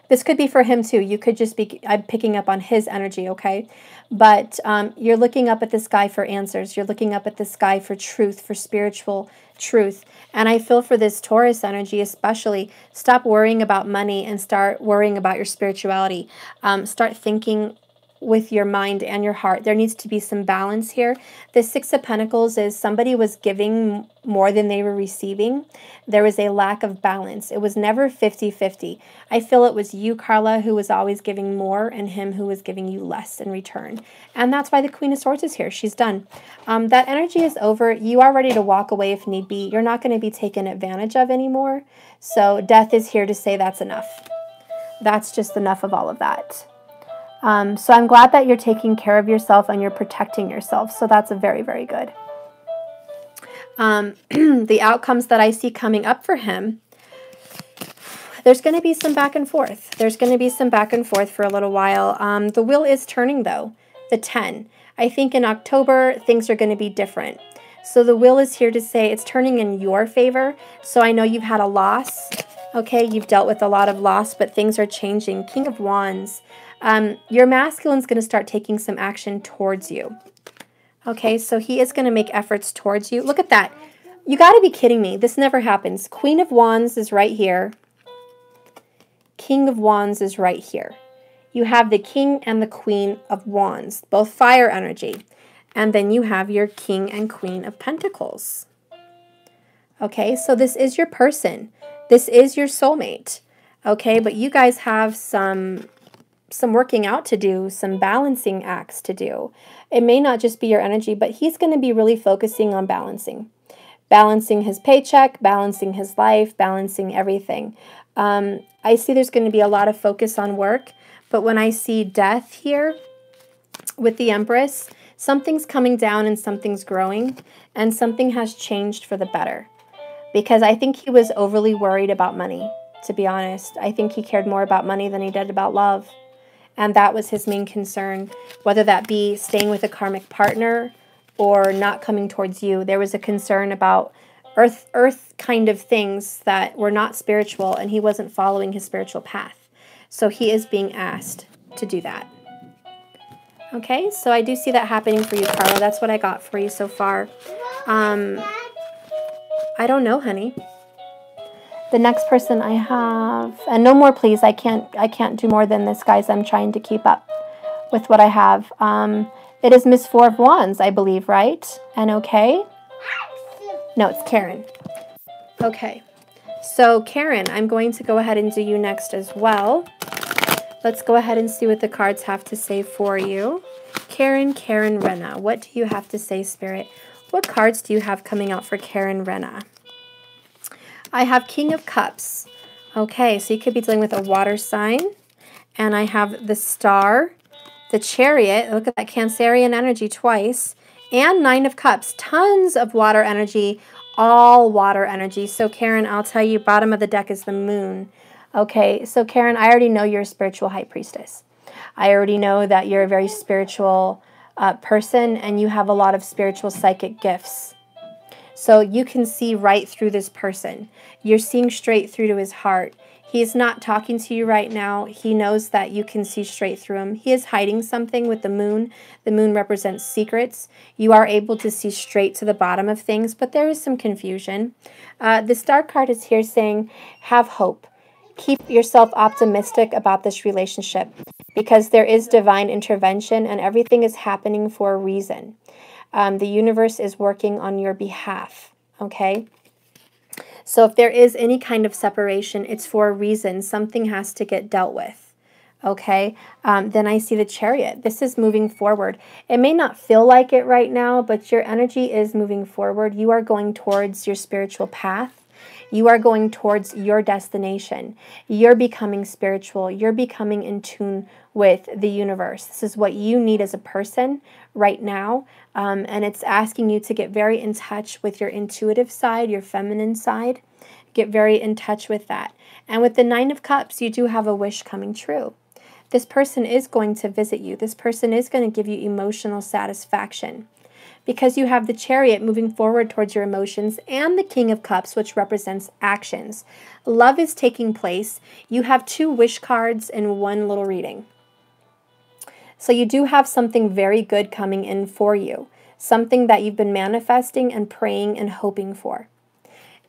Speaker 1: This could be for him too. You could just be, I'm picking up on his energy, okay? But you're looking up at the sky for answers. You're looking up at the sky for truth, for spiritual truth. And I feel for this Taurus energy especially, stop worrying about money and start worrying about your spirituality. Start thinking with your mind and your heart. There needs to be some balance here. The Six of Pentacles is somebody was giving more than they were receiving. There was a lack of balance. It was never 50-50. I feel it was you, Carla, who was always giving more and him who was giving you less in return. And that's why the Queen of Swords is here. She's done. That energy is over. You are ready to walk away if need be. You're not going to be taken advantage of anymore. So Death is here to say that's enough. That's just enough of all of that. So I'm glad that you're taking care of yourself and you're protecting yourself. So that's a very, very good. The outcomes that I see coming up for him, there's going to be some back and forth. There's going to be some back and forth for a little while. The wheel is turning though, the 10. I think in October, things are going to be different. So the wheel is here to say it's turning in your favor. So I know you've had a loss. Okay, you've dealt with a lot of loss, but things are changing. King of Wands. Your masculine's going to start taking some action towards you. Okay, so he is going to make efforts towards you. Look at that. You got to be kidding me. This never happens. Queen of Wands is right here. King of Wands is right here. You have the King and the Queen of Wands, both fire energy. And then you have your King and Queen of Pentacles. Okay, so this is your person. This is your soulmate. Okay, but you guys have some working out to do, some balancing acts to do. It may not just be your energy, but he's going to be really focusing on balancing. Balancing his paycheck, balancing his life, balancing everything. I see there's going to be a lot of focus on work, but when I see Death here with the Empress, something's coming down and something's growing, and something has changed for the better. Because I think he was overly worried about money, to be honest. I think he cared more about money than he did about love. And that was his main concern, whether that be staying with a karmic partner or not coming towards you. There was a concern about earth kind of things that were not spiritual, and he wasn't following his spiritual path. So he is being asked to do that. Okay, so I do see that happening for you, Carla. That's what I got for you so far. I don't know, honey. The next person I have, and no more please, I can't do more than this, guys. I'm trying to keep up with what I have. It is Miss Four of Wands, I believe, right? And okay? No, it's Karen. Okay, so Karen, I'm going to go ahead and do you next as well. Let's go ahead and see what the cards have to say for you. Karen Renna. What do you have to say, Spirit? What cards do you have coming out for Karen Renna? I have King of Cups. Okay, so you could be dealing with a water sign. And I have the Star, the Chariot. Look at that Cancerian energy twice. And Nine of Cups. Tons of water energy. All water energy. So Karen, I'll tell you, bottom of the deck is the Moon. Okay, so Karen, I already know you're a spiritual high priestess. I already know that you're a very spiritual person, and you have a lot of spiritual psychic gifts. So you can see right through this person. You're seeing straight through to his heart. He's not talking to you right now. He knows that you can see straight through him. He is hiding something with the Moon. The Moon represents secrets. You are able to see straight to the bottom of things, but there is some confusion. The Star card is here saying, have hope. Keep yourself optimistic about this relationship, because there is divine intervention and everything is happening for a reason. The universe is working on your behalf, okay? So if there is any kind of separation, it's for a reason. Something has to get dealt with, okay? Then I see the Chariot. This is moving forward. It may not feel like it right now, but your energy is moving forward. You are going towards your spiritual path. You are going towards your destination. You're becoming spiritual. You're becoming in tune with the universe. This is what you need as a person right now. And it's asking you to get very in touch with your intuitive side, your feminine side. Get very in touch with that. And with the Nine of Cups, you do have a wish coming true. This person is going to visit you. This person is going to give you emotional satisfaction, because you have the Chariot moving forward towards your emotions and the King of Cups, which represents actions. Love is taking place. You have 2 wish cards in one little reading. So you do have something very good coming in for you, something that you've been manifesting and praying and hoping for.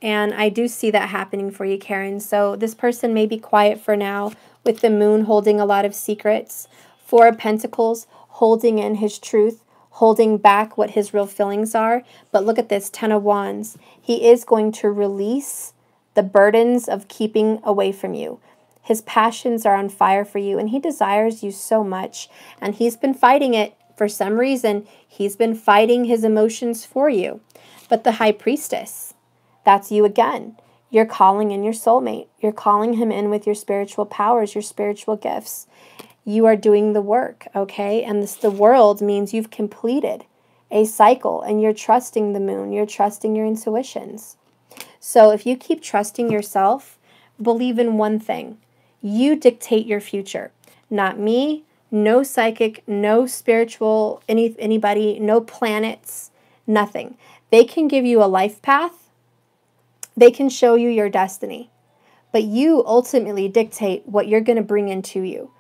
Speaker 1: And I do see that happening for you, Karen. So this person may be quiet for now, with the Moon holding a lot of secrets. 4 of Pentacles holding in his truth, holding back what his real feelings are. But look at this, 10 of Wands. He is going to release the burdens of keeping away from you. His passions are on fire for you, and he desires you so much. And he's been fighting it for some reason. He's been fighting his emotions for you. But the High Priestess, that's you again. You're calling in your soulmate. You're calling him in with your spiritual powers, your spiritual gifts. You are doing the work, okay? And the world means you've completed a cycle, and you're trusting the Moon. You're trusting your intuitions. So if you keep trusting yourself, believe in one thing. You dictate your future. Not me, no psychic, no spiritual, anybody, no planets, nothing. They can give you a life path. They can show you your destiny. But you ultimately dictate what you're going to bring into you.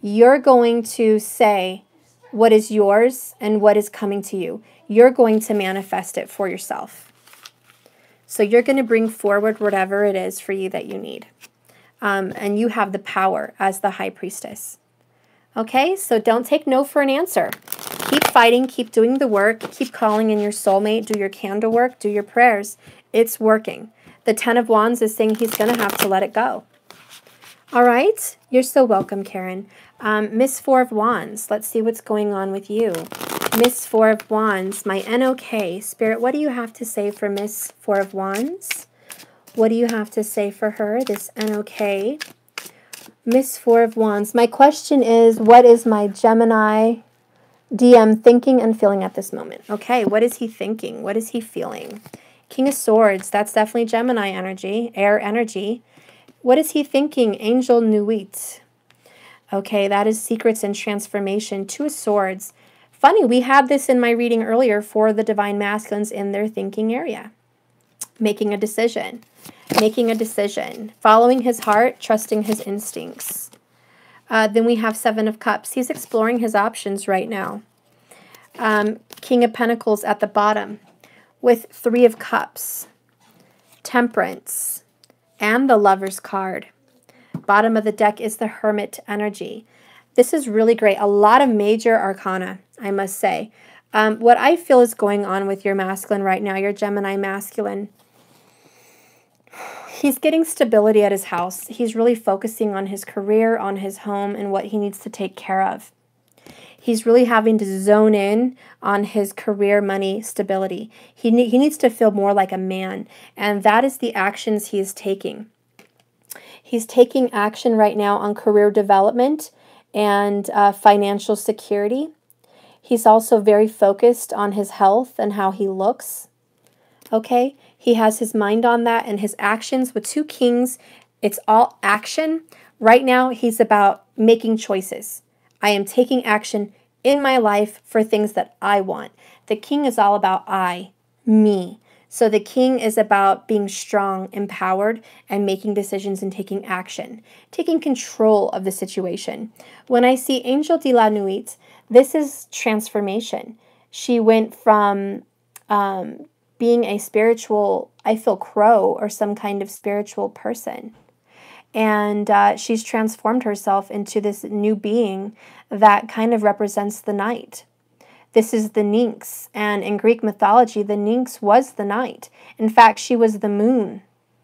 Speaker 1: You're going to say what is yours and what is coming to you. You're going to manifest it for yourself. So you're going to bring forward whatever it is for you that you need. And you have the power as the High Priestess. Okay, so don't take no for an answer. Keep fighting, keep doing the work, keep calling in your soulmate, do your candle work, do your prayers. It's working. The 10 of Wands is saying he's going to have to let it go. All right, you're so welcome, Karen. Miss 4 of Wands, let's see what's going on with you. Miss 4 of Wands, my NOK. Spirit, what do you have to say for Miss 4 of Wands? What do you have to say for her, this NOK? Miss 4 of Wands, my question is, what is my Gemini DM thinking and feeling at this moment? Okay, what is he thinking? What is he feeling? King of Swords, that's definitely Gemini energy, air energy. What is he thinking? Angel Nuit. Okay, that is secrets and transformation. 2 of Swords. Funny, we had this in my reading earlier for the Divine Masculines in their thinking area. Making a decision. Making a decision. Following his heart, trusting his instincts. Then we have 7 of Cups. He's exploring his options right now. King of Pentacles at the bottom with 3 of Cups. Temperance. And the Lover's card. Bottom of the deck is the Hermit energy. This is really great. A lot of major arcana, I must say. What I feel is going on with your masculine right now, your Gemini masculine, he's getting stability at his house. He's really focusing on his career, on his home, and what he needs to take care of. He's really having to zone in on his career, money, stability. He needs to feel more like a man, and that is the actions he is taking. He's taking action right now on career development and financial security. He's also very focused on his health and how he looks. Okay? He has his mind on that, and his actions with 2 kings, it's all action. Right now, he's about making choices. I am taking action in my life for things that I want. The king is all about I, me. So the king is about being strong, empowered, and making decisions and taking action, taking control of the situation. When I see Angel de la Nuit, this is transformation. She went from being a spiritual, I feel, crow or some kind of spiritual person. And she's transformed herself into this new being that kind of represents the night. This is the Nynx, and in Greek mythology, the Nynx was the night. In fact, she was the moon,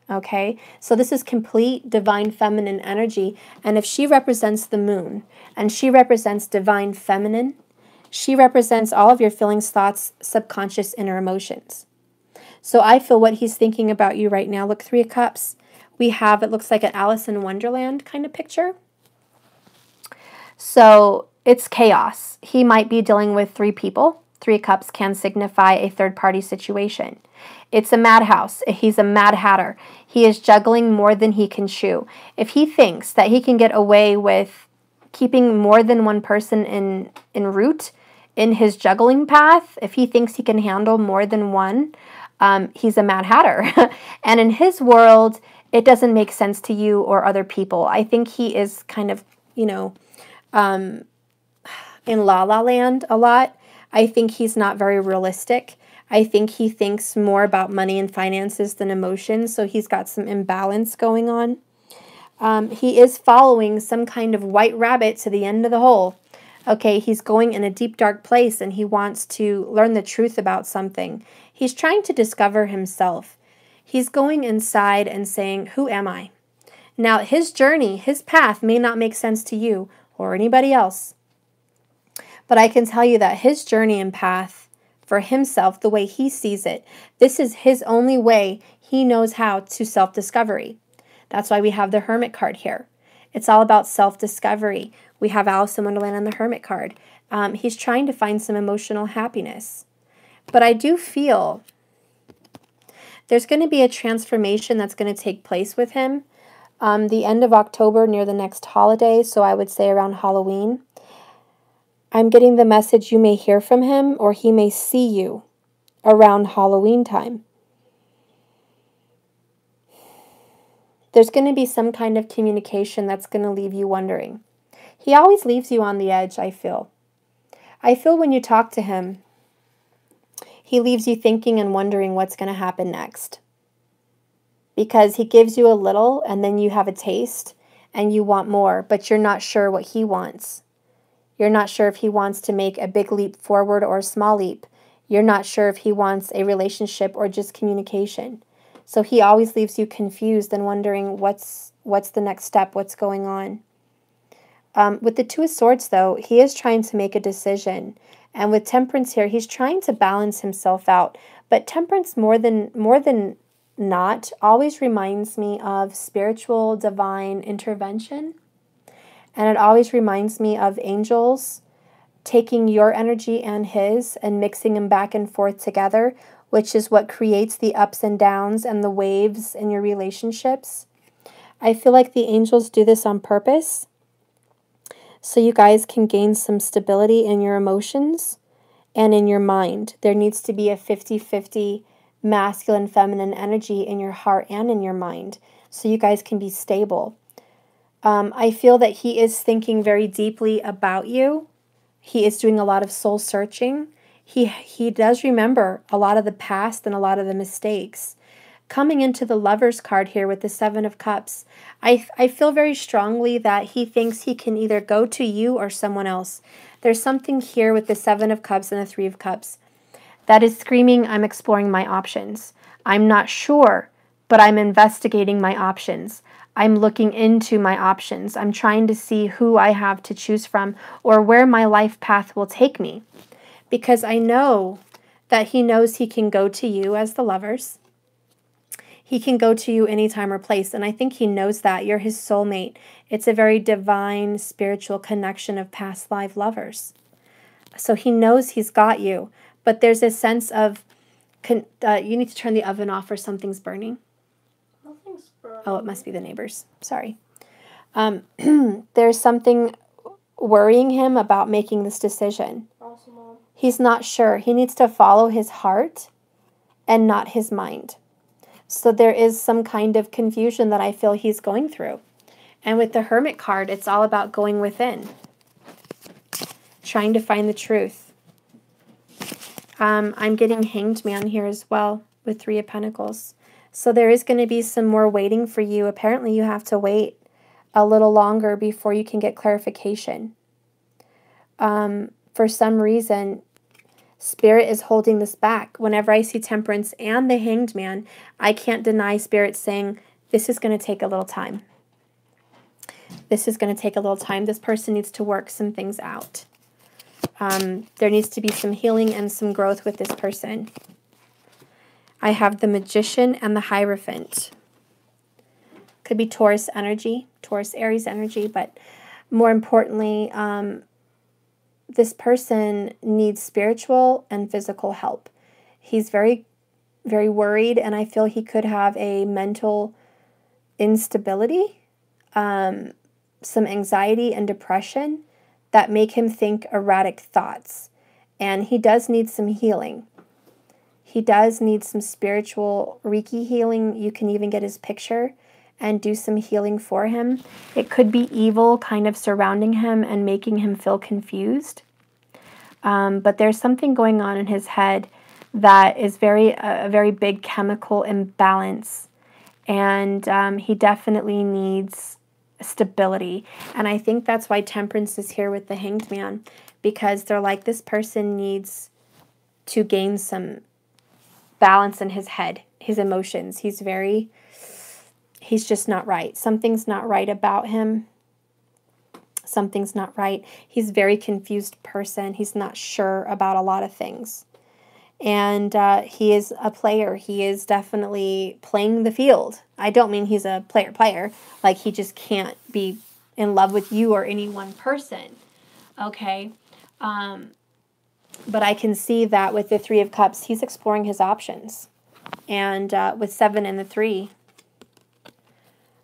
Speaker 1: okay? So this is complete divine feminine energy, and if she represents the moon, and she represents divine feminine, she represents all of your feelings, thoughts, subconscious, inner emotions. So I feel what he's thinking about you right now. Look, 3 of Cups. We have, it looks like an Alice in Wonderland kind of picture. So it's chaos. He might be dealing with 3 people. 3 of Cups can signify a third-party situation. It's a madhouse. He's a mad hatter. He is juggling more than he can chew. If he thinks that he can get away with keeping more than one person en route in his juggling path, if he thinks he can handle more than one, he's a mad hatter. And in his world, it doesn't make sense to you or other people. I think he is kind of, you know, in La La Land a lot. I think he's not very realistic. I think he thinks more about money and finances than emotions, so he's got some imbalance going on. He is following some kind of white rabbit to the end of the hole. Okay, he's going in a deep, dark place, and he wants to learn the truth about something. He's trying to discover himself. He's going inside and saying, who am I? Now, his journey, his path may not make sense to you or anybody else. But I can tell you that his journey and path for himself, the way he sees it, this is his only way he knows how to self-discovery. That's why we have the Hermit card here. It's all about self-discovery. We have Alice in Wonderland on the Hermit card. He's trying to find some emotional happiness. But I do feel there's going to be a transformation that's going to take place with him the end of October near the next holiday, so I would say around Halloween. I'm getting the message you may hear from him or he may see you around Halloween time. There's going to be some kind of communication that's going to leave you wondering. He always leaves you on the edge, I feel. I feel when you talk to him, he leaves you thinking and wondering what's going to happen next. Because he gives you a little and then you have a taste and you want more, but you're not sure what he wants. You're not sure if he wants to make a big leap forward or a small leap. You're not sure if he wants a relationship or just communication. So he always leaves you confused and wondering what's the next step, what's going on. With the 2 of Swords, though, he is trying to make a decision. And with Temperance here, he's trying to balance himself out. But Temperance, more than not, always reminds me of spiritual divine intervention. And it always reminds me of angels taking your energy and his and mixing them back and forth together, which is what creates the ups and downs and the waves in your relationships. I feel like the angels do this on purpose, so you guys can gain some stability in your emotions and in your mind. There needs to be a 50-50 masculine, feminine energy in your heart and in your mind, so you guys can be stable. I feel that he is thinking very deeply about you. He is doing a lot of soul searching. He does remember a lot of the past and a lot of the mistakes. Coming into the Lover's card here with the 7 of Cups, I feel very strongly that he thinks he can either go to you or someone else. There's something here with the 7 of Cups and the 3 of Cups that is screaming, I'm exploring my options. I'm not sure, but I'm investigating my options. I'm looking into my options. I'm trying to see who I have to choose from or where my life path will take me. Because I know that he knows he can go to you as the lovers. He can go to you anytime or place. And I think he knows that. You're his soulmate. It's a very divine, spiritual connection of past life lovers. So he knows he's got you. But there's a sense of, you need to turn the oven off or something's burning.
Speaker 2: Nothing's burning.
Speaker 1: Oh, it must be the neighbors. Sorry. There's something worrying him about making this decision.
Speaker 2: Awesome, Mom.
Speaker 1: He's not sure. He needs to follow his heart and not his mind. So there is some kind of confusion that I feel he's going through. And with the Hermit card, it's all about going within. Trying to find the truth. I'm getting Hanged Man here as well with 3 of Pentacles. So there is going to be some more waiting for you. Apparently you have to wait a little longer before you can get clarification. For some reason, Spirit is holding this back. Whenever I see Temperance and the Hanged Man, I can't deny Spirit saying, this is going to take a little time. This is going to take a little time. This person needs to work some things out. There needs to be some healing and some growth with this person. I have the Magician and the Hierophant. Could be Taurus energy, Taurus Aries energy, but more importantly, this person needs spiritual and physical help. He's very, very worried, and I feel he could have a mental instability, some anxiety and depression that make him think erratic thoughts. And he does need some healing. He does need some spiritual Reiki healing. You can even get his picture and do some healing for him. It could be evil kind of surrounding him and making him feel confused. But there's something going on in his head that is a very big chemical imbalance. And he definitely needs stability. And I think that's why Temperance is here with the Hanged Man. Because they're like, this person needs to gain some balance in his head, his emotions. He's just not right. Something's not right about him. Something's not right. He's a very confused person. He's not sure about a lot of things. And he is a player. He is definitely playing the field. I don't mean he's a player. Like he just can't be in love with you or any one person. Okay? But I can see that with the 3 of Cups, he's exploring his options. And with 7 and the 3,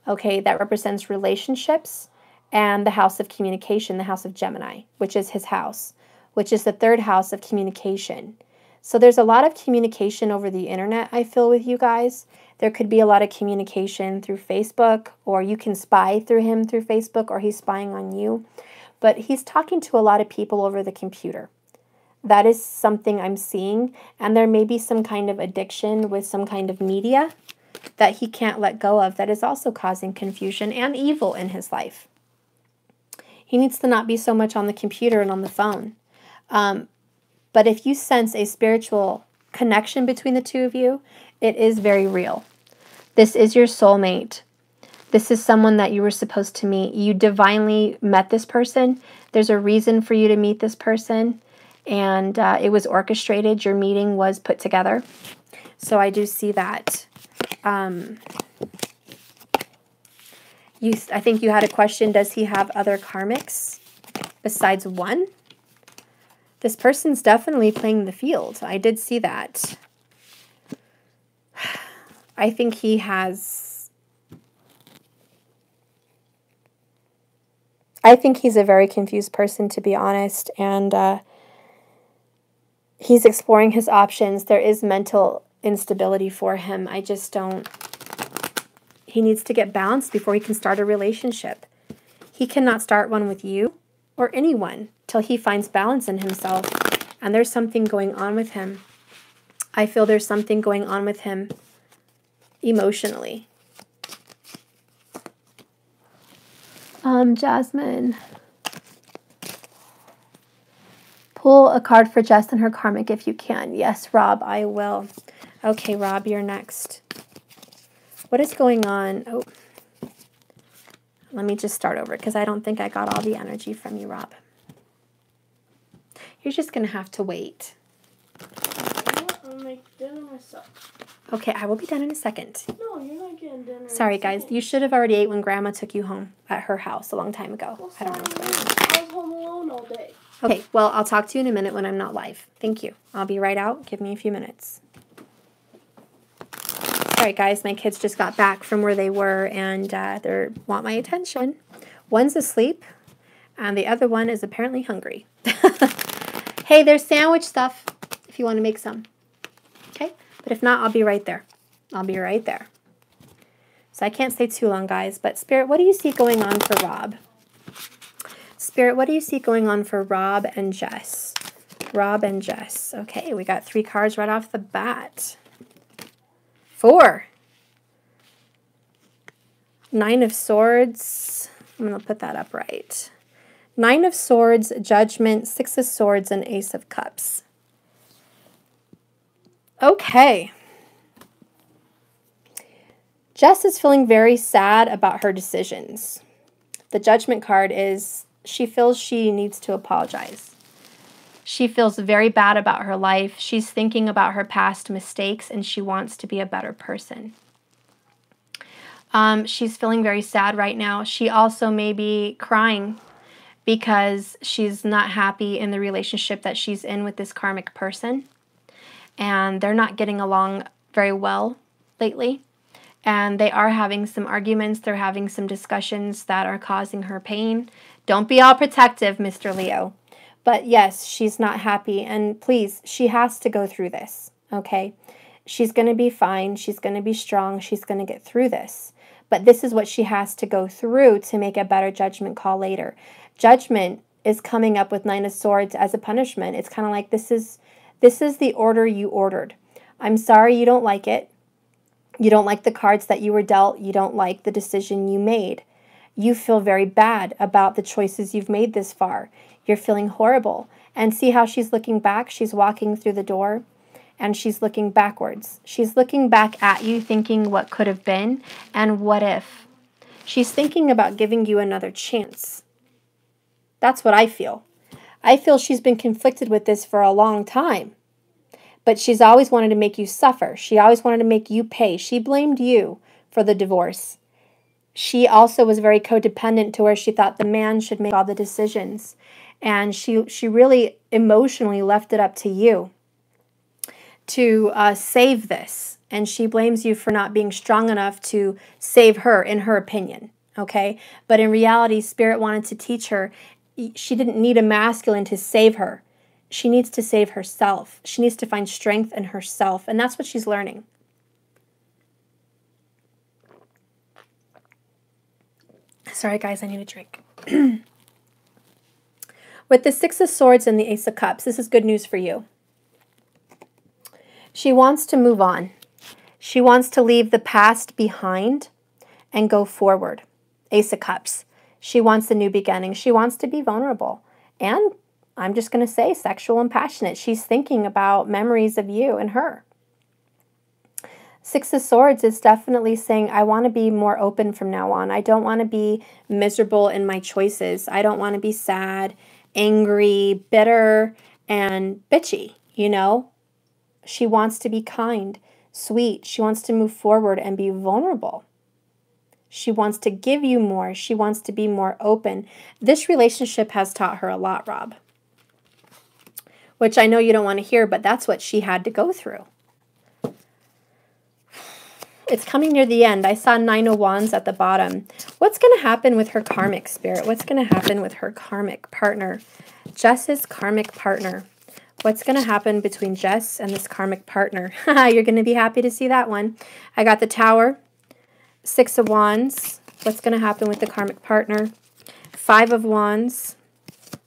Speaker 1: okay, that represents relationships and the house of communication, the house of Gemini, which is his house, which is the 3rd house of communication. So there's a lot of communication over the internet, I feel, with you guys. There could be a lot of communication through Facebook, or you can spy through him through Facebook, or he's spying on you. But he's talking to a lot of people over the computer. That is something I'm seeing. And there may be some kind of addiction with some kind of media that he can't let go of that is also causing confusion and evil in his life. He needs to not be so much on the computer and on the phone. But if you sense a spiritual connection between the 2 of you, it is very real. This is your soulmate. This is someone that you were supposed to meet. You divinely met this person. There's a reason for you to meet this person. And it was orchestrated. Your meeting was put together. So I do see that. I think you had a question, does he have other karmics besides one? This person's definitely playing the field. I did see that. I think he has... I think he's a very confused person, to be honest. And he's exploring his options. There is mental instability for him. I just don't... He needs to get balanced before he can start a relationship. He cannot start one with you or anyone till he finds balance in himself. And there's something going on with him. I feel there's something going on with him emotionally. Jasmine. Pull a card for Jess and her karmic if you can. Yes, Rob, I will. Okay, Rob, you're next. What is going on? Oh, Let me just start over because I don't think I got all the energy from you, Rob. You're just going to have to wait.
Speaker 2: I'll make dinner myself.
Speaker 1: Okay, I will be done in a second.
Speaker 2: No, you're not getting dinner.
Speaker 1: Sorry, guys. You should have already ate when Grandma took you home at her house a long time ago.
Speaker 2: Well,
Speaker 1: I don't know what's going on.
Speaker 2: I was home alone all day.
Speaker 1: Okay, well, I'll talk to you in a minute when I'm not live. Thank you. I'll be right out. Give me a few minutes. All right, guys, my kids just got back from where they were, and they want my attention. One's asleep, and the other one is apparently hungry. Hey, there's sandwich stuff if you want to make some. Okay? But if not, I'll be right there. I'll be right there. So I can't stay too long, guys. But Spirit, what do you see going on for Rob? Spirit, what do you see going on for Rob and Jess? Rob and Jess. Okay, we got 3 cards right off the bat. 4. 9 of Swords. I'm going to put that up right. 9 of Swords, Judgment, 6 of Swords, and Ace of Cups. Okay. Jess is feeling very sad about her decisions. The Judgment card is she feels she needs to apologize. She feels very bad about her life. She's thinking about her past mistakes, and she wants to be a better person. She's feeling very sad right now. She also may be crying because she's not happy in the relationship that she's in with this karmic person. And they're not getting along very well lately. And they are having some arguments. They're having some discussions that are causing her pain. Don't be all protective, Mr. Leo. But yes, she's not happy. And please, she has to go through this, okay? She's going to be fine. She's going to be strong. She's going to get through this. But this is what she has to go through to make a better judgment call later. Judgment is coming up with 9 of Swords as a punishment. It's kind of like this is the order you ordered. I'm sorry you don't like it. You don't like the cards that you were dealt. You don't like the decision you made. You feel very bad about the choices you've made this far. You're feeling horrible. And see how she's looking back? She's walking through the door and she's looking backwards. She's looking back at you thinking what could have been and what if. She's thinking about giving you another chance. That's what I feel. I feel she's been conflicted with this for a long time. But she's always wanted to make you suffer. She always wanted to make you pay. She blamed you for the divorce. She also was very codependent to where she thought the man should make all the decisions. And she really emotionally left it up to you to save this. And she blames you for not being strong enough to save her, in her opinion. Okay? But in reality, Spirit wanted to teach her she didn't need a masculine to save her. She needs to save herself. She needs to find strength in herself. And that's what she's learning. Sorry, guys, I need a drink. With the 6 of Swords and the Ace of Cups, this is good news for you. She wants to move on. She wants to leave the past behind and go forward. Ace of Cups. She wants a new beginning. She wants to be vulnerable. And I'm just going to say sexual and passionate. She's thinking about memories of you and her. 6 of Swords is definitely saying, I want to be more open from now on. I don't want to be miserable in my choices. I don't want to be sad, angry, bitter, and bitchy, you know? She wants to be kind, sweet. She wants to move forward and be vulnerable. She wants to give you more. She wants to be more open. This relationship has taught her a lot, Rob. Which I know you don't want to hear, but that's what she had to go through. It's coming near the end. I saw 9 of Wands at the bottom. What's going to happen with her karmic, Spirit? What's going to happen with her karmic partner? Jess's karmic partner. What's going to happen between Jess and this karmic partner? You're going to be happy to see that one. I got the Tower. 6 of Wands. What's going to happen with the karmic partner? 5 of Wands.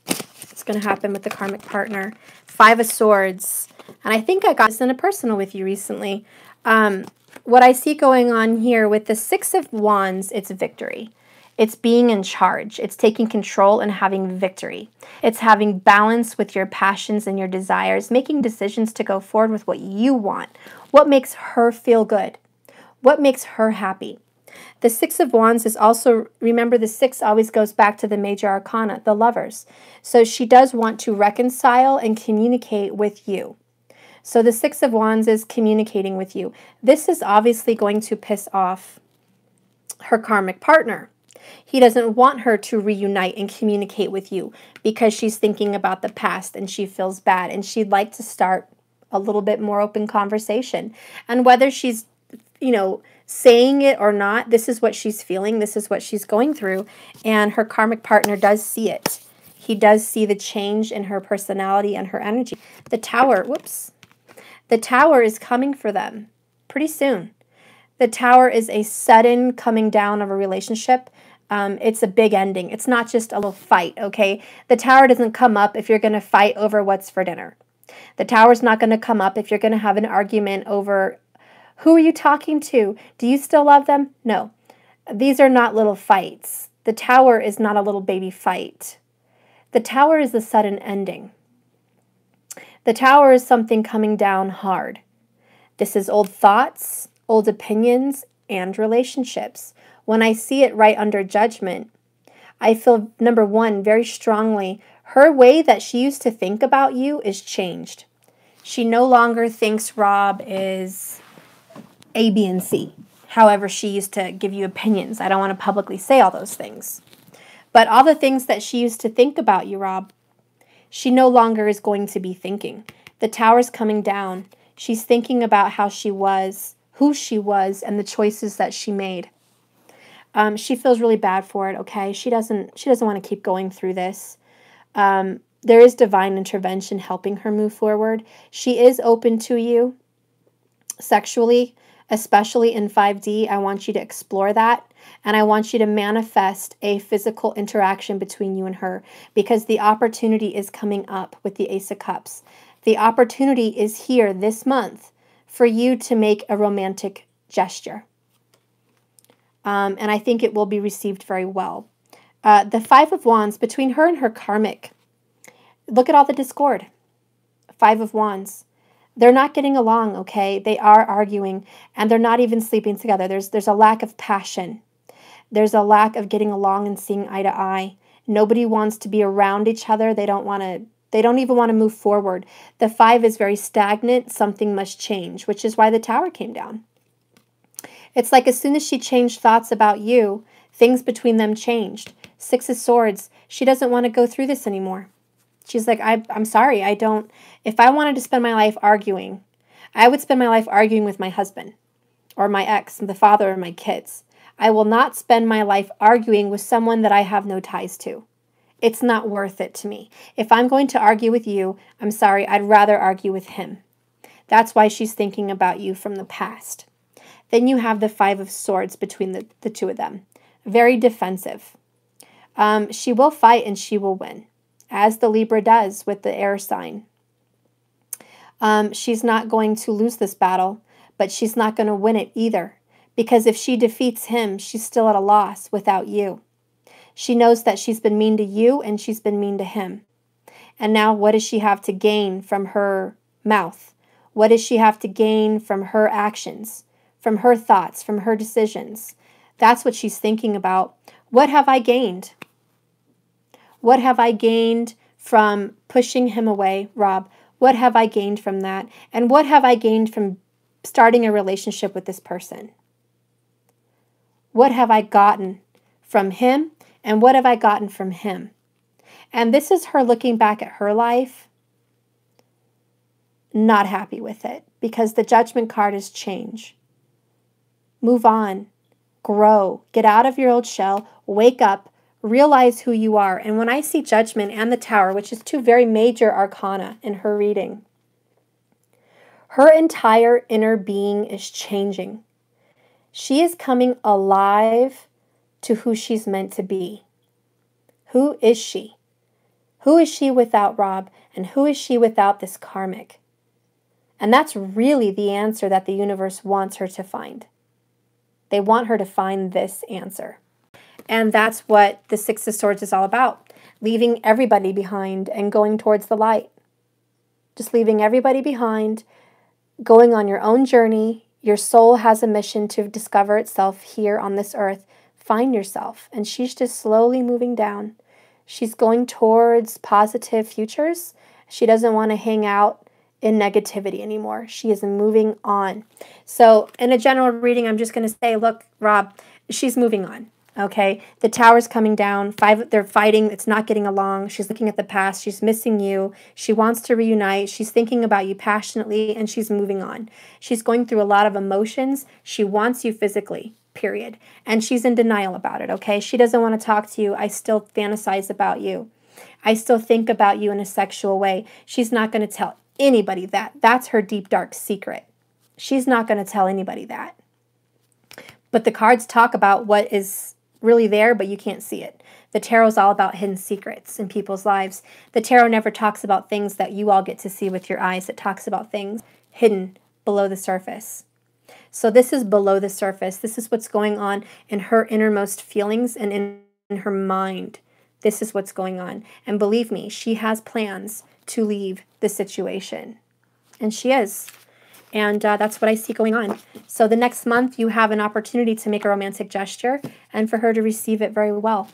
Speaker 1: What's going to happen with the karmic partner? 5 of Swords. And I think I got this in a personal with you recently. What I see going on here with the 6 of Wands, it's victory. It's being in charge. It's taking control and having victory. It's having balance with your passions and your desires, making decisions to go forward with what you want. What makes her feel good? What makes her happy? The Six of Wands is also, remember the six always goes back to the major arcana, the lovers. So she does want to reconcile and communicate with you. So the Six of Wands is communicating with you. This is obviously going to piss off her karmic partner. He doesn't want her to reunite and communicate with you because she's thinking about the past and she feels bad and she'd like to start a little bit more open conversation. And whether she's, saying it or not, this is what she's feeling. This is what she's going through. And her karmic partner does see it. He does see the change in her personality and her energy. The Tower, the Tower is coming for them pretty soon. The Tower is a sudden coming down of a relationship. It's a big ending. It's not just a little fight, okay? The Tower doesn't come up if you're going to fight over what's for dinner. The Tower's not going to come up if you're going to have an argument over who are you talking to? Do you still love them? No. These are not little fights. The Tower is not a little baby fight. The Tower is the sudden ending. The Tower is something coming down hard. This is old thoughts, old opinions, and relationships. When I see it right under Judgment, I feel, number one, very strongly, her way that she used to think about you is changed. She no longer thinks Rob is A, B, and C. However, she used to give you opinions. I don't want to publicly say all those things. But all the things that she used to think about you, Rob, she no longer is going to be thinking. The Tower's coming down. She's thinking about how she was, who she was, and the choices that she made. She feels really bad for it, okay? She doesn't want to keep going through this. There is divine intervention helping her move forward. She is open to you sexually, especially in 5D. I want you to explore that. And I want you to manifest a physical interaction between you and her, because the opportunity is coming up with the Ace of Cups. The opportunity is here this month for you to make a romantic gesture. And I think it will be received very well. The Five of Wands, between her and her karmic, look at all the discord. Five of Wands. They're not getting along, okay? They are arguing, and they're not even sleeping together. There's a lack of passion. There's a lack of getting along and seeing eye to eye. Nobody wants to be around each other. They don't even want to move forward. The Five is very stagnant. Something must change, which is why the Tower came down. It's like as soon as she changed thoughts about you, things between them changed. Six of Swords. She doesn't want to go through this anymore. She's like, I'm sorry, if I wanted to spend my life arguing, I would spend my life arguing with my husband or my ex, the father of my kids. I will not spend my life arguing with someone that I have no ties to. It's not worth it to me. If I'm going to argue with you, I'm sorry, I'd rather argue with him. That's why she's thinking about you from the past. Then you have the Five of Swords between the two of them. Very defensive. She will fight and she will win, as the Libra does with the air sign. She's not going to lose this battle, but she's not going to win it either. Because if she defeats him, she's still at a loss without you. She knows that she's been mean to you and she's been mean to him. And now what does she have to gain from her mouth? What does she have to gain from her actions, from her thoughts, from her decisions? That's what she's thinking about. What have I gained? What have I gained from pushing him away, Rob? What have I gained from that? And what have I gained from starting a relationship with this person? What have I gotten from him? And what have I gotten from him? And this is her looking back at her life, not happy with it, because the Judgment card is change. Move on, grow, get out of your old shell, wake up, realize who you are. And when I see Judgment and the Tower, which is two very major arcana in her reading, her entire inner being is changing. She is coming alive to who she's meant to be. Who is she? Who is she without Rob? And who is she without this karmic? And that's really the answer that the universe wants her to find. They want her to find this answer. And that's what the Six of Swords is all about. Leaving everybody behind and going towards the light. Just leaving everybody behind, going on your own journey, Your soul has a mission to discover itself here on this earth. Find yourself. And she's just slowly moving down. She's going towards positive futures. She doesn't want to hang out in negativity anymore. She is moving on. So in a general reading, I'm just going to say, look, Rob, she's moving on. Okay, the tower's coming down. They're fighting. It's not getting along. She's looking at the past. She's missing you. She wants to reunite. She's thinking about you passionately, and she's moving on. She's going through a lot of emotions. She wants you physically, period. And she's in denial about it, okay? She doesn't want to talk to you. I still fantasize about you. I still think about you in a sexual way. She's not going to tell anybody that. That's her deep, dark secret. She's not going to tell anybody that. But the cards talk about what is really there, but you can't see it. The tarot is all about hidden secrets in people's lives. The tarot never talks about things that you all get to see with your eyes. It talks about things hidden below the surface. So this is below the surface. This is what's going on in her innermost feelings and in her mind. This is what's going on. And believe me, she has plans to leave the situation. And she is. And that's what I see going on. So the next month, you have an opportunity to make a romantic gesture and for her to receive it very well.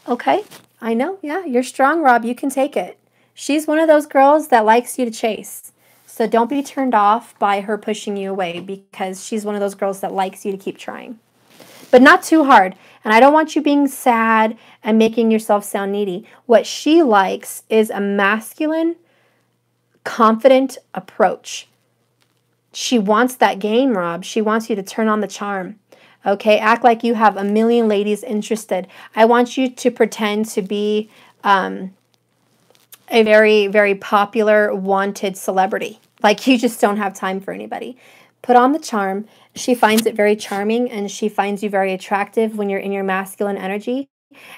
Speaker 1: Okay, I know. Yeah, you're strong, Rob. You can take it. She's one of those girls that likes you to chase. So don't be turned off by her pushing you away, because she's one of those girls that likes you to keep trying. But not too hard. And I don't want you being sad and making yourself sound needy. What she likes is a masculine, confident approach. She wants that game, Rob. She wants you to turn on the charm. Okay, act like you have a million ladies interested. I want you to pretend to be a very, very popular, wanted celebrity. Like you just don't have time for anybody. Put on the charm. She finds it very charming, and she finds you very attractive when you're in your masculine energy.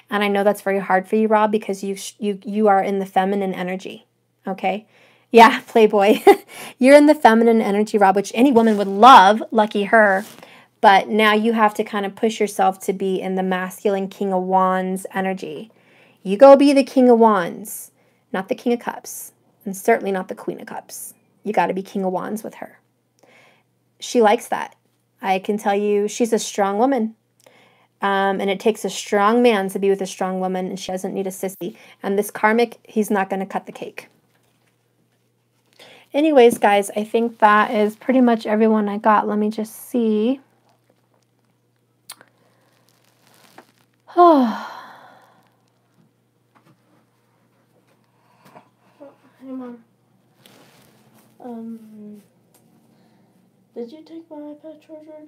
Speaker 1: And I know that's very hard for you, Rob, because you are in the feminine energy. Okay. Yeah, Playboy. You're in the feminine energy, Rob, which any woman would love. Lucky her. But now you have to kind of push yourself to be in the masculine King of Wands energy. You go be the King of Wands, not the King of Cups, and certainly not the Queen of Cups. You got to be King of Wands with her. She likes that. I can tell you she's a strong woman. And it takes a strong man to be with a strong woman, and she doesn't need a sissy. And this karmic, he's not going to cut the cake. Anyways, guys, I think that is pretty much everyone I got. Let me just see. Oh.
Speaker 2: Hey, Mom. Did you take my iPad charger?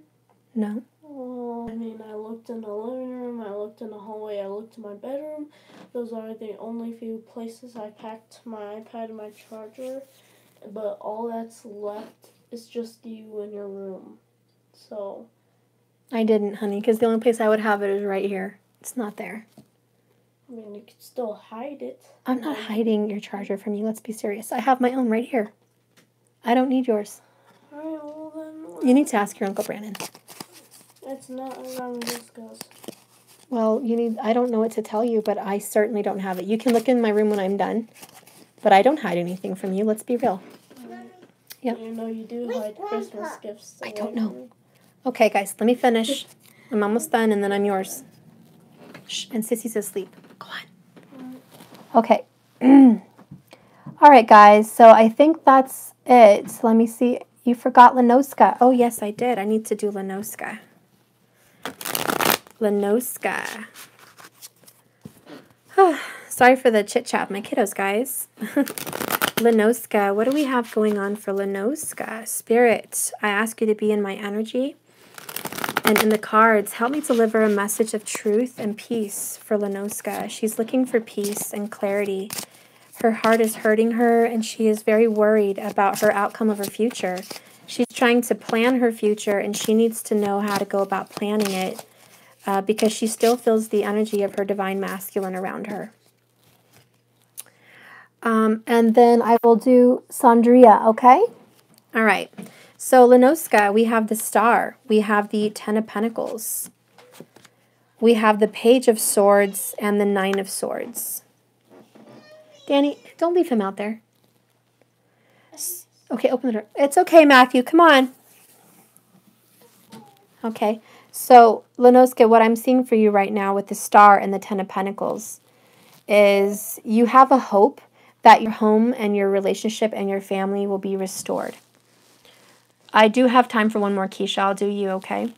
Speaker 1: No.
Speaker 2: Well, I mean, I looked in the living room, I looked in the hallway, I looked in my bedroom. Those are the only few places I packed my iPad and my charger. But all that's left is just you in your room. So.
Speaker 1: I didn't, honey, because the only place I would have it is right here. It's not there.
Speaker 2: I mean, you could still hide it.
Speaker 1: I'm not hiding your charger from you. Let's be serious. I have my own right here. I don't need yours.
Speaker 2: Alright, well then.
Speaker 1: You need to ask your Uncle Brandon.
Speaker 2: It's not around this goes.
Speaker 1: Well, I don't know what to tell you, but I certainly don't have it. You can look in my room when I'm done. But I don't hide anything from you. Let's be real.
Speaker 2: Yeah. You know you do hide Christmas gifts.
Speaker 1: I don't know. Okay, guys, let me finish. I'm almost done, and then I'm yours. Shh, and Sissy's asleep. Go on. Okay. All right, guys. So I think that's it. So let me see. You forgot Lenoska. Oh, yes, I did. I need to do Lenoska. Lenoska. Sorry for the chit-chat, my kiddos, guys. Lenoska, what do we have going on for Lenoska? Spirit, I ask you to be in my energy. And in the cards, help me deliver a message of truth and peace for Lenoska. She's looking for peace and clarity. Her heart is hurting her, and she is very worried about her outcome of her future. She's trying to plan her future, and she needs to know how to go about planning it because she still feels the energy of her divine masculine around her. And then I will do Sandria, okay? All right. So Lenoska, we have the Star. We have the Ten of Pentacles. We have the Page of Swords and the Nine of Swords. Danny, don't leave him out there. Okay, open the door. It's okay, Matthew. Come on. Okay, so Lenoska, what I'm seeing for you right now with the Star and the Ten of Pentacles is you have a hope that your home and your relationship and your family will be restored. I do have time for one more, Keisha. I'll do you, okay?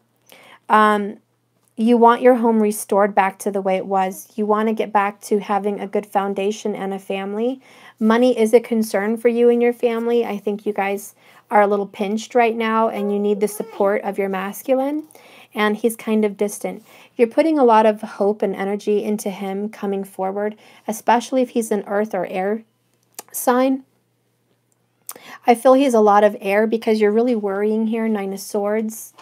Speaker 1: You want your home restored back to the way it was. You want to get back to having a good foundation and a family. Money is a concern for you and your family. I think you guys are a little pinched right now and you need the support of your masculine. And he's kind of distant. You're putting a lot of hope and energy into him coming forward, especially if he's an earth or air sign. I feel he's a lot of air because you're really worrying here, Nine of Swords.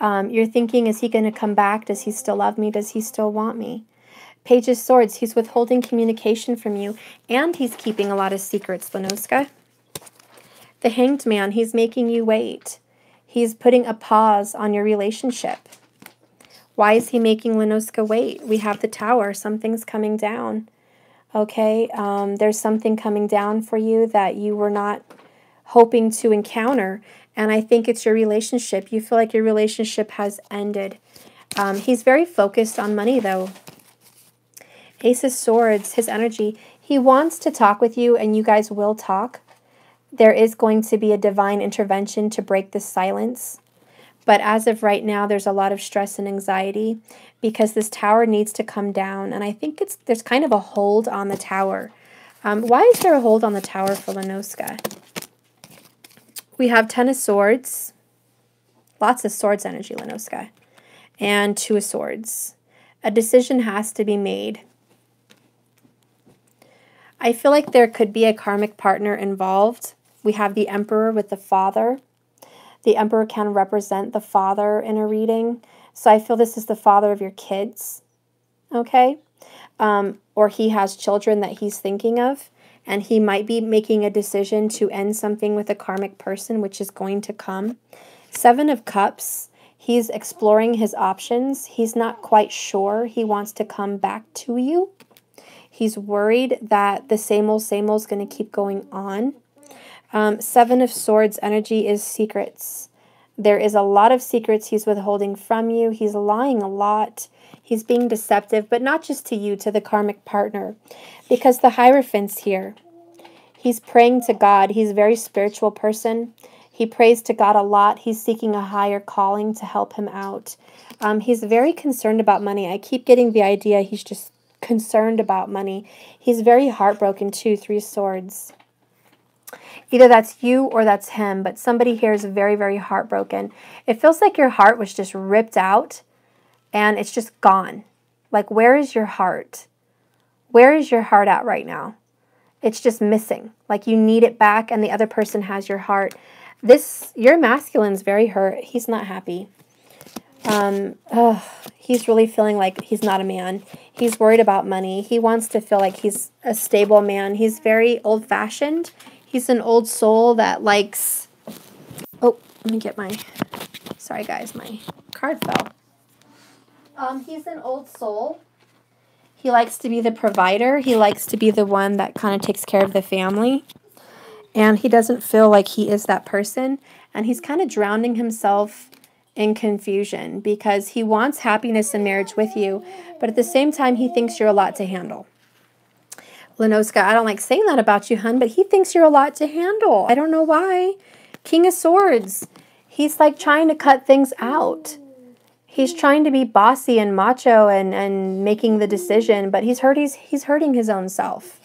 Speaker 1: You're thinking, is he going to come back? Does he still love me? Does he still want me? Page of Swords, he's withholding communication from you, and he's keeping a lot of secrets, Lenoska. The Hanged Man, he's making you wait. He's putting a pause on your relationship. Why is he making Lenoska wait? We have the Tower. Something's coming down. Okay, there's something coming down for you that you were not hoping to encounter. And I think it's your relationship. You feel like your relationship has ended. He's very focused on money, though. Ace of Swords, his energy. He wants to talk with you, and you guys will talk. There is going to be a divine intervention to break this silence. But as of right now, there's a lot of stress and anxiety because this Tower needs to come down. And I think there's kind of a hold on the Tower. Why is there a hold on the Tower for Lenoska? We have Ten of Swords. Lots of swords energy, Lenoska. And Two of Swords. A decision has to be made. I feel like there could be a karmic partner involved. We have the Emperor with the Father. The Emperor can represent the father in a reading. So I feel this is the father of your kids. Okay? Or he has children that he's thinking of. And he might be making a decision to end something with a karmic person, which is going to come. Seven of Cups. He's exploring his options. He's not quite sure he wants to come back to you. He's worried that the same old is going to keep going on. Seven of Swords energy is secrets. There is a lot of secrets he's withholding from you. He's lying a lot. He's being deceptive, but not just to you, to the karmic partner. Because the Hierophant's here. He's praying to God. He's a very spiritual person. He prays to God a lot. He's seeking a higher calling to help him out. He's very concerned about money. I keep getting the idea he's just concerned about money. He's very heartbroken too. Three of Swords. Either that's you or that's him, but somebody here is very, very heartbroken. It feels like your heart was just ripped out and it's just gone. Like, where is your heart? Where is your heart at right now? It's just missing. Like, you need it back and the other person has your heart. Your masculine's very hurt. He's not happy. He's really feeling like he's not a man. He's worried about money. He wants to feel like he's a stable man. He's very old-fashioned. He's an old soul that likes... Oh, let me get my... Sorry, guys. My card fell. He's an old soul. He likes to be the provider. He likes to be the one that kind of takes care of the family. And he doesn't feel like he is that person. And he's kind of drowning himself in confusion because he wants happiness in marriage with you. But at the same time, he thinks you're a lot to handle. Lenoska, I don't like saying that about you, hun, but he thinks you're a lot to handle. I don't know why. King of Swords. He's like trying to cut things out. He's trying to be bossy and macho and making the decision, but he's hurting his own self.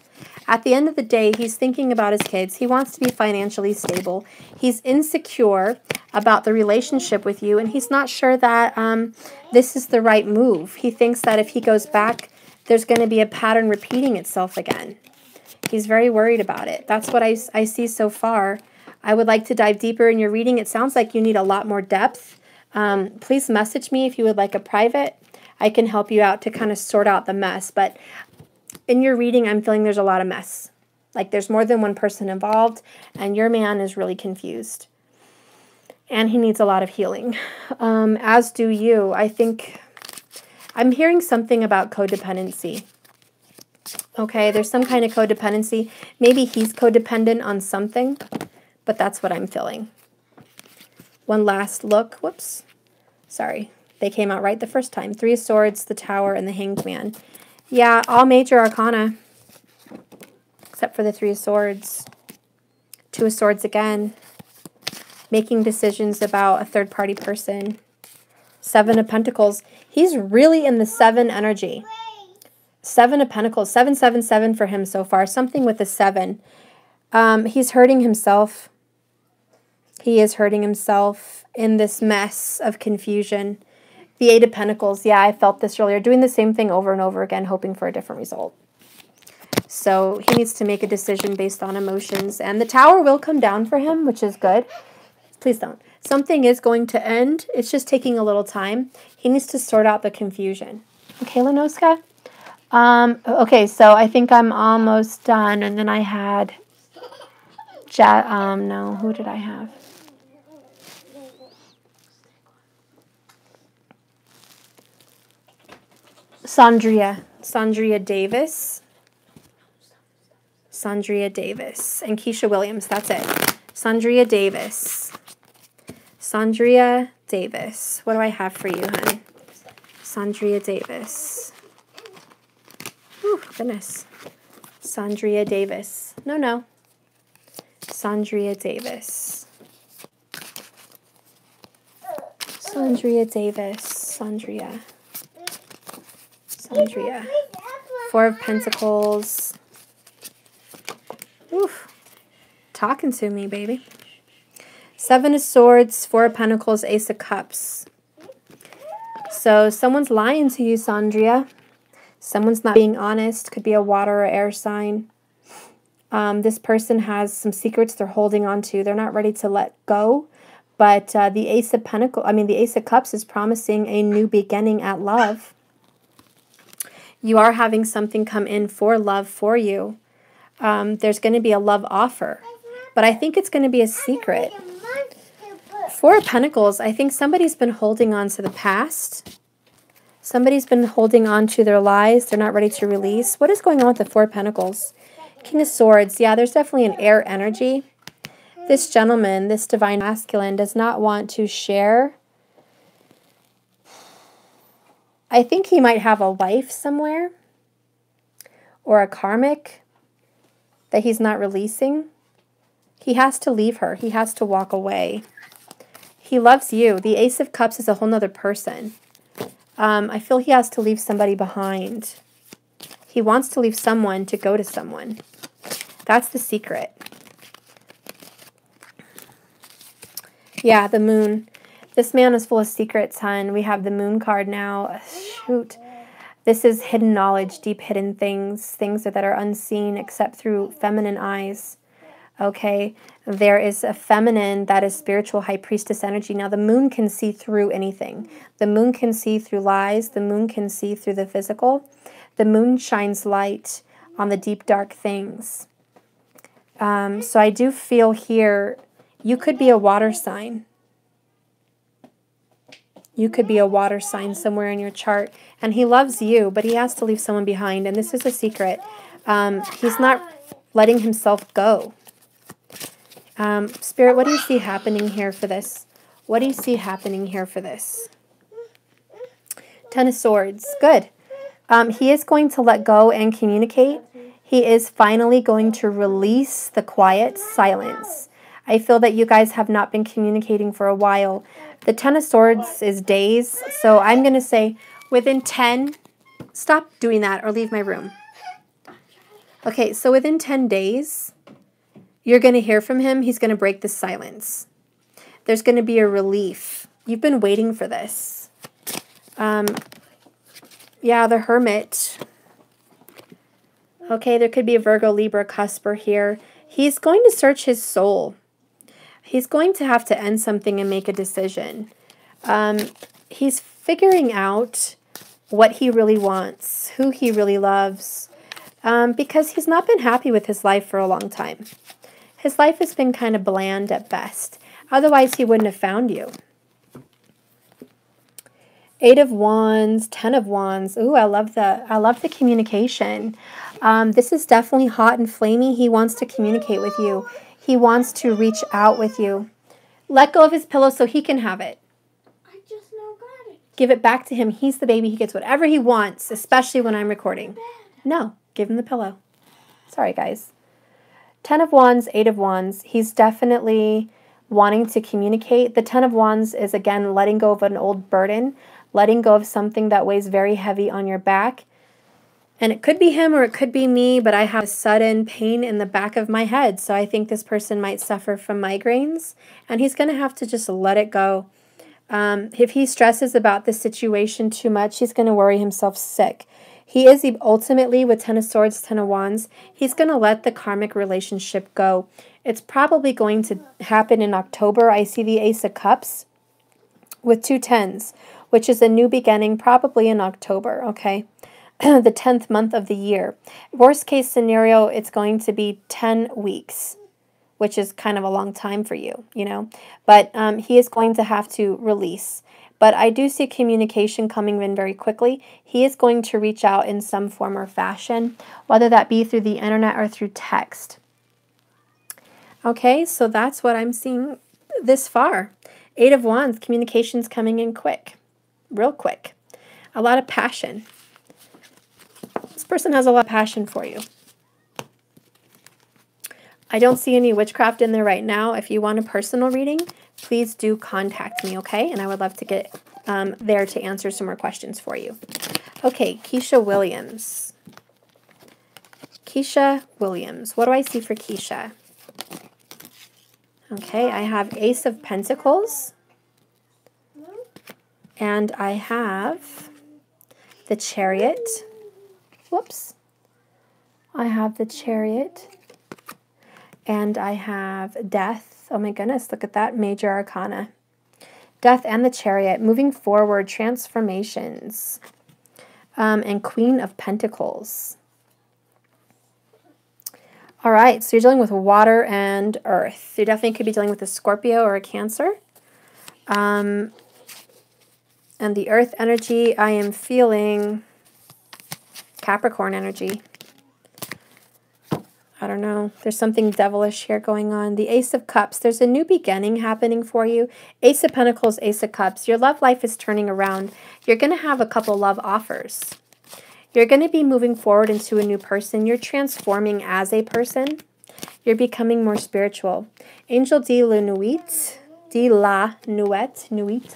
Speaker 1: At the end of the day, he's thinking about his kids. He wants to be financially stable. He's insecure about the relationship with you, and he's not sure that this is the right move. He thinks that if he goes back, there's going to be a pattern repeating itself again. He's very worried about it. That's what I see so far. I would like to dive deeper in your reading. It sounds like you need a lot more depth. Please message me if you would like a private. I can help you out to kind of sort out the mess. But in your reading, I'm feeling there's a lot of mess. Like there's more than one person involved, and your man is really confused. And he needs a lot of healing. As do you. I think I'm hearing something about codependency. Okay, there's some kind of codependency. Maybe he's codependent on something, but that's what I'm feeling. One last look. Whoops. Sorry, they came out right the first time. 3 of Swords, the Tower, and the Hanged Man. Yeah, all major arcana, except for the 3 of Swords. 2 of Swords again. Making decisions about a third-party person. 7 of Pentacles. He's really in the 7 energy. 7 of Pentacles. 777 for him so far. Something with the 7. He's hurting himself. He is hurting himself in this mess of confusion. The 8 of Pentacles. Yeah, I felt this earlier. Doing the same thing over and over again, hoping for a different result. So he needs to make a decision based on emotions. And the Tower will come down for him, which is good. Please don't. Something is going to end. It's just taking a little time. He needs to sort out the confusion. Okay, Lenoska? Okay, so I think I'm almost done. And then I had... no, who did I have? Sandria Davis. Sandria Davis. And Keisha Williams. That's it. Sandria Davis. Sandria Davis. What do I have for you, honey? Sandria Davis. Oh, goodness. Sandria Davis. No. Sandria Davis. Sandria Davis. Sandria. 4 of Pentacles. Oof. Talking to me, baby. 7 of Swords, 4 of Pentacles, Ace of Cups. So someone's lying to you, Sandria. Someone's not being honest. Could be a water or air sign. This person has some secrets they're holding on to. They're not ready to let go. But the Ace of the Ace of Cups is promising a new beginning at love. You are having something come in for love for you. There's going to be a love offer. But I think it's going to be a secret. 4 of Pentacles, I think somebody's been holding on to the past. Somebody's been holding on to their lies. They're not ready to release. What is going on with the 4 of Pentacles? King of Swords. Yeah, there's definitely an air energy. This gentleman, this divine masculine, does not want to share. I think he might have a wife somewhere. Or a karmic that he's not releasing. He has to leave her. He has to walk away. He loves you. The Ace of Cups is a whole nother person. I feel he has to leave somebody behind. He wants to leave someone to go to someone. That's the secret. Yeah, the Moon. This man is full of secrets, hon. We have the Moon card now. Shoot. This is hidden knowledge, deep hidden things, things that are unseen except through feminine eyes. Okay, there is a feminine that is spiritual high priestess energy. Now, the moon can see through anything. The moon can see through lies. The moon can see through the physical. The moon shines light on the deep, dark things. So I do feel here, you could be a water sign. You could be a water sign somewhere in your chart. And he loves you, but he has to leave someone behind. And this is a secret. He's not letting himself go. Spirit, what do you see happening here for this? What do you see happening here for this? 10 of Swords. Good. He is going to let go and communicate. He is finally going to release the quiet silence. I feel that you guys have not been communicating for a while. The 10 of Swords is days. So I'm going to say within 10, stop doing that or leave my room. Okay, so within 10 days, you're going to hear from him. He's going to break the silence. There's going to be a relief. You've been waiting for this. Yeah, the Hermit. Okay, there could be a Virgo, Libra, Cusper here. He's going to search his soul. He's going to have to end something and make a decision. He's figuring out what he really wants, who he really loves, because he's not been happy with his life for a long time. His life has been kind of bland at best. Otherwise, he wouldn't have found you. 8 of Wands, 10 of Wands. Ooh, I love the communication. This is definitely hot and flamey. He wants to communicate with you. He wants to reach out with you. Let go of his pillow so he can have it.
Speaker 2: I just now got
Speaker 1: Give it back to him. He's the baby. He gets whatever he wants, especially when I'm recording. No, give him the pillow. Sorry, guys. 10 of Wands, 8 of Wands. He's definitely wanting to communicate. The 10 of Wands is, again, letting go of an old burden, letting go of something that weighs very heavy on your back. And it could be him or it could be me, but I have a sudden pain in the back of my head. So I think this person might suffer from migraines, and he's going to have to just let it go. If he stresses about the situation too much, he's going to worry himself sick. He is ultimately, with 10 of Swords, 10 of Wands, he's going to let the karmic relationship go. It's probably going to happen in October. I see the Ace of Cups with 2 10s, which is a new beginning, probably in October, okay? The 10th month of the year. Worst case scenario, it's going to be 10 weeks, which is kind of a long time for you, you know. But he is going to have to release. But I do see communication coming in very quickly. He is going to reach out in some form or fashion, whether that be through the internet or through text. Okay, so that's what I'm seeing this far. 8 of Wands, communication's coming in quick, real quick. A lot of passion. This person has a lot of passion for you. I don't see any witchcraft in there right now. If you want a personal reading, please do contact me, okay? And I would love to get there to answer some more questions for you. Okay, Keisha Williams. Keisha Williams. What do I see for Keisha? Okay, I have Ace of Pentacles. And I have the Chariot. Whoops. I have the Chariot. And I have Death. Oh my goodness, look at that. Major Arcana. Death and the Chariot. Moving forward, transformations. And Queen of Pentacles. All right, so you're dealing with water and earth. You definitely could be dealing with a Scorpio or a Cancer. And the earth energy, I am feeling Capricorn energy. I don't know. There's something devilish here going on. The Ace of Cups. There's a new beginning happening for you. Ace of Pentacles, Ace of Cups. Your love life is turning around. You're going to have a couple love offers. You're going to be moving forward into a new person. You're transforming as a person. You're becoming more spiritual. Angel de la Nuit. I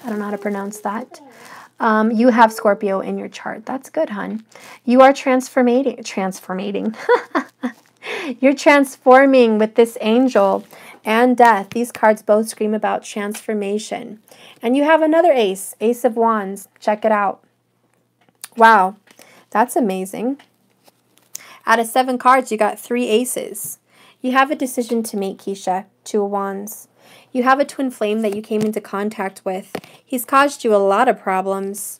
Speaker 1: don't know how to pronounce that. You have Scorpio in your chart. That's good, hon. You are transforming. You're transforming with this angel and death. These cards both scream about transformation. And you have another ace, Ace of Wands. Check it out. Wow, that's amazing. Out of 7 cards, you got 3 aces. You have a decision to make, Keisha. 2 of Wands. You have a twin flame that you came into contact with. He's caused you a lot of problems.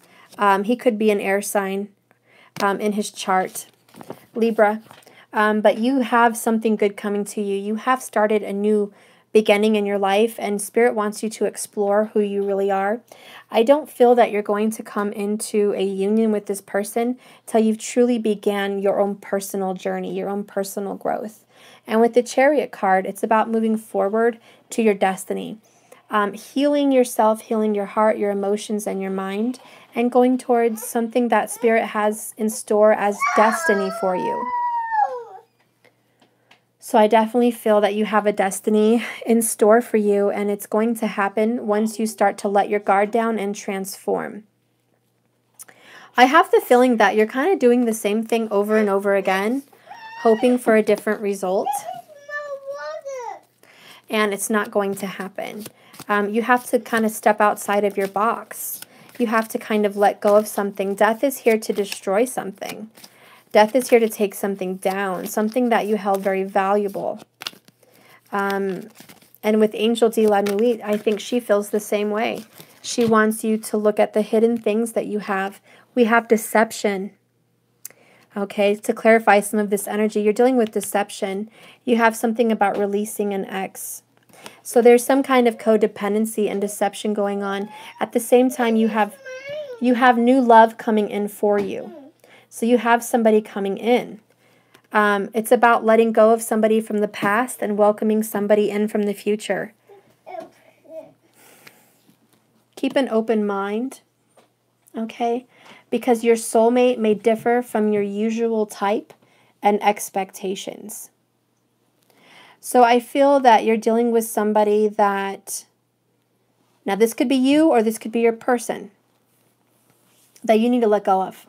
Speaker 1: He could be an air sign in his chart. Libra. But you have something good coming to you. You have started a new beginning in your life, and Spirit wants you to explore who you really are. I don't feel that you're going to come into a union with this person till you've truly began your own personal journey, your own personal growth. And with the Chariot card, it's about moving forward to your destiny. Healing yourself, healing your heart, your emotions, and your mind, and going towards something that Spirit has in store as destiny for you. So I definitely feel that you have a destiny in store for you, and it's going to happen once you start to let your guard down and transform. I have the feeling that you're kind of doing the same thing over and over again, hoping for a different result. And it's not going to happen. You have to kind of step outside of your box. You have to kind of let go of something. Death is here to destroy something. Death is here to take something down, something that you held very valuable. And with Angel de la Nuit, I think she feels the same way. She wants you to look at the hidden things that you have. We have deception. Okay, to clarify some of this energy, you're dealing with deception. You have something about releasing an ex. So there's some kind of codependency and deception going on. At the same time, you have new love coming in for you. So you have somebody coming in. It's about letting go of somebody from the past and welcoming somebody in from the future. Keep an open mind. okay? Because your soulmate may differ from your usual type and expectations. So I feel that you're dealing with somebody that, now this could be you or this could be your person, that you need to let go of.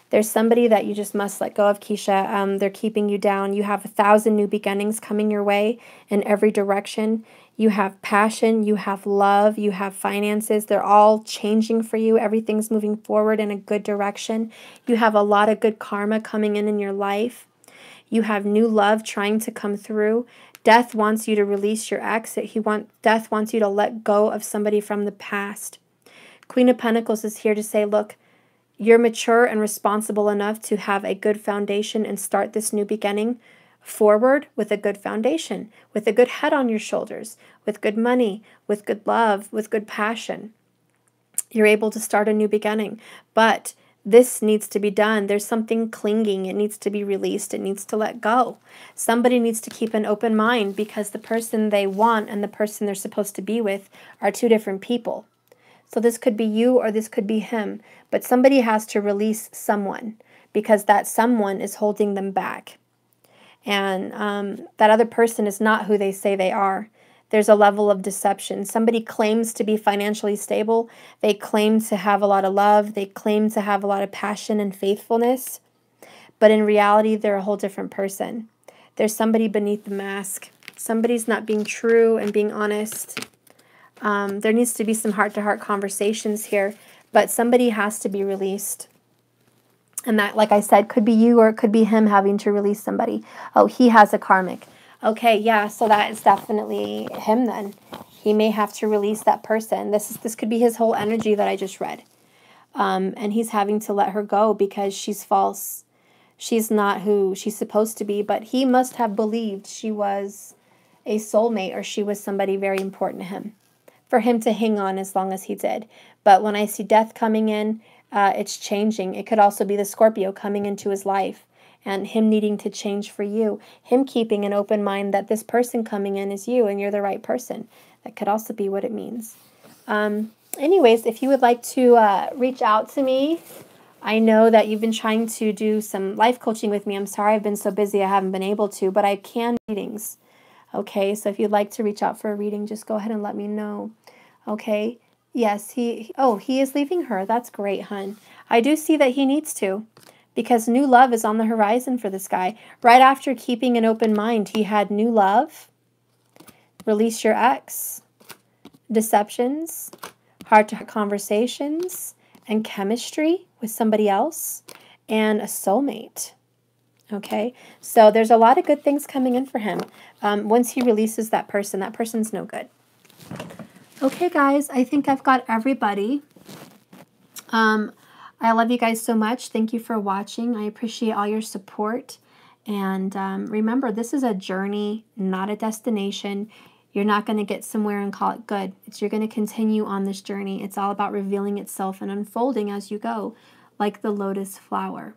Speaker 1: There's somebody that you just must let go of, Keisha. They're keeping you down. You have 1,000 new beginnings coming your way in every direction. You have passion, you have love, you have finances. They're all changing for you. Everything's moving forward in a good direction. You have a lot of good karma coming in your life. You have new love trying to come through. Death wants you to release your ex. Death wants you to let go of somebody from the past. Queen of Pentacles is here to say, look, you're mature and responsible enough to have a good foundation and start this new beginning forward with a good foundation, with a good head on your shoulders, with good money, with good love, with good passion. You're able to start a new beginning. But this needs to be done. There's something clinging. It needs to be released. It needs to let go. Somebody needs to keep an open mind because the person they want and the person they're supposed to be with are two different people. So this could be you or this could be him. But somebody has to release someone because that someone is holding them back. And that other person is not who they say they are. There's a level of deception. Somebody claims to be financially stable. They claim to have a lot of love. They claim to have a lot of passion and faithfulness. But in reality, they're a whole different person. There's somebody beneath the mask. Somebody's not being true and being honest. There needs to be some heart-to-heart conversations here, but somebody has to be released. And that, like I said, could be you or it could be him having to release somebody. Oh, he has a karmic. Okay, yeah, so that is definitely him then. He may have to release that person. This could be his whole energy that I just read. And he's having to let her go because she's false. She's not who she's supposed to be, but he must have believed she was a soulmate or she was somebody very important to him, for him to hang on as long as he did. But when I see death coming in, it's changing. It could also be the Scorpio coming into his life and him needing to change for you. Him keeping an open mind that this person coming in is you and you're the right person. That could also be what it means. Anyways, if you would like to reach out to me, I know that you've been trying to do some life coaching with me. I'm sorry I've been so busy I haven't been able to, but I can do readings. Okay, so if you'd like to reach out for a reading, just go ahead and let me know. Okay, yes, he is leaving her. That's great, hun. I do see that he needs to, because new love is on the horizon for this guy. Right after keeping an open mind, he had new love, release your ex, deceptions, heart-to-heart conversations, and chemistry with somebody else, and a soulmate. Okay, so there's a lot of good things coming in for him. Once he releases that person's no good. Okay, guys, I think I've got everybody. I love you guys so much. Thank you for watching. I appreciate all your support. And remember, this is a journey, not a destination. You're not going to get somewhere and call it good. You're going to continue on this journey. It's all about revealing itself and unfolding as you go, like the lotus flower.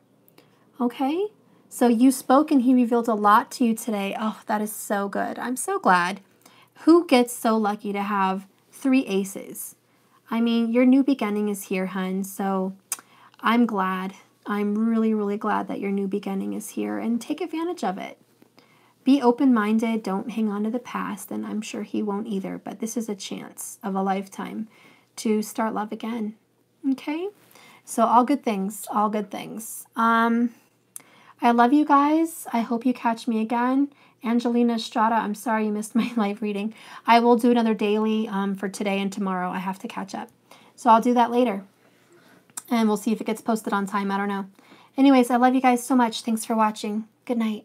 Speaker 1: Okay? So you spoke and he revealed a lot to you today. Oh, that is so good. I'm so glad. Who gets so lucky to have 3 aces? I mean, your new beginning is here, hun. So I'm glad. I'm really, really glad that your new beginning is here, and take advantage of it. Be open-minded. Don't hang on to the past, and I'm sure he won't either. But this is a chance of a lifetime to start love again. Okay? So all good things. All good things. I love you guys. I hope you catch me again. Angelina Estrada, I'm sorry you missed my live reading. I will do another daily for today and tomorrow. I have to catch up. So I'll do that later. And we'll see if it gets posted on time. I don't know. Anyways, I love you guys so much. Thanks for watching. Good night.